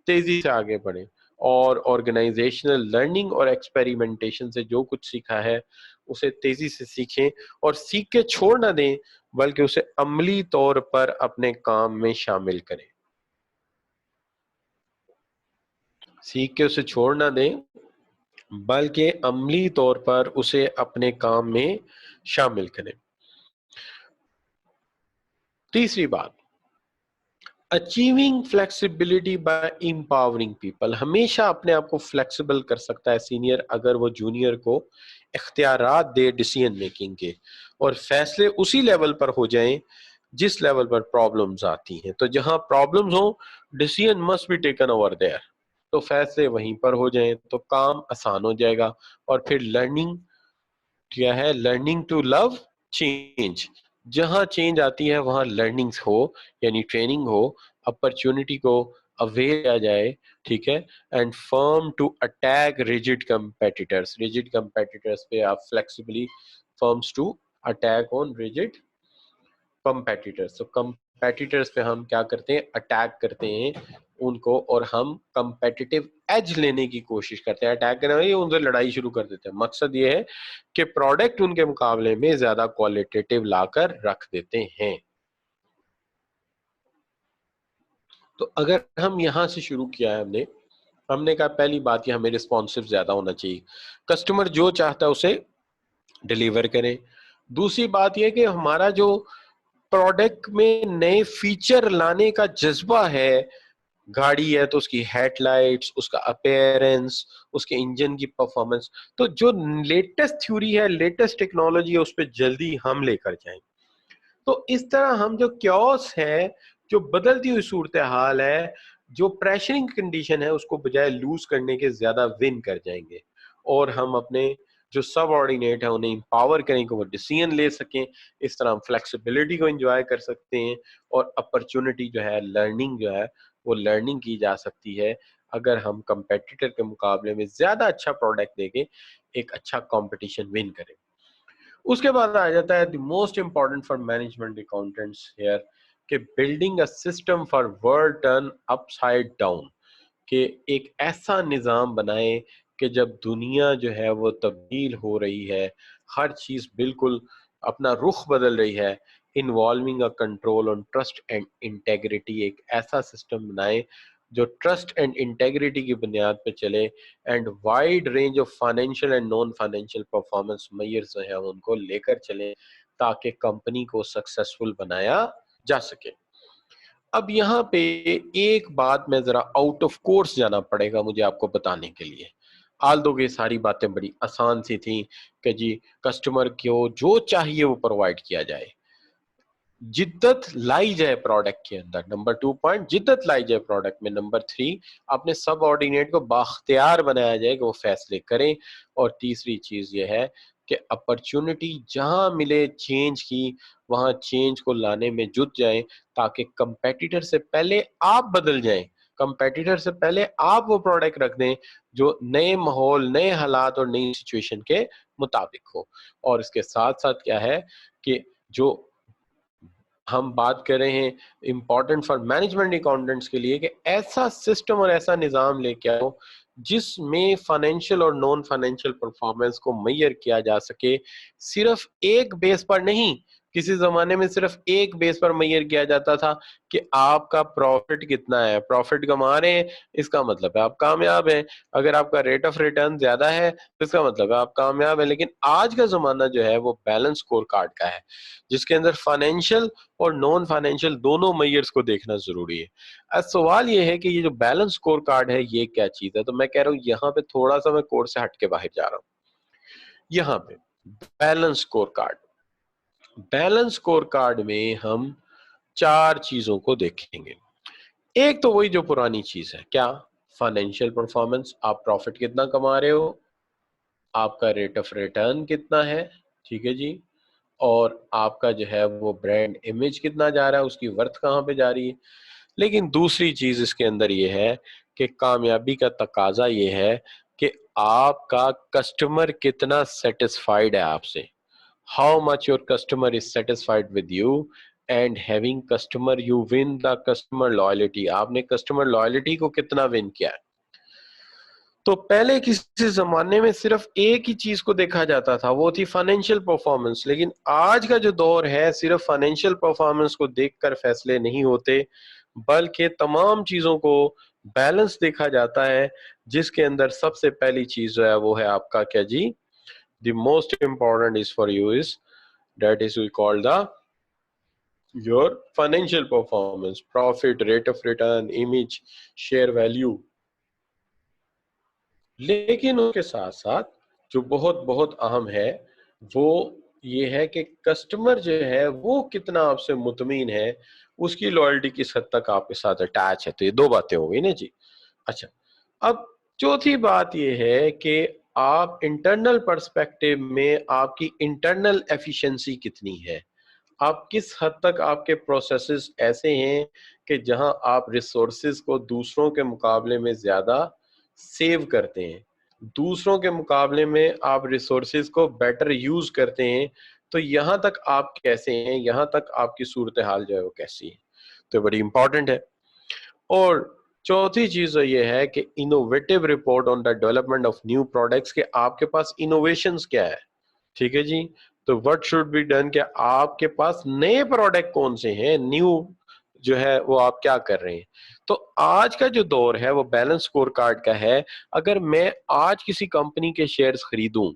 تیزی سے آگے بڑھیں, اور آرگنائزیشنل لرننگ اور ایکسپیریمنٹیشن سے جو کچھ سیکھا ہے اسے تیزی سے سیکھیں, اور سیکھ کے چھوڑ نہ دیں بلکہ اسے عملی طور پر اپنے کام میں شامل کریں. سیکھ کے اسے چھوڑ نہ دیں بلکہ عملی طور پر اسے اپنے کام میں شامل کریں. تیسری بات, achieving flexibility by empowering people. ہمیشہ اپنے آپ کو فلیکسیبل کر سکتا ہے سینئر اگر وہ جونیئر کو اختیارات دے ڈیسیژن میکنگ کے, اور فیصلے اسی لیول پر ہو جائیں جس لیول پر پرابلمز آتی ہیں. تو جہاں پرابلمز ہوں decision must be taken over there, تو فیصلے وہیں پر ہو جائیں تو کام آسان ہو جائے گا. اور پھر لرننگ کیا ہے, لرننگ ٹو لو چینج. جہاں چینج آتی ہے وہاں لرننگز ہو, یعنی ٹریننگ ہو, اپرچونٹی کو اویل کیا جائے, ٹھیک ہے. And firm to attack rigid competitors. Rigid competitors پہ آپ flexibly firms to attack on rigid competitors. تو کمپیٹیٹرز پہ ہم کیا کرتے ہیں, اٹیک کرتے ہیں ان کو, اور ہم کمپیٹیٹیو ایج لینے کی کوشش کرتے ہیں. اٹیک کرنے والی ان سے لڑائی شروع کر دیتے ہیں. مقصد یہ ہے کہ پروڈکٹ ان کے مقابلے میں زیادہ کوالٹیٹیو لا کر رکھ دیتے ہیں. تو اگر ہم یہاں سے شروع کیا ہے ہم نے کہا پہلی بات یہ ہمیں رسپانسو زیادہ ہونا چاہیے, کسٹمر جو چاہتا ہے اسے ڈیلیور کریں. دوسری بات یہ کہ ہمارا جو پروڈکٹ میں نئے فیچر لانے کا جذبہ ہے, گاڑی ہے تو اس کی ہیڈ لائٹس, اس کا اپیئرنس, اس کے انجن کی پرفارمنس, تو جو لیٹسٹ تھیوری ہے, لیٹسٹ ٹیکنالوجی ہے, اس پہ جلدی ہم لے کر جائیں. تو اس طرح ہم جو کیوس ہے, جو بدلتی ہوئی صورتحال ہے, جو پریشرنگ کنڈیشن ہے, اس کو بجائے لوز کرنے کے زیادہ ون کر جائیں گے, اور ہم اپنے جو سب آرڈینیٹ ہے انہیں امپاور کریں کہ وہ ڈیسیژن لے سکیں. اس طرح ہم فلیکسیبلٹی کو انجوائے کر سکتے ہیں, اور اپرچونٹی جو ہے, لرننگ جو ہے وہ لرننگ کی جا سکتی ہے اگر ہم کمپیٹیٹر کے مقابلے میں زیادہ اچھا پروڈکٹ دے کے ایک اچھا کمپٹیشن ون کریں. اس کے بعد آ جاتا ہے the most important for management accountants here, کہ building a system for world turn upside down. کہ ایک ایسا نظام بنائے کہ جب دنیا جو ہے وہ تبدیل ہو رہی ہے, ہر چیز بالکل اپنا رخ بدل رہی ہے, involving a control on trust and integrity. ایک ایسا سسٹم بنائے جو ٹرسٹ اینڈ انٹیگریٹی کی بنیاد پہ چلے, and wide range of financial and non financial performance measures جو ہیں ان کو لے کر چلیں تاکہ کمپنی کو سکسیسفل بنایا جا سکے. اب یہاں پہ ایک بات میں ذرا آؤٹ آف کورس جانا پڑے گا مجھے آپ کو بتانے کے لیے. آل دو یہ ساری باتیں بڑی آسان سی تھیں کہ جی کسٹمر کو جو چاہیے وہ پرووائڈ کیا جائے, جدت لائی جائے پروڈکٹ کے اندر. نمبر 2 پوائنٹ, جدت لائی جائے پروڈکٹ میں. نمبر 3, اپنے سب آرڈینیٹ کو باختیار بنایا جائے کہ وہ فیصلے کریں. اور تیسری چیز یہ ہے کہ اپرچونٹی جہاں ملے چینج کی, وہاں چینج کو لانے میں جت جائیں تاکہ کمپیٹیٹر سے پہلے آپ بدل جائیں, کمپیٹیٹر سے پہلے آپ وہ پروڈکٹ رکھ دیں جو نئے ماحول, نئے حالات اور نئی سچویشن کے مطابق ہو. اور اس کے ساتھ ساتھ کیا ہے کہ جو ہم بات کر رہے ہیں امپورٹنٹ فار مینجمنٹ اکاؤنٹنٹس کے لیے, کہ ایسا سسٹم اور ایسا نظام لے کے آؤ جس میں فائنینشیل اور نان فائنینشیل پرفارمنس کو میئر کیا جا سکے, صرف ایک بیس پر نہیں. کسی زمانے میں صرف ایک بیس پر میئر کیا جاتا تھا کہ آپ کا پروفٹ کتنا ہے, پروفٹ کما رہے ہیں اس کا مطلب ہے آپ کامیاب ہیں, اگر آپ کا ریٹ آف ریٹرن زیادہ ہے تو اس کا مطلب ہے آپ کامیاب ہیں. لیکن آج کا زمانہ جو ہے وہ بیلنس اسکور کارڈ کا ہے, جس کے اندر فائنینشیل اور نان فائنینشیل دونوں میئرز کو دیکھنا ضروری ہے. اب سوال یہ ہے کہ یہ جو بیلنس اسکور کارڈ ہے یہ کیا چیز ہے. تو میں کہہ رہا ہوں یہاں پہ تھوڑا سا میں کورس سے ہٹ کے باہر جا رہا ہوں. یہاں پہ balance score card, balance score card میں ہم 4 چیزوں کو دیکھیں گے. ایک تو وہی جو پرانی چیز ہے, کیا, فائنینشیل پرفارمنس, آپ پروفٹ کتنا کما رہے ہو, آپ کا ریٹ آف ریٹرن کتنا ہے, ٹھیک ہے جی, اور آپ کا جو ہے وہ برانڈ امیج کتنا جا رہا ہے, اس کی ورتھ کہاں پہ جا رہی ہے. لیکن دوسری چیز اس کے اندر یہ ہے کہ کامیابی کا تقاضا یہ ہے کہ آپ کا کسٹمر کتنا سیٹسفائیڈ ہے آپ سے, how much your customer is satisfied with you, and having customer you one the customer loyalty. آپ نے کسٹمر لائلٹی کو کتنا ون کیا ہے. تو پہلے کسی زمانے میں صرف ایک ہی چیز کو دیکھا جاتا تھا, وہ تھی فائنینشیل پرفارمنس. لیکن آج کا جو دور ہے صرف فائنینشیل پرفارمنس کو دیکھ کر فیصلے نہیں ہوتے, بلکہ تمام چیزوں کو بیلنس دیکھا جاتا ہے, جس کے اندر سب سے پہلی چیز جو ہے وہ ہے آپ کا کیا جی, the most important is for you is that is we call the your financial performance, profit, rate of return, image, share value. لیکن اس کے ساتھ ساتھ جو بہت بہت اہم ہے وہ یہ ہے کہ کسٹمر جو ہے وہ کتنا آپ سے مطمئن ہے، اس کی لوئلٹی کس حد تک آپ کے ساتھ اٹیچ ہے. تو یہ دو باتیں ہو گئی نا جی. اچھا، اب چوتھی بات یہ ہے کہ آپ انٹرنل پرسپیکٹو میں آپ کی انٹرنل ایفیشنسی کتنی ہے، آپ کس حد تک آپ کے پروسیسز ایسے ہیں کہ جہاں آپ ریسورسز کو دوسروں کے مقابلے میں زیادہ سیو کرتے ہیں، دوسروں کے مقابلے میں آپ ریسورسز کو بیٹر یوز کرتے ہیں. تو یہاں تک آپ کیسے ہیں، یہاں تک آپ کی صورتحال جو ہے وہ کیسی ہے. تو بڑی امپورٹنٹ ہے. اور چوتھی چیز یہ ہے کہ innovative report on the development of new products, کہ آپ کے پاس انوویشنز کیا ہے. ٹھیک ہے جی. تو وٹ شوڈ بی ڈن، کہ آپ کے پاس نئے پروڈکٹ کون سے ہیں، نیو جو ہے وہ آپ کیا کر رہے ہیں. تو آج کا جو دور ہے وہ بیلنس سکور کارڈ کا ہے. اگر میں آج کسی کمپنی کے شیئرز خریدوں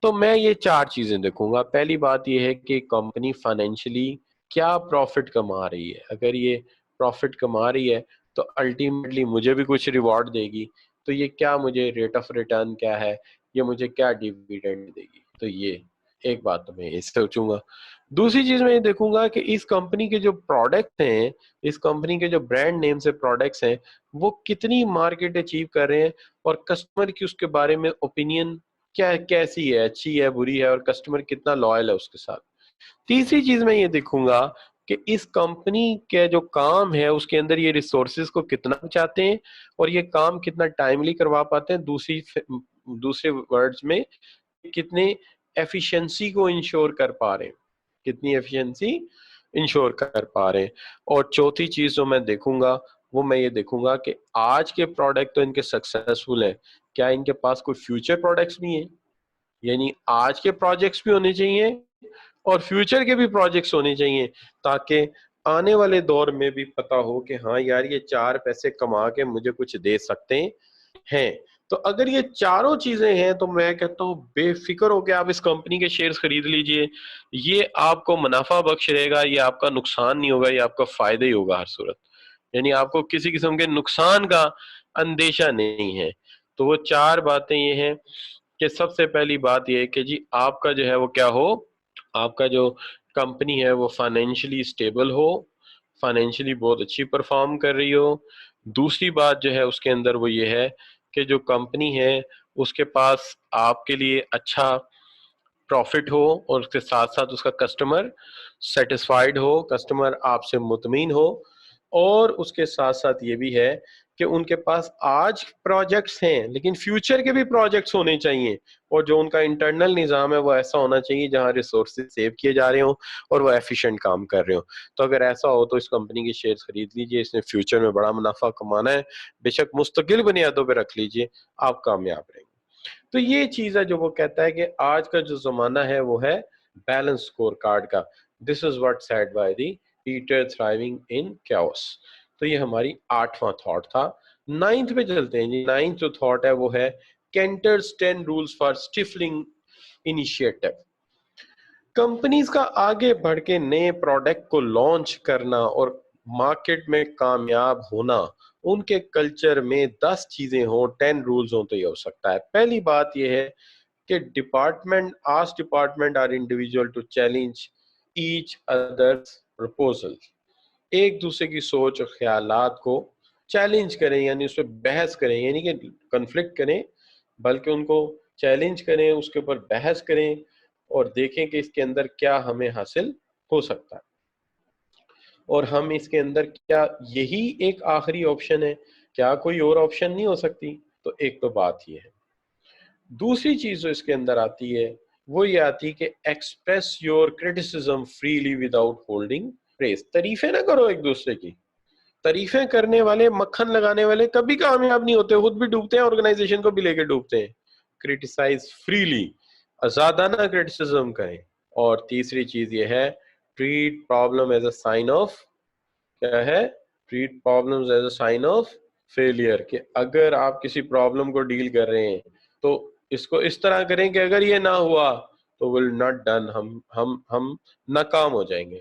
تو میں یہ چار چیزیں دیکھوں گا. پہلی بات یہ ہے کہ کمپنی فائنینشلی کیا پروفٹ کما رہی ہے. اگر یہ پروفٹ کما رہی ہے تو الٹیمیٹلی مجھے بھی کچھ ریوارڈ دے گی. تو یہ کیا مجھے ریٹ آف ریٹرن کیا ہے، یہ مجھے کیا ڈیویڈنڈ دے گی. تو یہ ایک بات تو میں اس سوچوں گا. دوسری چیز میں یہ دیکھوں گا کہ اس کمپنی کے جو پروڈکٹ ہیں، اس کمپنی کے جو برانڈ نیم سے پروڈکٹس ہیں، وہ کتنی مارکیٹ اچیو کر رہے ہیں، اور کسٹمر کی اس کے بارے میں اوپینین کیا کیسی ہے، اچھی ہے بری ہے، اور کسٹمر کتنا لائل ہے اس کے ساتھ. تیسری چیز میں یہ دیکھوں گا کہ اس کمپنی کے جو کام ہے اس کے اندر یہ ریسورسز کو کتنا بچاتے ہیں اور یہ کام کتنا ٹائملی کروا پاتے ہیں. دوسرے ورڈز میں کتنے ایفیشنسی کو انشور کر پا رہے ہیں، کتنی ایفیشنسی انشور کر پا رہے ہیں. اور چوتھی چیز جو میں دیکھوں گا وہ میں یہ دیکھوں گا کہ آج کے پروڈکٹ تو ان کے سکسیسفل ہیں، کیا ان کے پاس کوئی فیوچر پروڈکٹس بھی ہیں. یعنی آج کے پروجیکٹس بھی ہونے چاہیے اور فیوچر کے بھی پروجیکٹس ہونے چاہیے، تاکہ آنے والے دور میں بھی پتا ہو کہ ہاں یار یہ چار پیسے کما کے مجھے کچھ دے سکتے ہیں. تو اگر یہ چاروں چیزیں ہیں تو میں کہتا ہوں بے فکر ہو کے آپ اس کمپنی کے شیئرز خرید لیجئے. یہ آپ کو منافع بخش رہے گا، یہ آپ کا نقصان نہیں ہوگا، یہ آپ کا فائدہ ہی ہوگا ہر صورت. یعنی آپ کو کسی قسم کے نقصان کا اندیشہ نہیں ہے. تو وہ چار باتیں یہ ہیں کہ سب سے پہلی بات یہ ہے کہ جی آپ کا جو ہے وہ کیا ہو، آپ کا جو کمپنی ہے وہ فائنینشلی اسٹیبل ہو، فائنینشلی بہت اچھی پرفارم کر رہی ہو. دوسری بات جو ہے اس کے اندر وہ یہ ہے کہ جو کمپنی ہے اس کے پاس آپ کے لیے اچھا پروفٹ ہو، اور اس کے ساتھ ساتھ اس کا کسٹمر سیٹسفائیڈ ہو، کسٹمر آپ سے مطمئن ہو. اور اس کے ساتھ ساتھ یہ بھی ہے کہ ان کے پاس آج پروجیکٹس ہیں لیکن فیوچر کے بھی پروجیکٹس ہونے چاہیے، اور جو ان کا انٹرنل نظام ہے وہ ایسا ہونا چاہیے جہاں ریسورسز سیو کیے جا رہے ہوں اور وہ ایفیشینٹ کام کر رہے ہوں. تو اگر ایسا ہو تو اس کمپنی کے شیئرز خرید لیجئے، اس نے فیوچر میں بڑا منافع کمانا ہے، بے شک مستقل بنیادوں پہ رکھ لیجئے، آپ کامیاب رہیں گے. تو یہ چیز ہے جو وہ کہتا ہے کہ آج کا جو زمانہ ہے وہ ہے بیلنس سکور کارڈ کا. This is what said by the Peter thriving in chaos. تو یہ ہماری 8واں تھاٹ تھا. 9th پہ چلتے ہیں جی. 9th جو تھاٹ ہے وہ ہے کینٹرز 10 رولز فار سٹفلنگ انیشیٹو. کمپنیز کا آگے بڑھ کے نئے پروڈکٹ کو لانچ کرنا اور مارکیٹ میں کامیاب ہونا، ان کے کلچر میں 10 چیزیں ہوں، 10 رولز ہوں تو یہ ہو سکتا ہے. پہلی بات یہ ہے کہ department or individual to challenge each other's proposal. ایک دوسرے کی سوچ اور خیالات کو چیلنج کریں، یعنی اس پہ بحث کریں، یعنی کہ کنفلکٹ کریں، بلکہ ان کو چیلنج کریں، اس کے اوپر بحث کریں اور دیکھیں کہ اس کے اندر کیا ہمیں حاصل ہو سکتا ہے، اور ہم اس کے اندر کیا یہی ایک آخری آپشن ہے، کیا کوئی اور آپشن نہیں ہو سکتی. تو ایک تو بات یہ ہے. دوسری چیز جو اس کے اندر آتی ہے وہ یہ آتی کہ express your criticism freely without holding praise. تعریفیں نہ کرو ایک دوسرے کی. تعریفیں کرنے والے، مکھن لگانے والے کبھی کامیاب نہیں ہوتے، خود بھی ڈوبتے ہیں، آرگنائزیشن کو بھی لے کے ڈوبتے ہیں. کریٹیسائز فریلی، آزادانہ کریٹیسزم کریں. اور تیسری چیز یہ ہے treat problem as a sign of, کیا ہے، treat problems as a sign of failure. کہ اگر آپ کسی پرابلم کو ڈیل کر رہے ہیں تو اس کو اس طرح کریں کہ اگر یہ نہ ہوا تو ول ناٹ ڈن، ہم ناکام ہو جائیں گے.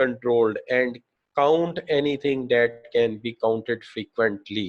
controlled and count anything that can be counted frequently.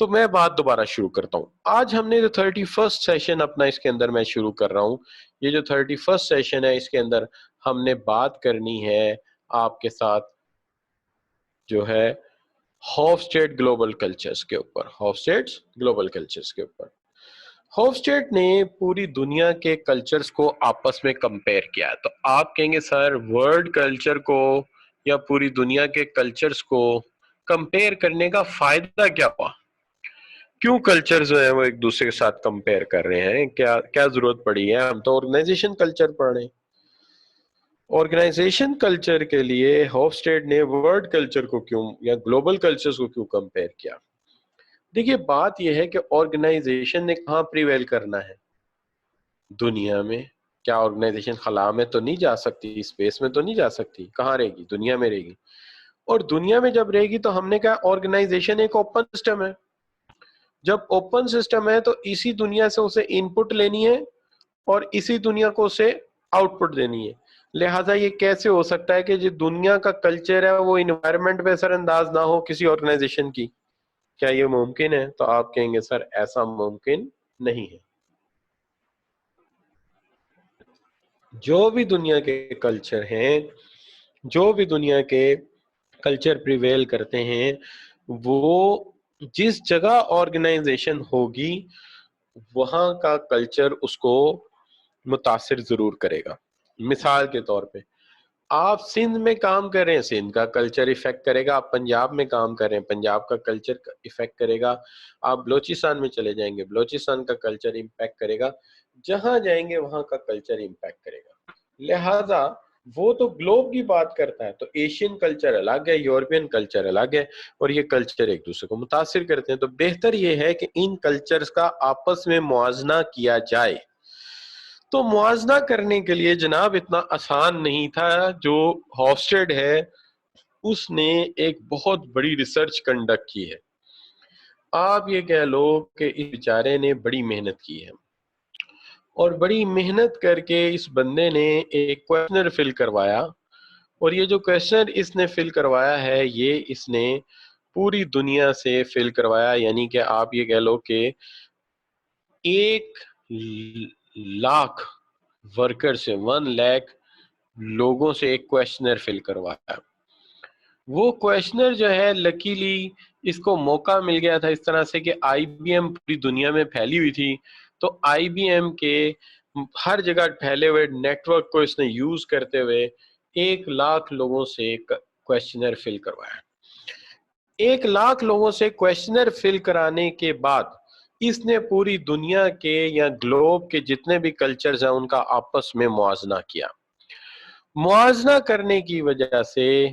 تو میں بات دوبارہ شروع کرتا ہوں. آج ہم نے جو 31st سیشن اپنا اس کے اندر میں شروع کر رہا ہوں, یہ جو 31st سیشن ہے اس کے اندر ہم نے بات کرنی ہے آپ کے ساتھ جو ہے ہوفسٹیڈ گلوبل کلچرز کے اوپر. ہوفسٹیڈ گلوبل کلچرز کے اوپر ہوفسٹیڈ نے پوری دنیا کے کلچرز کو آپس میں کمپیئر کیا. تو آپ کہیں گے سر ورلڈ کلچر کو یا پوری دنیا کے کلچرز کو کمپیئر کرنے کا فائدہ کیا ہوا؟ کیوں کلچر جو ہے وہ ایک دوسرے کے ساتھ کمپیئر کر رہے ہیں؟ کیا ضرورت پڑی ہے؟ ہم تو آرگنائزیشن کلچر پڑھ رہے ہیں. آرگنائزیشن کلچر کے لیے ہوفسٹیڈ نے ورلڈ کلچر کو کیوں یا گلوبل کلچر کو کیوں کمپیئر کیا؟ دیکھیے بات یہ ہے کہ آرگنائزیشن نے کہاں پریویل کرنا ہے دنیا میں. کیا آرگنائزیشن خلا میں تو نہیں جا سکتی, اسپیس میں تو نہیں جا سکتی, کہاں رہے گی؟ دنیا میں رہے گی. اور دنیا میں جب رہے گی تو ہم نے کہا آرگنائزیشن ایک اوپن سسٹم ہے. جب اوپن سسٹم ہے تو اسی دنیا سے اسے ان پٹ لینی ہے اور اسی دنیا کو اسے آؤٹ پٹ دینی ہے. لہٰذا یہ کیسے ہو سکتا ہے کہ جو دنیا کا کلچر ہے وہ انوائرمنٹ پہ اثر انداز نہ ہو کسی آرگنائزیشن کی؟ کیا یہ ممکن ہے؟ تو آپ کہیں گے سر ایسا ممکن نہیں ہے. جو بھی دنیا کے کلچر ہیں, جو بھی دنیا کے کلچر پریویل کرتے ہیں, وہ جس جگہ آرگنائزیشن ہوگی وہاں کا کلچر اس کو متاثر ضرور کرے گا. مثال کے طور پہ آپ سندھ میں کام کر رہے ہیں, سندھ کا کلچر افیکٹ کرے گا. آپ پنجاب میں کام کر رہے ہیں, پنجاب کا کلچر افیکٹ کرے گا. آپ بلوچستان میں چلے جائیں گے, بلوچستان کا کلچر امپیکٹ کرے گا. جہاں جائیں گے وہاں کا کلچر امپیکٹ کرے گا. لہذا وہ تو گلوب کی بات کرتا ہے, تو ایشین کلچر الگ ہے, یورپین کلچر الگ ہے, اور یہ کلچر ایک دوسرے کو متاثر کرتے ہیں. تو بہتر یہ ہے کہ ان کلچرز کا آپس میں موازنہ کیا جائے. تو موازنہ کرنے کے لیے جناب اتنا آسان نہیں تھا. جو ہوفسٹیڈ ہے اس نے ایک بہت بڑی ریسرچ کنڈکٹ کی ہے. آپ یہ کہہ لو کہ اس بیچارے نے بڑی محنت کی ہے, اور بڑی محنت کر کے اس بندے نے ایک کویشچنر فل کروایا. اور یہ جو کویشچنر اس نے فل کروایا ہے یہ اس نے پوری دنیا سے فل کروایا. یعنی کہ آپ یہ کہہ لو کہ 1,00,000 ورکر سے 1,00,000 لوگوں سے ایک کویشچنر فل کروایا. وہ کویشچنر جو ہے لکیلی اس کو موقع مل گیا تھا اس طرح سے کہ آئی بی ایم پوری دنیا میں پھیلی ہوئی تھی. تو آئی بی ایم کے ہر جگہ پھیلے ہوئے نیٹ ورک کو اس نے یوز کرتے ہوئے 1,00,000 لوگوں سے کویشچنر فل کروایا. 1,00,000 لوگوں سے کویشچنر فل کرانے کے بعد اس نے پوری دنیا کے یا گلوب کے جتنے بھی کلچرز ہیں ان کا آپس میں موازنہ کیا. موازنہ کرنے کی وجہ سے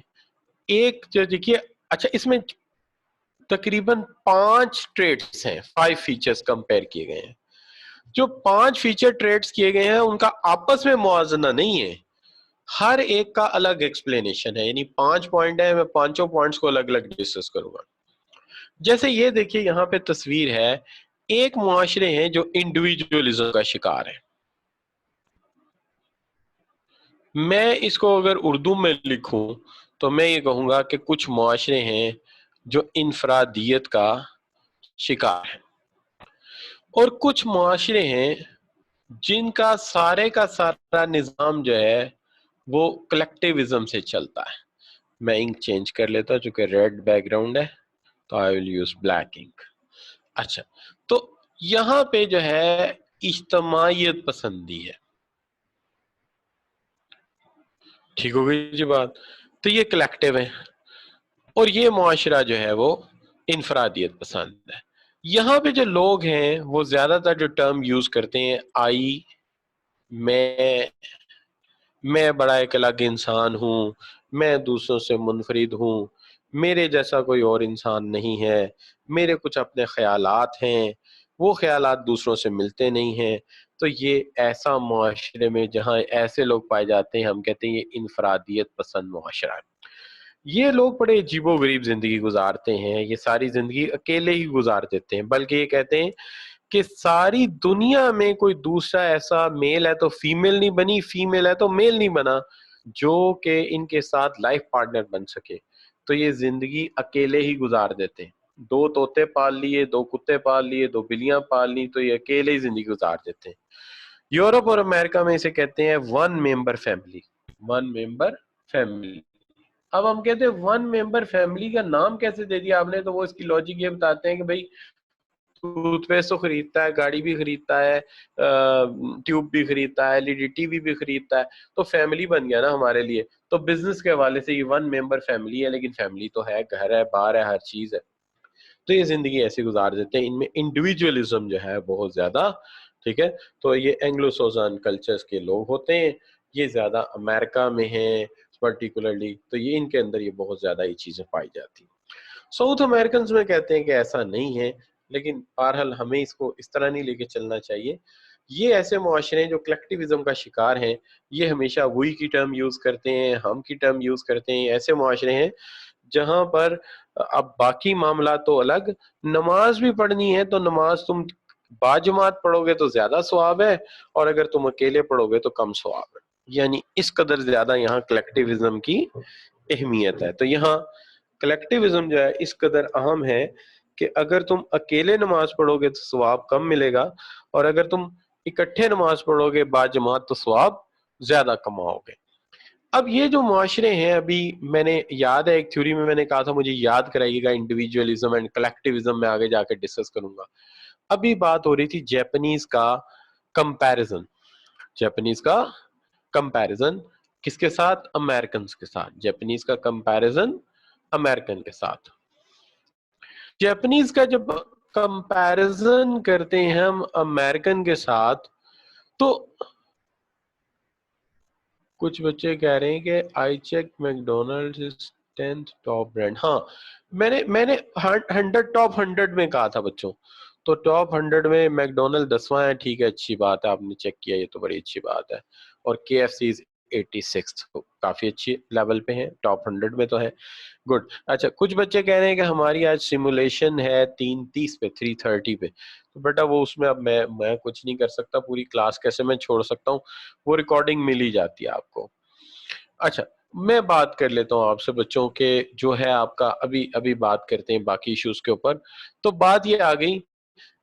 ایک جو دیکھیے, اچھا اس میں تقریباً 5 ٹریٹس ہیں, 5 فیچرز کمپیئر کیے گئے ہیں. جو 5 فیچر ٹریٹس کیے گئے ہیں ان کا آپس میں موازنہ نہیں ہے, ہر ایک کا الگ ایکسپلینیشن ہے. یعنی 5 پوائنٹ ہے, میں 5 پوائنٹس کو الگ الگ ڈسکس کروں گا. جیسے یہ دیکھیے یہاں پہ تصویر ہے, ایک معاشرے ہیں جو انڈیویجولزم کا شکار ہے. میں اس کو اگر اردو میں لکھوں تو میں یہ کہوں گا کہ کچھ معاشرے ہیں جو انفرادیت کا شکار ہیں, اور کچھ معاشرے ہیں جن کا سارا نظام جو ہے وہ کلیکٹیوزم سے چلتا ہے. میں انک چینج کر لیتا ہوں چونکہ ریڈ بیک گراؤنڈ ہے تو آئی ول یوز بلیک انک. اچھا, تو یہاں پہ جو ہے اجتماعیت پسندی ہے. ٹھیک ہو گئی جی بات. تو یہ کلیکٹیو ہے, اور یہ معاشرہ جو ہے وہ انفرادیت پسند ہے. یہاں پہ جو لوگ ہیں وہ زیادہ تر جو ٹرم یوز کرتے ہیں آئی, میں بڑا ایک الگ انسان ہوں, میں دوسروں سے منفرد ہوں, میرے جیسا کوئی اور انسان نہیں ہے, میرے کچھ اپنے خیالات ہیں, وہ خیالات دوسروں سے ملتے نہیں ہیں. تو یہ ایسا معاشرے میں جہاں ایسے لوگ پائے جاتے ہیں ہم کہتے ہیں یہ انفرادیت پسند معاشرہ ہے. یہ لوگ بڑے عجیب و غریب زندگی گزارتے ہیں, یہ ساری زندگی اکیلے ہی گزار دیتے ہیں, بلکہ یہ کہتے ہیں کہ ساری دنیا میں کوئی دوسرا ایسا میل ہے تو فیمیل نہیں بنی, فیمیل ہے تو میل نہیں بنا جو کہ ان کے ساتھ لائف پارٹنر بن سکے. تو یہ زندگی اکیلے ہی گزار دیتے ہیں. دو طوطے پال لیے، دو کتے پال لیے، دو بلیاں پال لی، تو یہ اکیلے ہی زندگی گزار دیتے ہیں. یورپ اور امریکہ میں اسے کہتے ہیں one member family. One member family. اب ہم کہتے ہیں ون ممبر فیملی کا نام کیسے دے دیا آپ نے؟ تو وہ اس کی لاجک یہ بتاتے ہیں کہ بھائی ٹوتھ پیسٹ تو خریدتا ہے، گاڑی بھی خریدتا ہے، ٹیوب بھی خریدتا ہے، ٹی وی بھی خریدتا ہے، تو فیملی بن گیا نا ہمارے لیے. تو بزنس کے حوالے سے یہ ون ممبر فیملی ہے، لیکن فیملی تو ہے، گھر ہے، بار ہے، ہر چیز ہے. تو یہ زندگی ایسے گزار دیتے ہیں. ان میں انڈیویجولزم جو ہے بہت زیادہ. ٹھیک ہے، تو یہ اینگلو سوزان کلچرز کے لوگ ہوتے ہیں، یہ زیادہ امریکہ میں ہیں پرٹیکولرلی، تو یہ ان کے اندر یہ بہت زیادہ یہ چیزیں پائی جاتی ہیں. ساؤتھ امریکنز میں کہتے ہیں کہ ایسا نہیں ہے، لیکن بہرحال ہمیں اس کو اس طرح نہیں لے کے چلنا چاہیے. یہ ایسے معاشرے ہیں جو کلیکٹیوزم کا شکار ہیں، یہ ہمیشہ وہی کی ٹرم یوز کرتے ہیں، ہم کی ٹرم یوز کرتے ہیں. ایسے معاشرے ہیں جہاں پر اب باقی معاملات تو الگ، نماز بھی پڑھنی ہے تو نماز تم باجماعت پڑھو گے تو زیادہ ثواب ہے، اور اگر تم اکیلے پڑھو گے تو کم ثواب ہے. یعنی اس قدر زیادہ یہاں کلیکٹیوزم کی اہمیت ہے. تو یہاں کلیکٹیوزم جو ہے اس قدر اہم ہے کہ اگر تم اکیلے نماز پڑھو گے تو ثواب کم ملے گا، اور اگر تم اکٹھے نماز پڑھو گے باجماعت تو ثواب زیادہ کماؤ گے. اب یہ جو معاشرے ہیں، ابھی میں نے یاد ہے ایک تھیوری میں نے کہا تھا مجھے یاد کرائیے گا، انڈیویجولزم اینڈ کلیکٹیوزم میں آگے جا کے ڈسکس کروں گا. ابھی بات ہو رہی تھی جیپنیز کا کمپیریزن. جیپنیز کا کمپیریزن کس کے ساتھ؟ امریکنز کے ساتھ. جیپنیز کا کمپیریزن امریکن کے ساتھ. جیپنیز کا جب کمپیریزن کرتے ہیں ہم امریکن کے ساتھ، تو کچھ بچے کہہ رہے ہیں کہ I check McDonald is 10th top brand. ہاں، میں نے 100 ٹاپ 100 میں کہا تھا بچوں، تو ٹاپ 100 میں میکڈونلڈ 10واں ہے. ٹھیک ہے، اچھی بات ہے، آپ نے چیک کیا، یہ تو بڑی اچھی بات ہے. اور کے ایف سی 86 کافی اچھی لیول پہ ہیں، ٹاپ 100 میں تو ہے. گڈ. اچھا، کچھ بچے کہہ رہے ہیں کہ ہماری آج سیمولیشن ہے 330 پہ، 330 پہ. تو بیٹا وہ اس میں اب میں کچھ نہیں کر سکتا، پوری کلاس کیسے میں چھوڑ سکتا ہوں، وہ ریکارڈنگ مل ہی جاتی ہے آپ کو. اچھا، میں بات کر لیتا ہوں آپ سے بچوں کے جو ہے آپ کا ابھی بات کرتے ہیں باقی ایشوز کے اوپر. تو بات یہ آ گئی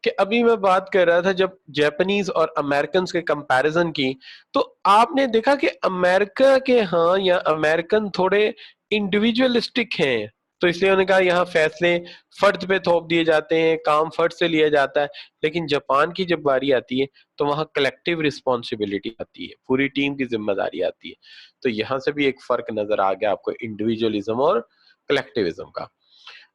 کہ ابھی میں بات کر رہا تھا جب جیپنیز اور امریکنز کے کمپیریزن کی، تو آپ نے دیکھا کہ امریکہ کے ہاں یا امریکن تھوڑے انڈیویجولسٹک ہیں. تو اس لیے انہوں نے کہا یہاں فیصلے فرد پہ تھوپ دیے جاتے ہیں، کام فرد سے لیا جاتا ہے. لیکن جاپان کی جب باری آتی ہے تو وہاں کلیکٹیو رسپانسبلٹی آتی ہے، پوری ٹیم کی ذمہ داری آتی ہے. تو یہاں سے بھی ایک فرق نظر آ گیا آپ کو انڈیویجولزم اور کلیکٹیوزم کا.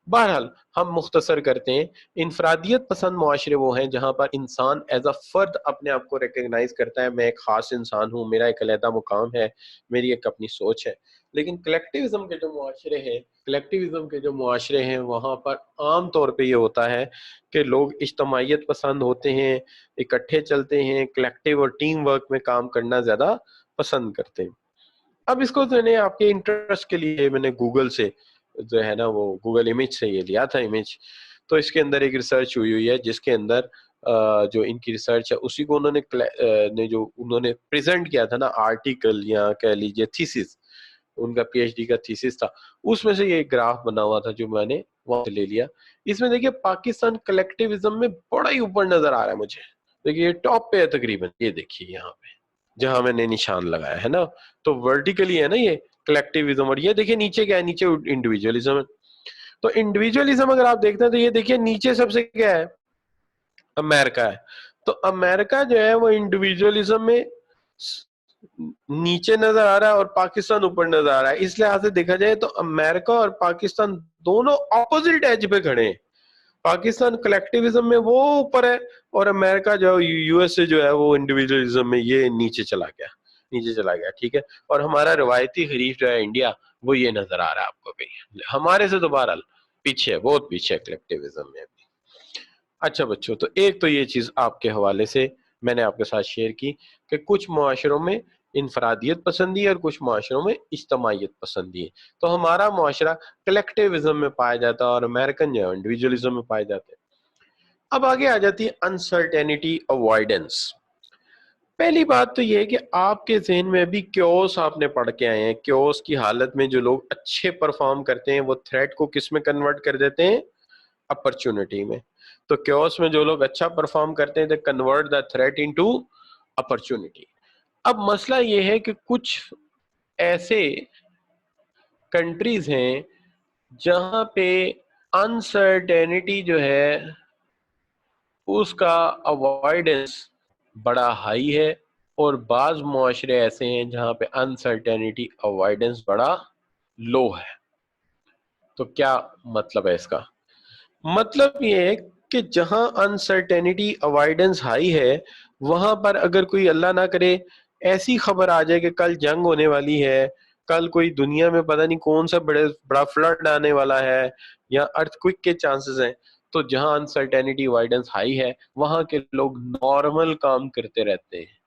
بہرحال ہم مختصر کرتے ہیں، انفرادیت پسند معاشرے وہ ہیں جہاں پر انسان ایز اے فرد اپنے آپ کو ریکگنائز کرتا ہے، میں ایک خاص انسان ہوں، میرا ایک علیحدہ مقام ہے، میری ایک اپنی سوچ ہے. لیکن کلیکٹیوزم کے جو معاشرے ہیں وہاں پر عام طور پہ یہ ہوتا ہے کہ لوگ اجتماعیت پسند ہوتے ہیں، اکٹھے چلتے ہیں، کلیکٹیو اور ٹیم ورک میں کام کرنا زیادہ پسند کرتے ہیں. اب اس کو میں نے آپ کے انٹرسٹ کے لیے میں نے گوگل سے جو ہے نا وہ گوگل امیج سے یہ لیا تھا امیج. تو اس کے اندر ایک ریسرچ ہوئی ہے جس کے اندر جو ان کی ریسرچ ہے اسی کو انہوں نے پریزنٹ کیا تھا نا آرٹیکل یا کہہ لیجیے تھیسس، ان کا پی ایچ ڈی کا تھیسس تھا. اس میں سے یہ ایک گراف بنا ہوا تھا جو میں نے وہاں سے لے لیا. اس میں دیکھیے پاکستان کلیکٹیوزم میں بڑا ہی اوپر نظر آ رہا ہے مجھے. دیکھیے یہ ٹاپ پہ ہے تقریباً، یہ دیکھیے یہاں پہ جہاں میں نے نشان لگایا ہے نا، تو ورٹیکلی ہے نا یہ کلیکٹیوزم، اور یہ دیکھیے نیچے کیا ہے، نیچے انڈیویجولزم ہے. تو انڈیویجولزم اگر آپ دیکھتے ہیں تو یہ دیکھیے نیچے سب سے کیا ہے، امریکہ ہے. تو امریکہ جو ہے وہ انڈیویجولزم میں نیچے نظر آ رہا ہے اور پاکستان اوپر نظر آ رہا ہے. اس لحاظ سے دیکھا جائے تو امریکہ اور پاکستان دونوں اپوزٹ ایج پہ کھڑے ہیں. پاکستان کلیکٹیوزم میں وہ اوپر ہے، اور امریکہ جو یو ایس اے جو ہے وہ انڈیویجولزم میں یہ نیچے چلا گیا. ٹھیک ہے، اور ہمارا روایتی حریف جو ہے انڈیا، وہ یہ نظر آ رہا ہے آپ کو کہیں ہمارے سے تو بہرحال پیچھے ہے، بہت پیچھے ہے کلیکٹیوزم میں. اچھا بچوں، تو ایک تو یہ چیز آپ کے حوالے سے میں نے آپ کے ساتھ شیئر کی کہ کچھ معاشروں میں انفرادیت پسندی ہے اور کچھ معاشروں میں اجتماعیت پسندی ہے. تو ہمارا معاشرہ کلیکٹیوزم میں پایا جاتا ہے اور امریکن جو ہے انڈیویجولزم میں پائے جاتے ہیں. اب آگے آ جاتی ہے انسرٹینٹی اوائیڈنس. پہلی بات تو یہ ہے کہ آپ کے ذہن میں ابھی کیوس آپ نے پڑھ کے آئے ہیں. کیوس کی حالت میں جو لوگ اچھے پرفارم کرتے ہیں وہ تھریٹ کو کس میں کنورٹ کر دیتے ہیں؟ اپرچونٹی میں. تو کیوس میں جو لوگ اچھا پرفارم کرتے ہیں they convert the threat into opportunity. اب مسئلہ یہ ہے کہ کچھ ایسے کنٹریز ہیں جہاں پہ انسرٹینٹی جو ہے اس کا اوائڈنس بڑا ہائی ہے، اور بعض معاشرے ایسے ہیں جہاں پہ انسرٹینٹی اوائڈنس بڑا لو ہے. تو کیا مطلب ہے اس کا؟ مطلب یہ ہے کہ جہاں انسرٹینٹی اوائڈنس ہائی ہے وہاں پر اگر کوئی اللہ نہ کرے ایسی خبر آ جائے کہ کل جنگ ہونے والی ہے، کل کوئی دنیا میں پتہ نہیں کون سا بڑا فلڈ آنے والا ہے یا ارتھ کوئک کے چانسز ہیں، تو جہاں انسرٹینٹی اوائڈنس ہائی ہے وہاں کے لوگ نارمل کام کرتے رہتے ہیں،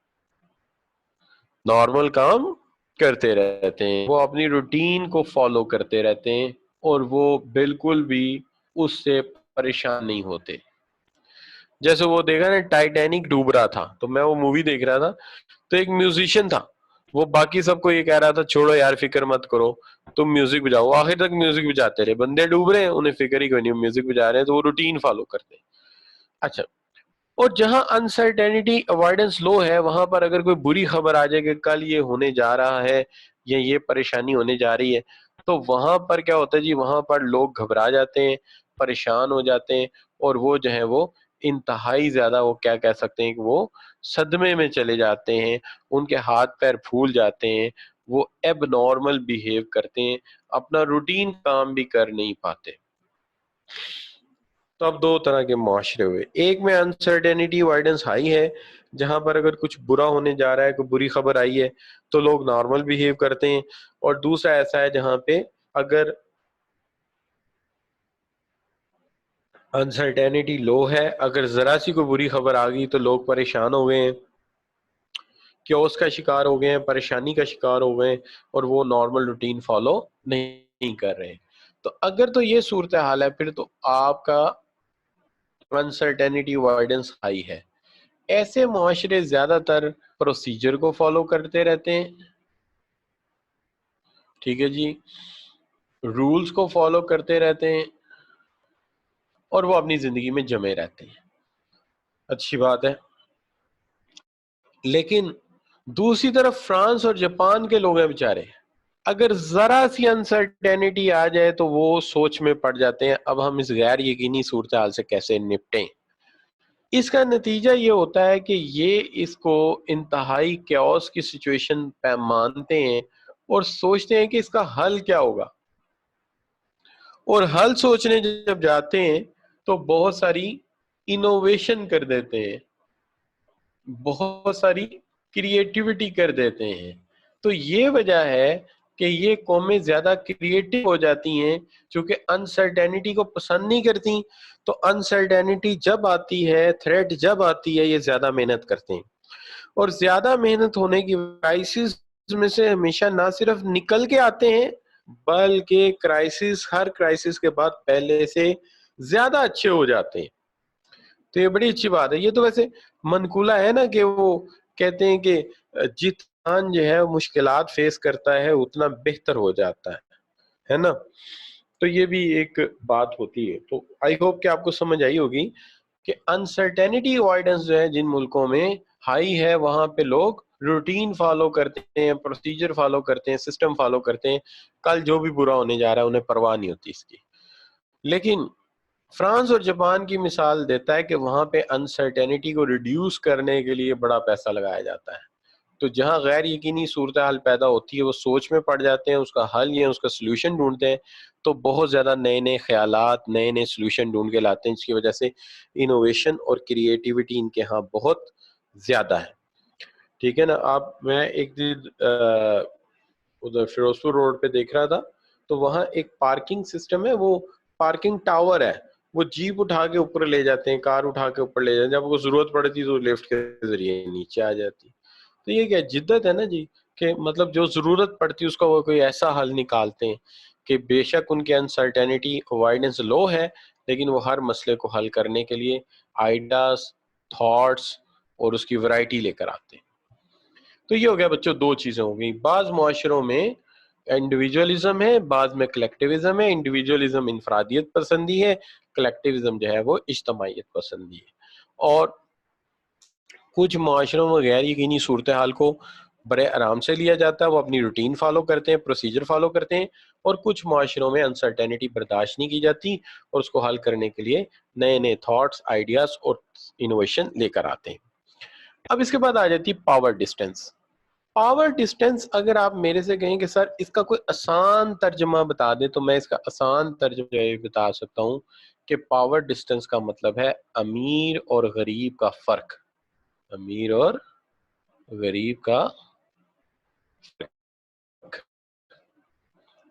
نارمل کام کرتے رہتے ہیں، وہ اپنی روٹین کو فالو کرتے رہتے ہیں اور وہ بالکل بھی اس سے پریشان نہیں ہوتے. جیسے وہ دیکھا نا ٹائٹینک ڈوب رہا تھا، تو میں وہ مووی دیکھ رہا تھا، تو ایک میوزیشین تھا، وہ باقی سب کو یہ کہہ رہا تھا چھوڑو یار فکر مت کرو تم میوزک بجاؤ. وہ آخر تک میوزک بجاتے رہے، بندے ڈوب رہے ہیں انہیں فکر ہی کوئی نہیں، میوزک بجا رہے ہیں، تو وہ روٹین فالو کرتے ہیں. اچھا، اور جہاں انسرٹینٹی اوائڈنس لو ہے وہاں پر اگر کوئی بری خبر آ جائے کہ کل یہ ہونے جا رہا ہے یا یہ پریشانی ہونے جا رہی ہے، تو وہاں پر کیا ہوتا ہے جی، وہاں پر لوگ گھبرا جاتے ہیں، پریشان ہو جاتے ہیں، اور وہ جو ہے وہ انتہائی زیادہ وہ کیا کہہ سکتے ہیں کہ وہ صدمے میں چلے جاتے ہیں، ان کے ہاتھ پیر پھول جاتے ہیں، وہ ایب نارمل بیہیو کرتے ہیں، اپنا روٹین کام بھی کر نہیں پاتے. تو اب دو طرح کے معاشرے ہوئے، ایک میں انسرٹینٹی اوائڈنس ہائی ہے جہاں پر اگر کچھ برا ہونے جا رہا ہے، کوئی بری خبر آئی ہے تو لوگ نارمل بیہیو کرتے ہیں، اور دوسرا ایسا ہے جہاں پہ اگر انسرٹینٹی لو ہے، اگر ذرا سی کوئی بری خبر آ گئی تو لوگ پریشان ہو گئے ہیں، کیوس کا شکار ہو گئے ہیں، پریشانی کا شکار ہو گئے ہیں، اور وہ نارمل روٹین فالو نہیں کر رہے ہیں. تو اگر تو یہ صورتحال ہے پھر تو آپ کا انسرٹینٹی اوائڈنس ہائی ہے. ایسے معاشرے زیادہ تر پروسیجر کو فالو کرتے رہتے ہیں، ٹھیک ہے جی، رولز کو فالو کرتے رہتے ہیں، اور وہ اپنی زندگی میں جمے رہتے ہیں. اچھی بات ہے. لیکن دوسری طرف فرانس اور جاپان کے لوگ ہیں بیچارے، اگر ذرا سی انسرٹینٹی آ جائے تو وہ سوچ میں پڑ جاتے ہیں اب ہم اس غیر یقینی صورتحال سے کیسے نپٹیں. اس کا نتیجہ یہ ہوتا ہے کہ یہ اس کو انتہائی کیوس کی سچویشن مانتے ہیں اور سوچتے ہیں کہ اس کا حل کیا ہوگا، اور حل سوچنے جب جاتے ہیں تو بہت ساری انوویشن کر دیتے ہیں، بہت ساری کریٹیوٹی کر دیتے ہیں. تو یہ وجہ ہے کہ یہ قومیں زیادہ کریٹو ہو جاتی ہیں چونکہ انسرٹینٹی کو پسند نہیں کرتی. تو انسرٹینٹی جب آتی ہے، تھریٹ جب آتی ہے، یہ زیادہ محنت کرتے ہیں، اور زیادہ محنت ہونے کی کرائسس میں سے ہمیشہ نہ صرف نکل کے آتے ہیں بلکہ ہر کرائسس کے بعد پہلے سے زیادہ اچھے ہو جاتے ہیں. تو یہ بڑی اچھی بات ہے. یہ تو ویسے منقولہ ہے نا کہ وہ کہتے ہیں کہ جتنا جو ہے مشکلات فیس کرتا ہے اتنا بہتر ہو جاتا ہے نا. تو یہ بھی ایک بات ہوتی ہے. تو آئی ہوپ کہ آپ کو سمجھ آئی ہوگی کہ انسرٹینٹی اوائڈنس جو ہے جن ملکوں میں ہائی ہے وہاں پہ لوگ روٹین فالو کرتے ہیں، پروسیجر فالو کرتے ہیں، سسٹم فالو کرتے ہیں، کل جو بھی برا ہونے جا رہا ہے انہیں پرواہ نہیں ہوتی اس کی. لیکن فرانس اور جاپان کی مثال دیتا ہے کہ وہاں پہ انسرٹینٹی کو ریڈیوس کرنے کے لیے بڑا پیسہ لگایا جاتا ہے. تو جہاں غیر یقینی صورتحال پیدا ہوتی ہے وہ سوچ میں پڑ جاتے ہیں، اس کا حل یا اس کا سلوشن ڈھونڈتے ہیں، تو بہت زیادہ نئے نئے خیالات، نئے نئے سلوشن ڈھونڈ کے لاتے ہیں، جس کی وجہ سے انوویشن اور کریٹیوٹی ان کے ہاں بہت زیادہ ہے. ٹھیک ہے نا. میں ایک دن ادھر فیروزپور روڈ پہ دیکھ رہا تھا، تو وہاں ایک پارکنگ سسٹم ہے، وہ پارکنگ ٹاور ہے، وہ جیپ اٹھا کے اوپر لے جاتے ہیں، کار اٹھا کے اوپر لے جاتے ہیں، جب کو ضرورت پڑتی تو لفٹ کے ذریعے نیچے آ جاتی. تو یہ کیا جدت ہے نا جی، کہ مطلب جو ضرورت پڑتی ہے اس کا وہ کوئی ایسا حل نکالتے ہیں کہ بے شک ان کے انسرٹینٹی اوائڈنس لو ہے لیکن وہ ہر مسئلے کو حل کرنے کے لیے آئیڈیاز، تھاٹس اور اس کی ورائٹی لے کر آتے ہیں. تو یہ ہو گیا بچوں، دو چیزیں ہو گئی. بعض معاشروں میں انڈیویجولزم ہے، بعض میں کلیکٹیوزم ہے. انڈیویجولزم انفرادیت پسندی ہے، کلیکٹیوزم جو ہے وہ اجتماعیت پسندی ہے. اور کچھ معاشروں میں غیر یقینی صورتحال کو بڑے آرام سے لیا جاتا ہے، وہ اپنی روٹین فالو کرتے ہیں، پروسیجر فالو کرتے ہیں. اور کچھ معاشروں میں انسرٹینٹی برداشت نہیں کی جاتی اور اس کو حل کرنے کے لیے نئے نئے تھاٹس، آئیڈیاز اور انوویشن لے کر آتے ہیں. اب اس کے بعد آ جاتی پاور ڈسٹینس. پاور ڈسٹینس اگر آپ میرے سے کہیں کہ سر اس کا کوئی آسان ترجمہ بتا دیں تو میں اس کا آسان ترجمہ یہ بتا سکتا ہوں کہ پاور ڈسٹینس کا مطلب ہے امیر اور غریب کا فرق. امیر اور غریب کا فرق.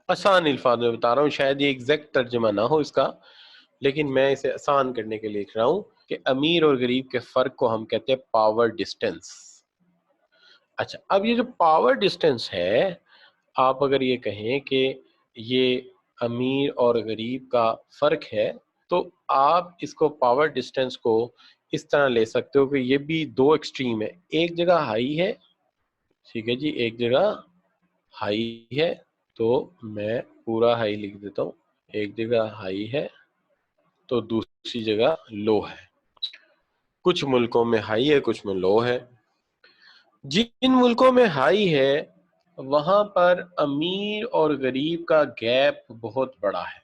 آسان الفاظ میں بتا رہا ہوں، شاید یہ ایگزیکٹ ترجمہ نہ ہو اس کا، لیکن میں اسے آسان کرنے کے لیے لکھ رہا ہوں کہ امیر اور غریب کے فرق کو ہم کہتے ہیں پاور ڈسٹینس. اچھا، اب یہ جو پاور ڈسٹینس ہے، آپ اگر یہ کہیں کہ یہ امیر اور غریب کا فرق ہے تو آپ اس کو پاور ڈسٹینس کو اس طرح لے سکتے ہو کہ یہ بھی دو ایکسٹریم ہے. ایک جگہ ہائی ہے، ٹھیک ہے جی، ایک جگہ ہائی ہے تو میں پورا ہائی لکھ دیتا ہوں. ایک جگہ ہائی ہے تو دوسری جگہ لو ہے. کچھ ملکوں میں ہائی ہے، کچھ میں لو ہے. جن ملکوں میں ہائی ہے وہاں پر امیر اور غریب کا گیپ بہت بڑا ہے.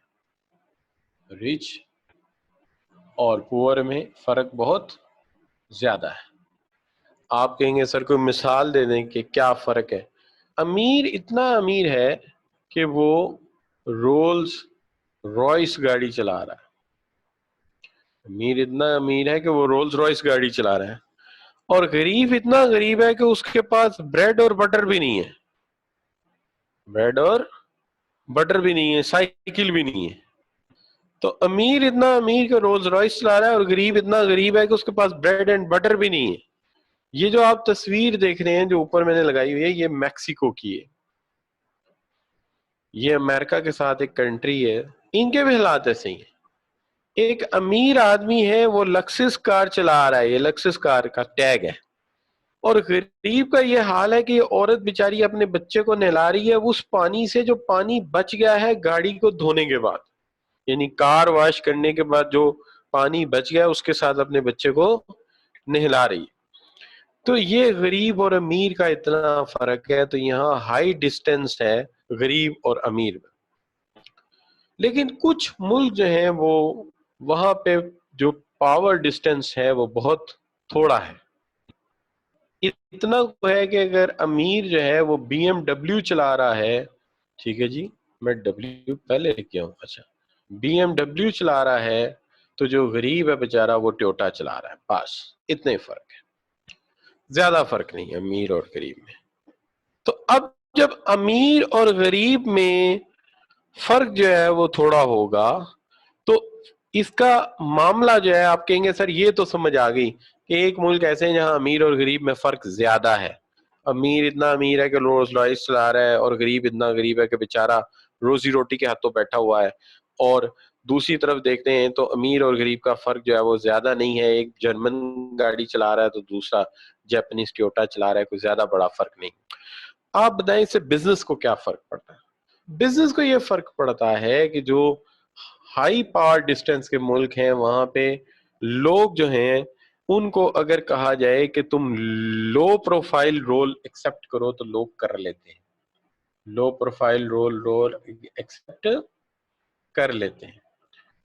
رچ اور پور میں فرق بہت زیادہ ہے. آپ کہیں گے سر کوئی مثال دے دیں کہ کیا فرق ہے. امیر اتنا امیر ہے کہ وہ رولز رائس گاڑی چلا رہا ہے. امیر اتنا امیر ہے کہ وہ رولز رائس گاڑی چلا رہا ہے. اور غریب اتنا غریب ہے کہ اس کے پاس بریڈ اور بٹر بھی نہیں ہے. بریڈ اور بٹر بھی نہیں ہے، سائیکل بھی نہیں ہے. تو امیر اتنا امیر کہ رولز رائس چلا رہا ہے اور غریب اتنا غریب ہے کہ اس کے پاس بریڈ اینڈ بٹر بھی نہیں ہے. یہ جو آپ تصویر دیکھ رہے ہیں جو اوپر میں نے لگائی ہوئی ہے، یہ میکسیکو کی ہے. یہ امریکہ کے ساتھ ایک کنٹری ہے. ان کے بھی حالات ایسے ہی ہیں. ایک امیر آدمی ہے، وہ لکسس کار چلا رہا ہے، یہ لکسس کار کا ٹیگ ہے. اور غریب کا یہ حال ہے کہ یہ عورت بیچاری اپنے بچے کو نہلا رہی ہے اس پانی سے جو پانی بچ گیا ہے گاڑی کو دھونے کے بعد، یعنی کار واش کرنے کے بعد جو پانی بچ گیا اس کے ساتھ اپنے بچے کو نہلا رہی ہے. تو یہ غریب اور امیر کا اتنا فرق ہے. تو یہاں ہائی ڈسٹینس ہے غریب اور امیر میں. لیکن کچھ ملک جو ہیں وہ وہاں پہ جو پاور ڈسٹینس ہے وہ بہت تھوڑا ہے. اتنا ہے کہ اگر امیر جو ہے وہ بی ایم ڈبلیو چلا رہا ہے، ٹھیک ہے جی، میں ڈبلیو پہلے لکھ کے ہوں، اچھا، بی ایم ڈبلیو چلا رہا ہے تو جو غریب ہے بیچارہ وہ ٹویوٹا چلا رہا ہے. بس اتنے فرق ہے، زیادہ فرق نہیں امیر اور غریب میں. تو اب جب امیر اور غریب میں فرق جو ہے وہ تھوڑا ہوگا تو اس کا معاملہ جو ہے آپ کہیں گے سر یہ تو سمجھ آ گئی کہ ایک ملک ایسے ہیں جہاں امیر اور غریب میں فرق زیادہ ہے. امیر اتنا امیر ہے کہ رولز رائس چلا رہا ہے اور غریب اتنا غریب ہے کہ بیچارہ روزی روٹی کے ہاتھوں بیٹھا ہوا ہے. اور دوسری طرف دیکھتے ہیں تو امیر اور غریب کا فرق جو ہے وہ زیادہ نہیں ہے. ایک جرمن گاڑی چلا رہا ہے تو دوسرا جاپنیز ٹویوٹا چلا رہا ہے، کوئی زیادہ بڑا فرق نہیں. آپ بتائیں اس سے بزنس کو کیا فرق پڑتا ہے؟ بزنس کو یہ فرق پڑتا ہے کہ جو ہائی پاور ڈسٹینس کے ملک ہیں وہاں پہ لوگ جو ہیں ان کو اگر کہا جائے کہ تم لو پروفائل رول ایکسپٹ کرو تو لوگ کر لیتے ہیں. لو پروفائل رول ایکسپٹ کر لیتے ہیں.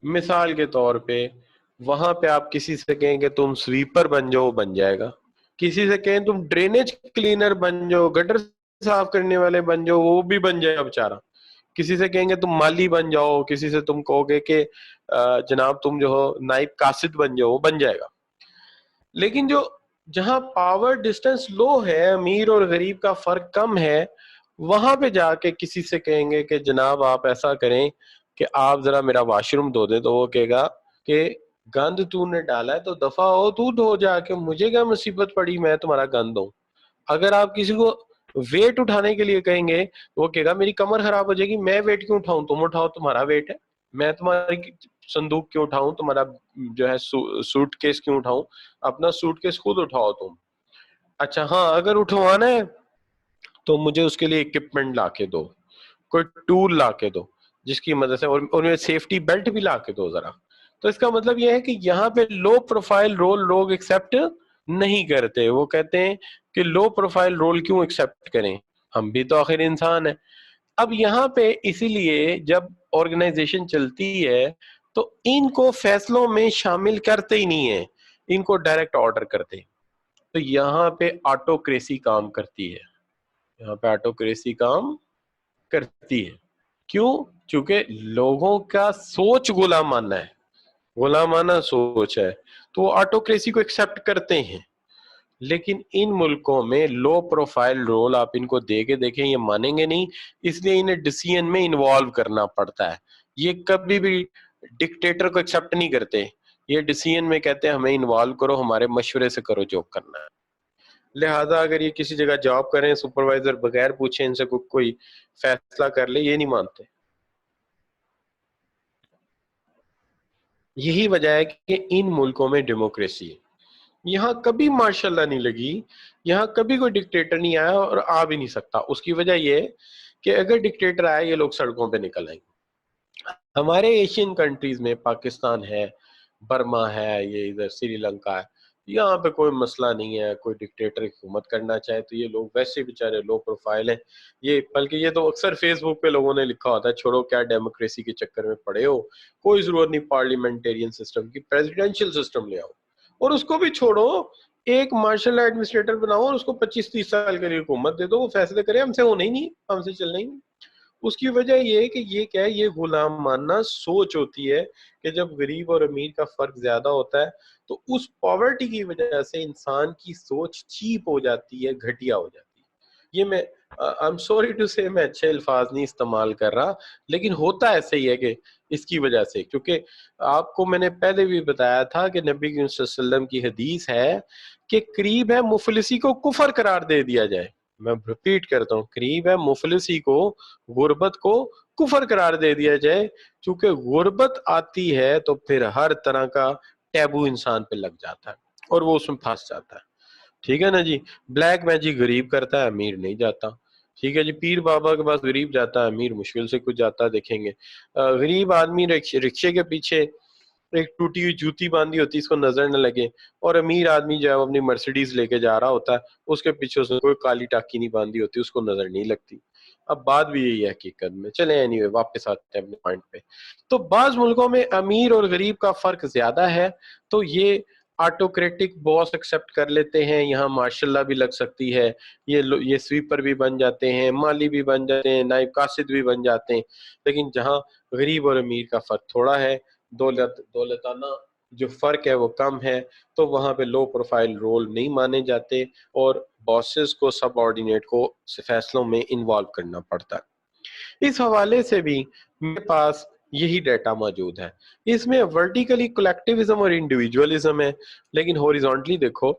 مثال کے طور پہ وہاں پہ آپ کسی سے کہیں کہ تم سویپر بن جاؤ، بن جائے گا. کسی سے کہیں تم ڈرینیج کلینر بن جاؤ، گٹر صاف کرنے والے بن جاؤ، وہ بھی بن جائے گا بیچارہ. کسی سے کہیں گے تم مالی بن جاؤ، کسی سے تم کہو گے کہ جناب تم جو ہو نائب قاصد بن جاؤ، وہ بن جائے گا. لیکن جو جہاں پاور ڈسٹینس لو ہے، امیر اور غریب کا فرق کم ہے، وہاں پہ جا کے کسی سے کہیں گے کہ جناب آپ ایسا کریں کہ آپ ذرا میرا واش روم دھو دیں، تو وہ کہے گا کہ گند تو نے ڈالا ہے تو دفع ہو، تو دھو جا کے، مجھے کیا مصیبت پڑی میں تمہارا گند دوں. اگر آپ کسی کو ویٹ اٹھانے کے لیے کہیں گے وہ کہے گا میری کمر خراب ہو جائے گی، میں ویٹ کیوں اٹھاؤں، تم اٹھاؤ، تمہارا ویٹ ہے. میں تمہاری صندوق کیوں اٹھاؤں، تمہارا جو ہے سوٹ کیس کیوں اٹھاؤں، اپنا سوٹ کیس خود اٹھاؤ تم. اچھا ہاں، اگر اٹھوانا ہے تو مجھے اس کے لیے اکوپمنٹ لا کے دو. کوئی ٹول لا کے دو جس کی مدد سے, اور انہیں سیفٹی بیلٹ بھی لا کے دو ذرا. تو اس کا مطلب یہ ہے کہ یہاں پہ لو پروفائل رول لوگ ایکسپٹ نہیں کرتے. وہ کہتے ہیں کہ لو پروفائل رول کیوں ایکسپٹ کریں, ہم بھی تو آخر انسان ہیں. اب یہاں پہ اسی لیے جب آرگنائزیشن چلتی ہے تو ان کو فیصلوں میں شامل کرتے ہی نہیں ہیں, ان کو ڈائریکٹ آرڈر کرتے ہیں. تو یہاں پہ آٹوکریسی کام کرتی ہے, یہاں پہ آٹوکریسی کام کرتی ہے. کیوں؟ چونکہ لوگوں کا سوچ غلامانہ ہے, غلامانہ سوچ ہے, تو وہ آٹوکریسی کو ایکسپٹ کرتے ہیں. لیکن ان ملکوں میں لو پروفائل رول آپ ان کو دے کے دیکھیں, یہ مانیں گے نہیں, اس لیے انہیں ڈیسیژن میں انوالو کرنا پڑتا ہے. یہ کبھی بھی ڈکٹیٹر کو ایکسپٹ نہیں کرتے, یہ ڈیسیژن میں کہتے ہیں ہمیں انوالو کرو, ہمارے مشورے سے کرو جو کرنا ہے. لہٰذا اگر یہ کسی جگہ جاب کریں, سپروائزر بغیر پوچھے ان سے کوئی فیصلہ کر لے, یہ نہیں مانتے. یہی وجہ ہے کہ ان ملکوں میں ڈیموکریسی ہے. یہاں کبھی ماشاء اللہ نہیں لگی, یہاں کبھی کوئی ڈکٹیٹر نہیں آیا اور آ بھی نہیں سکتا. اس کی وجہ یہ ہے کہ اگر ڈکٹیٹر آئے یہ لوگ سڑکوں پہ نکل آئیں گے. ہمارے ایشین کنٹریز میں پاکستان ہے, برما ہے, یہ ادھر سری لنکا ہے, یہاں پہ کوئی مسئلہ نہیں ہے. کوئی ڈکٹیٹر حکومت کرنا چاہے تو یہ لوگ ویسے بیچارے لو پروفائل ہیں. یہ بلکہ یہ تو اکثر فیس بک پہ لوگوں نے لکھا ہوتا ہے, چھوڑو کیا ڈیموکریسی کے چکر میں پڑے ہو, کوئی ضرورت نہیں پارلیمنٹیرین سسٹم کی, پریزیڈینشل سسٹم لے آؤ. اور اس کو بھی چھوڑو, ایک مارشل ایڈمنسٹریٹر بناؤ اور اس کو 25-30 سال کے لیے حکومت دے دو, وہ فیصلے کرے, ہم سے ہونا ہی نہیں, ہم سے چلنا ہی نہیں. اس کی وجہ یہ ہے کہ یہ کیا ہے, یہ غلامانہ سوچ ہوتی ہے کہ جب غریب اور امیر کا فرق زیادہ ہوتا ہے تو اس پاورٹی کی وجہ سے انسان کی سوچ چیپ ہو جاتی ہے, گھٹیا ہو جاتی ہے. یہ میں I'm sorry to say میں اچھے الفاظ نہیں استعمال کر رہا, لیکن ہوتا ایسے ہی ہے کہ اس کی وجہ سے, کیونکہ آپ کو میں نے پہلے بھی بتایا تھا کہ نبی صلی اللہ علیہ وسلم کی حدیث ہے کہ قریب ہے مفلسی کو کفر قرار دے دیا جائے. میں ریپیٹ کرتا ہوں, قریب ہے مفلسی کو, غربت کو کفر قرار دے دیا جائے. چونکہ غربت آتی ہے تو پھر ہر طرح کا ٹیبو انسان پہ لگ جاتا ہے اور وہ اس میں پھنس جاتا ہے. ٹھیک ہے نا جی, بلیک میجک غریب کرتا ہے, امیر نہیں جاتا. ٹھیک ہے جی, پیر بابا کے پاس غریب جاتا ہے, امیر مشکل سے کچھ جاتا ہے. دیکھیں گے غریب آدمی رکشے کے پیچھے ایک ٹوٹی ہوئی جوتی باندھی ہوتی ہے, اس کو نظر نہ لگے, اور امیر آدمی جو ہے وہ اپنی مرسیڈیز لے کے جا رہا ہوتا ہے, اس کے پیچھے اس نے کوئی کالی ٹاکی نہیں باندھی ہوتی, اس کو نظر نہیں لگتی. اب بات بھی یہی ہے حقیقت میں. چلیں اینی وے واپس آتے ہیں اپنے پوائنٹ پہ. تو بعض ملکوں میں امیر اور غریب کا فرق زیادہ ہے, تو یہ آٹوکریٹک باس ایکسپٹ کر لیتے ہیں. یہاں ماشاء اللہ بھی لگ سکتی ہے, یہ سویپر بھی بن جاتے ہیں, مالی بھی بن جاتے ہیں, نائب قاصد بھی بن جاتے ہیں. لیکن جہاں غریب اور امیر کا فرق تھوڑا ہے, دولتانہ جو فرق ہے وہ کم ہے, تو وہاں پہ لو پروفائل رول نہیں مانے جاتے اور باسز کو سب آرڈینیٹ کو فیصلوں میں انوالو کرنا پڑتا ہے. اس حوالے سے بھی میرے پاس یہی ڈیٹا موجود ہے. اس میں ورٹیکلی کلیکٹیوزم اور انڈیویجولزم ہے, لیکن ہوریزونٹلی دیکھو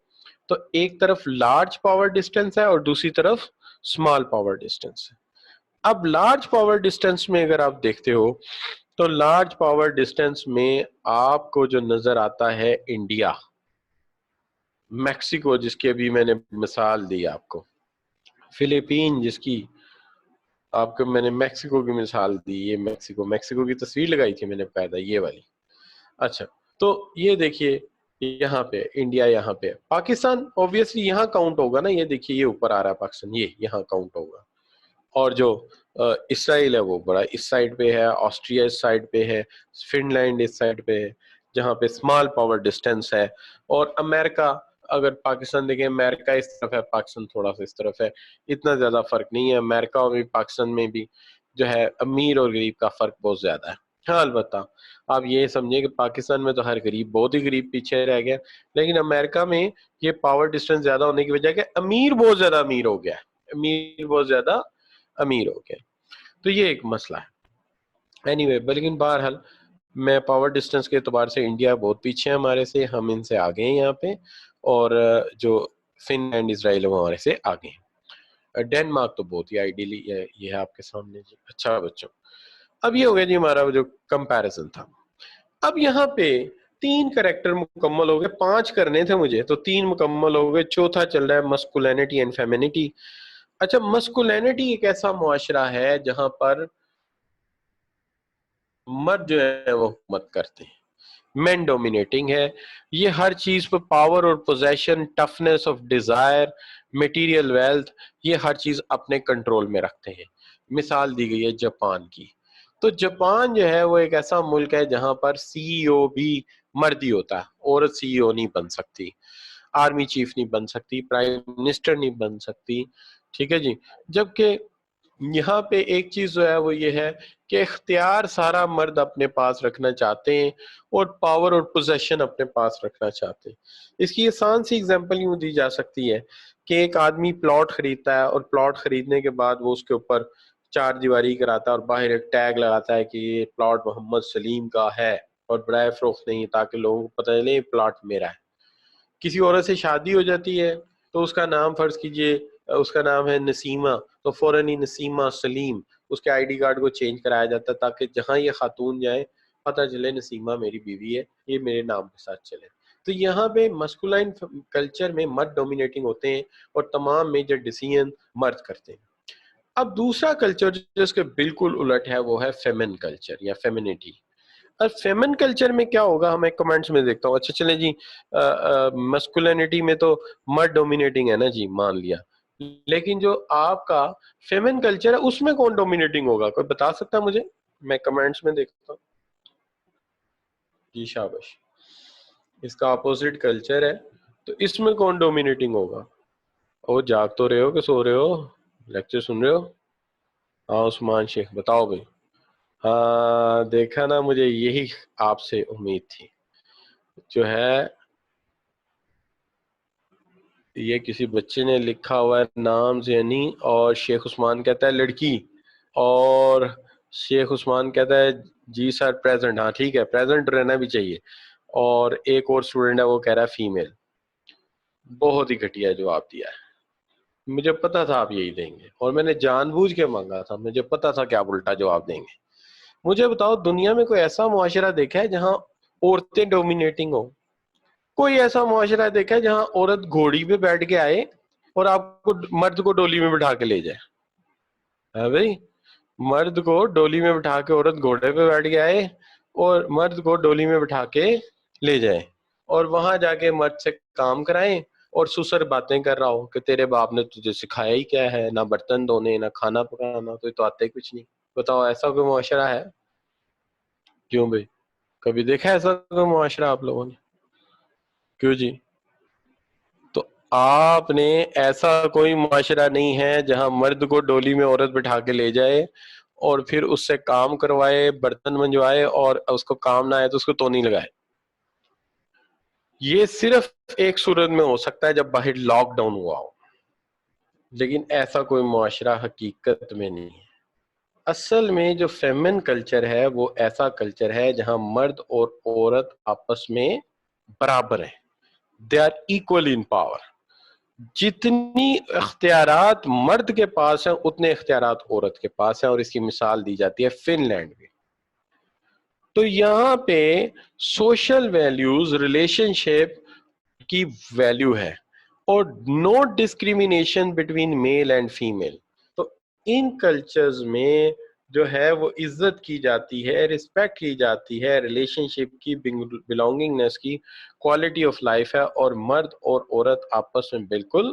تو ایک طرف لارج پاور ڈسٹینس ہے اور دوسری طرف اسمال پاور ڈسٹینس ہے. اب لارج پاور ڈسٹینس میں اگر آپ دیکھتے ہو تو لارج پاور ڈسٹینس میں آپ کو جو نظر آتا ہے انڈیا, میکسیکو جس کی ابھی میں نے مثال دی آپ کو, فلپین جس کی آپ کو میں نے میکسیکو کی مثال دی, یہ میکسیکو کی تصویر لگائی تھی میں نے پیدا, یہ والی. اچھا, تو یہ دیکھیے یہاں پہ انڈیا, یہاں پہ پاکستان اوبویسلی یہاں کاؤنٹ ہوگا نا, یہ دیکھیے یہ اوپر آ رہا ہے پاکستان, یہ یہاں کاؤنٹ ہوگا. اور جو اسرائیل ہے وہ بڑا اس سائڈ پہ ہے, آسٹریا اس سائڈ پہ ہے, فن لینڈ اس سائڈ پہ ہے جہاں پہ اسمال پاور ڈسٹینس ہے. اور امریکہ, اگر پاکستان دیکھیں امریکہ اس طرف ہے, پاکستان تھوڑا سا اس طرف ہے, اتنا زیادہ فرق نہیں ہے. امریکہ اور پاکستان میں بھی جو ہے امیر اور غریب کا فرق بہت زیادہ ہے. ہاں البتہ آپ یہ سمجھیں کہ پاکستان میں تو ہر غریب بہت ہی غریب پیچھے رہ گیا, لیکن امریکہ میں یہ پاور ڈسٹینس زیادہ ہونے کی وجہ کہ امیر بہت زیادہ امیر ہو گیا ہے, امیر بہت زیادہ امیر ہو گیا. تو یہ ایک مسئلہ ہے. اینی وے, لیکن بہرحال میں پاور ڈسٹینس کے اعتبار سے انڈیا بہت پیچھے ہے ہمارے سے, ہم ان سے آگے ہیں یہاں پہ, اور جو فن لینڈ اسرائیل وہ ہمارے سے آگے ہیں. ڈینمارک تو بہت ہی آئیڈیلی یہ ہے آپ کے سامنے جی. اچھا بچوں, اب یہ ہو گیا جی ہمارا جو کمپیریزن تھا. اب یہاں پہ 3 کریکٹر مکمل ہو گئے, 5 کرنے تھے مجھے تو 3 مکمل ہو گئے, چوتھا چل رہا ہے مسکولینٹی اینڈ فیمینٹی. اچھا مسکولینٹی ایک ایسا معاشرہ ہے جہاں پر مرد جو ہے وہ حکومت کرتے ہیں، مین ڈومینیٹنگ ہے، یہ ہر چیز پہ پاور اور position, toughness of desire, material wealth, یہ ہر چیز اپنے کنٹرول میں رکھتے ہیں. مثال دی گئی ہے جاپان کی. تو جاپان جو ہے وہ ایک ایسا ملک ہے جہاں پر سی ای او بھی مرد ہی ہوتا ہے، عورت سی ای او نہیں بن سکتی، آرمی چیف نہیں بن سکتی، پرائم منسٹر نہیں بن سکتی. ٹھیک ہے جی. جبکہ یہاں پہ ایک چیز جو ہے وہ یہ ہے کہ اختیار سارا مرد اپنے پاس رکھنا چاہتے ہیں اور پاور اور پوزیشن اپنے پاس رکھنا چاہتے ہیں. اس کی آسان سی اگزامپل یوں دی جا سکتی ہے کہ ایک آدمی پلاٹ خریدتا ہے اور پلاٹ خریدنے کے بعد وہ اس کے اوپر چار دیواری کراتا ہے اور باہر ایک ٹیگ لگاتا ہے کہ یہ پلاٹ محمد سلیم کا ہے اور برائے فروخت نہیں، تاکہ لوگوں کو پتہ چلے یہ پلاٹ میرا ہے. کسی عورت سے شادی ہو جاتی ہے تو اس کا نام فرض کیجئے اس کا نام ہے نسیمہ، تو فوراً ہی نسیمہ سلیم اس کے آئی ڈی کارڈ کو چینج کرایا جاتا ہے تاکہ جہاں یہ خاتون جائے پتہ چلے نسیمہ میری بیوی ہے، یہ میرے نام کے ساتھ چلے. تو یہاں پہ مسکولائن کلچر میں مرد ڈومینیٹنگ ہوتے ہیں اور تمام میجر ڈیسیژن مرد کرتے ہیں. اب دوسرا کلچر جو اس کے بالکل الٹ ہے وہ ہے فیمن کلچر یا فیمینٹی. اب فیمن کلچر میں کیا ہوگا، ہمیں کمنٹس میں دیکھتا ہوں. اچھا چلیں جی، مسکولینٹی میں تو مرد ڈومینیٹنگ ہے نا جی، مان لیا، لیکن جو آپ کا فیمن کلچر ہے اس میں کون ڈومینیٹنگ ہوگا، کوئی بتا سکتا ہے مجھے؟ میں کمنٹس میں دیکھتا ہوں. جی شاباش. اس کا اپوزٹ کلچر ہے تو اس میں کون ڈومینیٹنگ ہوگا؟ او جاگ تو رہے ہو کہ سو رہے ہو؟ لیکچر سن رہے ہو؟ ہاں عثمان شیخ بتاؤ بھائی. ہاں دیکھا نا، مجھے یہی آپ سے امید تھی. جو ہے یہ کسی بچے نے لکھا ہوا ہے نام زینی، اور شیخ عثمان کہتا ہے لڑکی، اور شیخ عثمان کہتا ہے جی سر پریزنٹ. ہاں ٹھیک ہے، پریزنٹ رہنا بھی چاہیے. اور ایک اور اسٹوڈنٹ ہے وہ کہہ رہا ہے فیمیل. بہت ہی گھٹیا جواب دیا ہے. مجھے پتا تھا آپ یہی دیں گے اور میں نے جان بوجھ کے مانگا تھا، مجھے پتا تھا کہ آپ الٹا جواب دیں گے. مجھے بتاؤ دنیا میں کوئی ایسا معاشرہ دیکھا ہے جہاں عورتیں ڈومینیٹنگ ہو؟ کوئی ایسا معاشرہ دیکھا ہے جہاں عورت گھوڑی پہ بیٹھ کے آئے اور آپ کو مرد کو ڈولی میں بٹھا کے لے جائے؟ ہے بھائی، مرد کو ڈولی میں بٹھا کے عورت گھوڑے پہ بیٹھ کے آئے اور مرد کو ڈولی میں بٹھا کے لے جائے اور وہاں جا کے مرد سے کام کرائیں اور سسر باتیں کر رہا ہو کہ تیرے باپ نے تجھے سکھایا ہی کیا ہے، نہ برتن دھونے نہ کھانا پکانا، تو آتا ہی کچھ نہیں. بتاؤ ایسا کوئی معاشرہ ہے؟ کیوں بھائی، کبھی دیکھا ہے ایسا کوئی معاشرہ آپ لوگوں نے؟ کیوں جی؟ تو آپ نے ایسا کوئی معاشرہ نہیں ہے جہاں مرد کو ڈولی میں عورت بٹھا کے لے جائے اور پھر اس سے کام کروائے، برتن منجوائے اور اس کو کام نہ آئے تو اس کو تو نہیں لگائے. یہ صرف ایک صورت میں ہو سکتا ہے جب باہر لاک ڈاؤن ہوا ہو، لیکن ایسا کوئی معاشرہ حقیقت میں نہیں ہے. اصل میں جو فیمن کلچر ہے وہ ایسا کلچر ہے جہاں مرد اور عورت آپس میں برابر ہیں. They are equal in power. جتنی اختیارات مرد کے پاس ہیں اتنے اختیارات عورت کے پاس ہیں، اور اس کی مثال دی جاتی ہے فن لینڈ میں. تو یہاں پہ سوشل ویلیوز، ریلیشن شپ کی ویلیو ہے اور no discrimination between male and female. تو ان کلچرز میں جو ہے وہ عزت کی جاتی ہے، رسپیکٹ کی جاتی ہے، ریلیشن شپ کی، بلونگنگنس کی، کوالٹی آف لائف ہے، اور مرد اور عورت آپس میں بالکل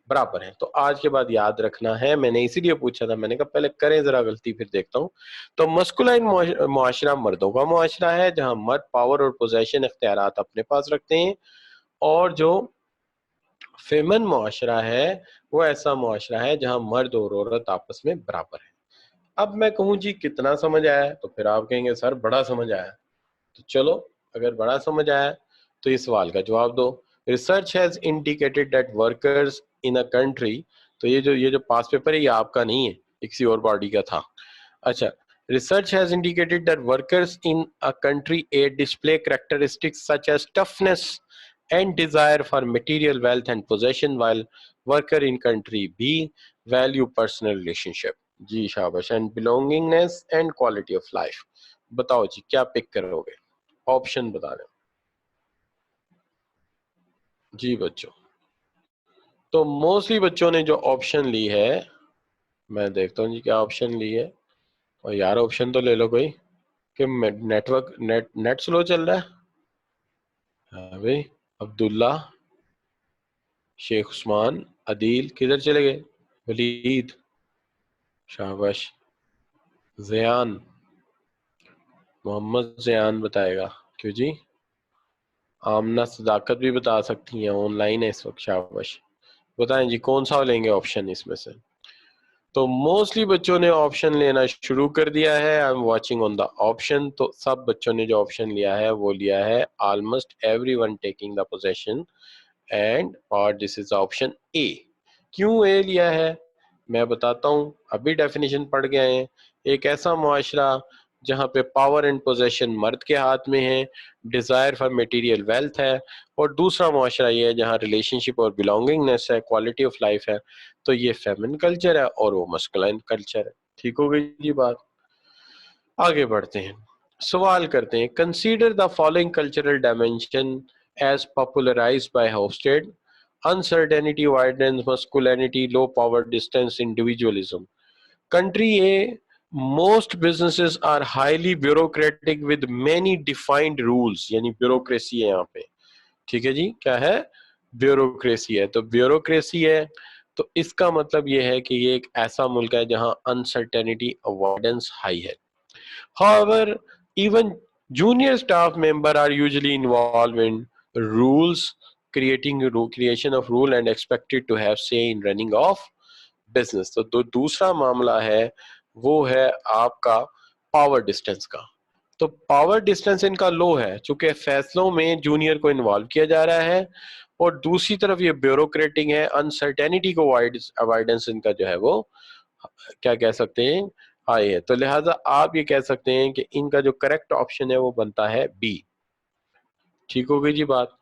برابر ہیں. تو آج کے بعد یاد رکھنا ہے، میں نے اسی لیے پوچھا تھا، میں نے کہا پہلے کریں ذرا غلطی پھر دیکھتا ہوں. تو مسکولائن معاشرہ مردوں کا معاشرہ ہے جہاں مرد پاور اور پوزیشن، اختیارات اپنے پاس رکھتے ہیں، اور جو فیمن معاشرہ ہے وہ ایسا معاشرہ ہے جہاں مرد اور عورت آپس میں برابر ہیں. اب میں کہوں جی کتنا سمجھ آیا تو پھر آپ کہیں گے سر بڑا سمجھ آیا. تو چلو اگر بڑا سمجھ آیا تو اس سوال کا جواب دو. Research has indicated that workers in a country. تو یہ جو پاس پیپر ہے یہ آپ کا نہیں ہے، یہ کسی اور باڈی کا تھا. اچھا. Research has indicated that workers in a country a display characteristics such as toughness and desire for material wealth and possession, while worker in country B value personal relationship. جی شاباش. and belongingness and quality of life. بتاؤ جی کیا پک کرو گے؟ Option بتا رہے جی بچوں. تو mostly بچوں نے جو آپشن لی ہے، میں دیکھتا ہوں جی کیا آپشن لی ہے. اور یار آپشن تو لے لو کوئی کہ نیٹ سلو چل رہا ہے. ہاں بھائی، عبداللہ، شیخ عثمان، عدیل کدھر چلے گئے؟ ولید، شاباش. زیان، محمد زیان بتائے گا. کیوں جی؟ آمنہ صداقت بھی بتا سکتی ہیں، آن لائن ہے اس وقت. شاباش. بتائیں جی کون سا لیں گے آپشن اس میں سے؟ تو موسٹلی بچوں نے آپشن لینا شروع کر دیا ہے. I am watching on the option. تو سب بچوں نے جو آپشن لیا ہے وہ لیا ہے almost every one taking the position and اور دس از آپشن اے. کیوں اے لیا ہے میں بتاتا ہوں. ابھی ڈیفینیشن پڑھ کے آئے ہیں. ایک ایسا معاشرہ جہاں پہ پاور اینڈ پوزیشن مرد کے ہاتھ میں ہے، ڈیزائر فار میٹیریل ویلتھ ہے، اور دوسرا معاشرہ یہ ہے جہاں ریلیشن شپ اور بلونگنگنیس ہے، کوالٹی آف لائف ہے. تو یہ فیمن کلچر ہے اور وہ مسکلائن کلچر ہے. ٹھیک ہو گئی یہ بات؟ آگے بڑھتے ہیں، سوال کرتے ہیں. Consider the following cultural dimension as popularized by Hofstede: uncertainty, avoidance, masculinity, low power distance, individualism. Country A, most businesses are highly bureaucratic with many defined rules. یعنی بیوروکریسی ہے یہاں پہ. ٹھیک ہے جی، کیا ہے؟ بیوروکریسی ہے. تو بیوروکریسی ہے تو اس کا مطلب یہ ہے کہ یہ ایک ایسا ملک ہے جہاں انسرٹینٹی اوائڈنس ہائی ہے. However, even junior staff member are usually involved in rules, creation of rule and expected to have say in running of business. تو دوسرا معاملہ ہے وہ ہے آپ کا پاور ڈسٹینس کا. تو پاور ڈسٹینس ان کا لو ہے چونکہ فیصلوں میں جونیئر کو انوالو کیا جا رہا ہے، اور دوسری طرف یہ بیوروکریٹنگ ہے. انسرٹینٹی کو اوائڈنس ان کا جو ہے وہ کیا کہہ سکتے ہیں، ہائی ہے. تو لہٰذا آپ یہ کہہ سکتے ہیں کہ ان کا جو کریکٹ آپشن ہے وہ بنتا ہے بی. ٹھیک ہو گئی جی بات؟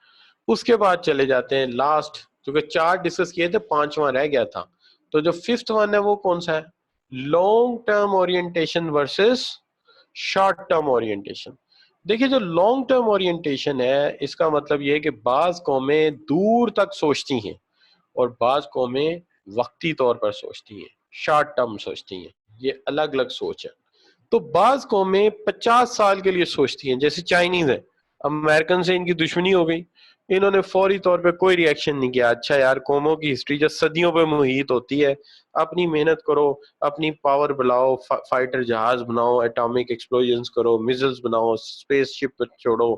اس کے بعد چلے جاتے ہیں لاسٹ، کیونکہ 4 ڈسکس کیے تھے، 5واں رہ گیا تھا. تو جو 5th ون ہے وہ کون سا ہے؟ Long term orientation versus short term orientation. دیکھیے جو لانگ ٹرم اورینٹیشن ہے اس کا مطلب یہ ہے کہ بعض قومیں دور تک سوچتی ہیں اور بعض قومیں وقتی طور پر سوچتی ہیں، شارٹ ٹرم سوچتی ہیں. یہ الگ الگ سوچ ہے. تو بعض قومیں 50 سال کے لیے سوچتی ہیں، جیسے چائنیز ہیں. امریکن سے ان کی دشمنی ہو گئی، انہوں نے فوری طور پہ کوئی ری ایکشن نہیں کیا. اچھا یار، قوموں کی ہسٹری جو صدیوں پہ محیط ہوتی ہے، اپنی محنت کرو، اپنی پاور بلاؤ، فائٹر جہاز بناؤ، ایٹامک ایکسپلوژنز کرو، میزلز بناؤ، اسپیس شپ چھوڑو،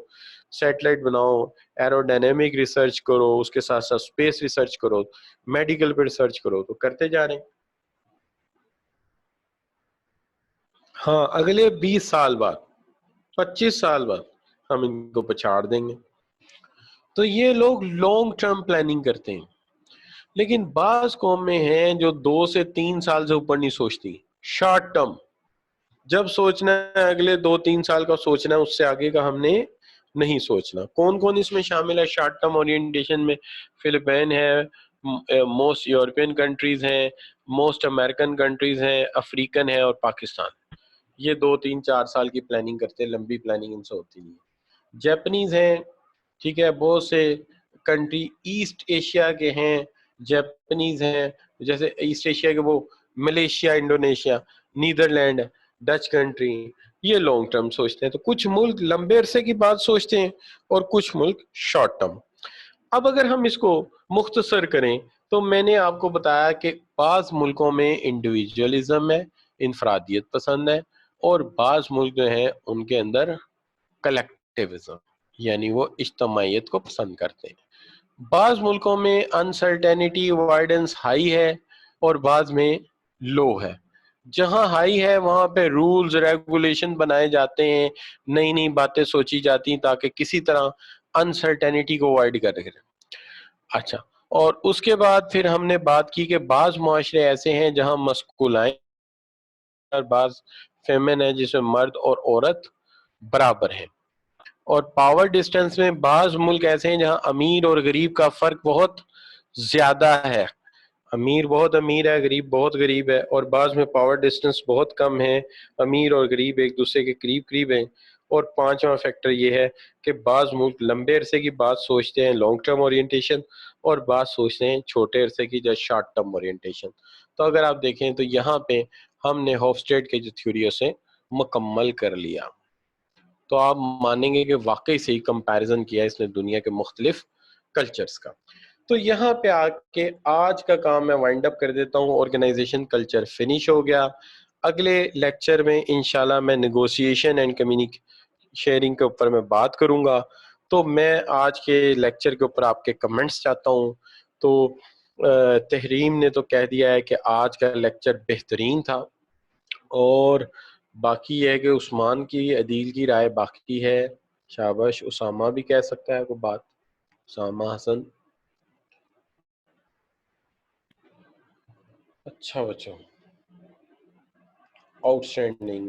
سیٹلائٹ بناؤ، ایروڈینامک ریسرچ کرو، اس کے ساتھ ساتھ اسپیس ریسرچ کرو، میڈیکل پہ ریسرچ کرو. تو کرتے جا رہے ہیں. ہاں اگلے 20 سال بعد، 25 سال بعد ہم ان کو پچھاڑ دیں گے. تو یہ لوگ لانگ ٹرم پلاننگ کرتے ہیں. لیکن بعض قومیں ہیں جو 2 سے 3 سال سے اوپر نہیں سوچتی، شارٹ ٹرم. جب سوچنا ہے اگلے 2-3 سال کا سوچنا ہے، اس سے آگے کا ہم نے نہیں سوچنا. کون کون اس میں شامل ہے شارٹ ٹرم اورینٹیشن میں؟ فلپین ہے، موسٹ یورپین کنٹریز ہیں، موسٹ امریکن کنٹریز ہیں، افریقن ہے، اور پاکستان. یہ 2-3-4 سال کی پلاننگ کرتے ہیں، لمبی پلاننگ ان سے ہوتی نہیں. جیپنیز ہیں، ٹھیک ہے، بہت سے کنٹری ایسٹ ایشیا کے ہیں جیپنیز ہیں، جیسے ایسٹ ایشیا کے وہ Malaysia, Indonesia, Netherland, Dutch country. یہ لانگ ٹرم سوچتے ہیں. تو کچھ ملک لمبے عرصے کی بات سوچتے ہیں اور کچھ ملک شارٹ ٹرم. اب اگر ہم اس کو مختصر کریں تو میں نے آپ کو بتایا کہ بعض ملکوں میں انڈیویجولزم ہے، انفرادیت پسند ہے، اور بعض ملک جو ہیں ان کے اندر کلیکٹیوزم، یعنی وہ اجتماعیت کو پسند کرتے ہیں. بعض ملکوں میں انسرٹینٹی اوائڈنس ہائی ہے اور بعض میں لو ہے. جہاں ہائی ہے وہاں پہ رولز ریگولیشن بنائے جاتے ہیں، نئی نئی باتیں سوچی جاتی ہیں تاکہ کسی طرح انسرٹینٹی کو اوائڈ کر رہے. اچھا، اور اس کے بعد پھر ہم نے بات کی کہ بعض معاشرے ایسے ہیں جہاں مسکولائن اور بعض فیمن ہے جس میں مرد اور عورت برابر ہیں. اور پاور ڈسٹینس میں بعض ملک ایسے ہیں جہاں امیر اور غریب کا فرق بہت زیادہ ہے، امیر بہت امیر ہے، غریب بہت غریب ہے. اور بعض میں پاور ڈسٹینس بہت کم ہے، امیر اور غریب ایک دوسرے کے قریب قریب ہیں. اور 5واں فیکٹر یہ ہے کہ بعض ملک لمبے عرصے کی بات سوچتے ہیں، لانگ ٹرم اورینٹیشن، اور بات سوچتے ہیں چھوٹے عرصے کی جو شارٹ ٹرم اورینٹیشن. تو اگر آپ دیکھیں تو یہاں پہ ہم نے ہوفسٹیڈ کے جو تھیوری اسے مکمل کر لیا. تو آپ مانیں گے کہ واقعی سے ہی کمپیریزن کیا اس نے دنیا کے مختلف کلچرز کا. تو یہاں پہ آ کے آج کا کام میں وائنڈ اپ کر دیتا ہوں. آرگنائزیشن کلچر فنش ہو گیا. اگلے لیکچر میں انشاءاللہ میں نیگوسیشن اینڈ کمیونیک شیئرنگ کے اوپر میں بات کروں گا. تو میں آج کے لیکچر کے اوپر آپ کے کمنٹس چاہتا ہوں. تو تحریم نے تو کہہ دیا ہے کہ آج کا لیکچر بہترین تھا, اور باقی یہ ہے کہ عثمان کی عدیل کی رائے باقی ہے. شاباش. اسامہ بھی کہہ سکتا ہے کوئی بات. اسامہ حسن. اچھا بچوں, آؤٹ اسٹینڈنگ,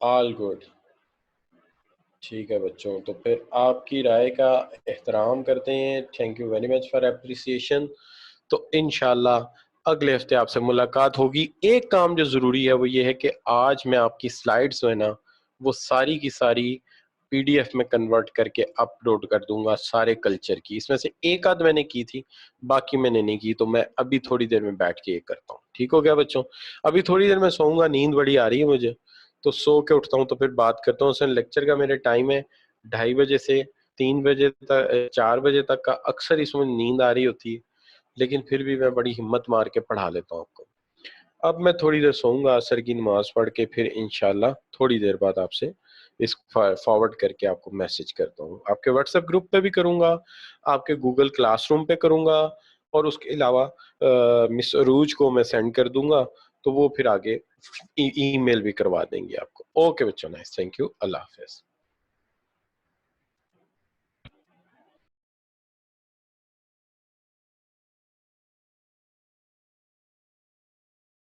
آل گڈ. ٹھیک ہے بچوں, تو پھر آپ کی رائے کا احترام کرتے ہیں. Thank you very much for appreciation. تو انشاءاللہ اگلے ہفتے آپ سے ملاقات ہوگی. ایک کام جو ضروری ہے وہ یہ ہے کہ آج میں آپ کی سلائیڈز جو ہے نا وہ ساری کی ساری پی ڈی ایف میں کنورٹ کر کے اپلوڈ کر دوں گا سارے کلچر کی. اس میں سے ایک آدھ میں نے کی تھی, باقی میں نے نہیں کی. تو میں ابھی تھوڑی دیر میں بیٹھ کے یہ کرتا ہوں. ٹھیک ہو گیا بچوں؟ ابھی تھوڑی دیر میں سوؤں گا, نیند بڑی آ رہی ہے مجھے, تو سو کے اٹھتا ہوں تو پھر بات کرتا ہوں. اس لیکچر کا میرے ٹائم ہے 2:30 سے 3 تک, 4 تک کا. اکثر اس میں نیند آ رہی ہوتی ہے, لیکن پھر بھی میں بڑی ہمت مار کے پڑھا لیتا ہوں آپ کو. اب میں تھوڑی دیر سوؤں گا, عصر کی نماز پڑھ کے پھر انشاءاللہ تھوڑی دیر بعد آپ سے اس فارورڈ کر کے آپ کو میسج کرتا ہوں. آپ کے واٹس ایپ گروپ پہ بھی کروں گا, آپ کے گوگل کلاس روم پہ کروں گا, اور اس کے علاوہ مس عروج کو میں سینڈ کر دوں گا, تو وہ پھر آگے ای میل بھی کروا دیں گے آپ کو. اوکے بچوں, نائس, تھینک یو, اللہ حافظ.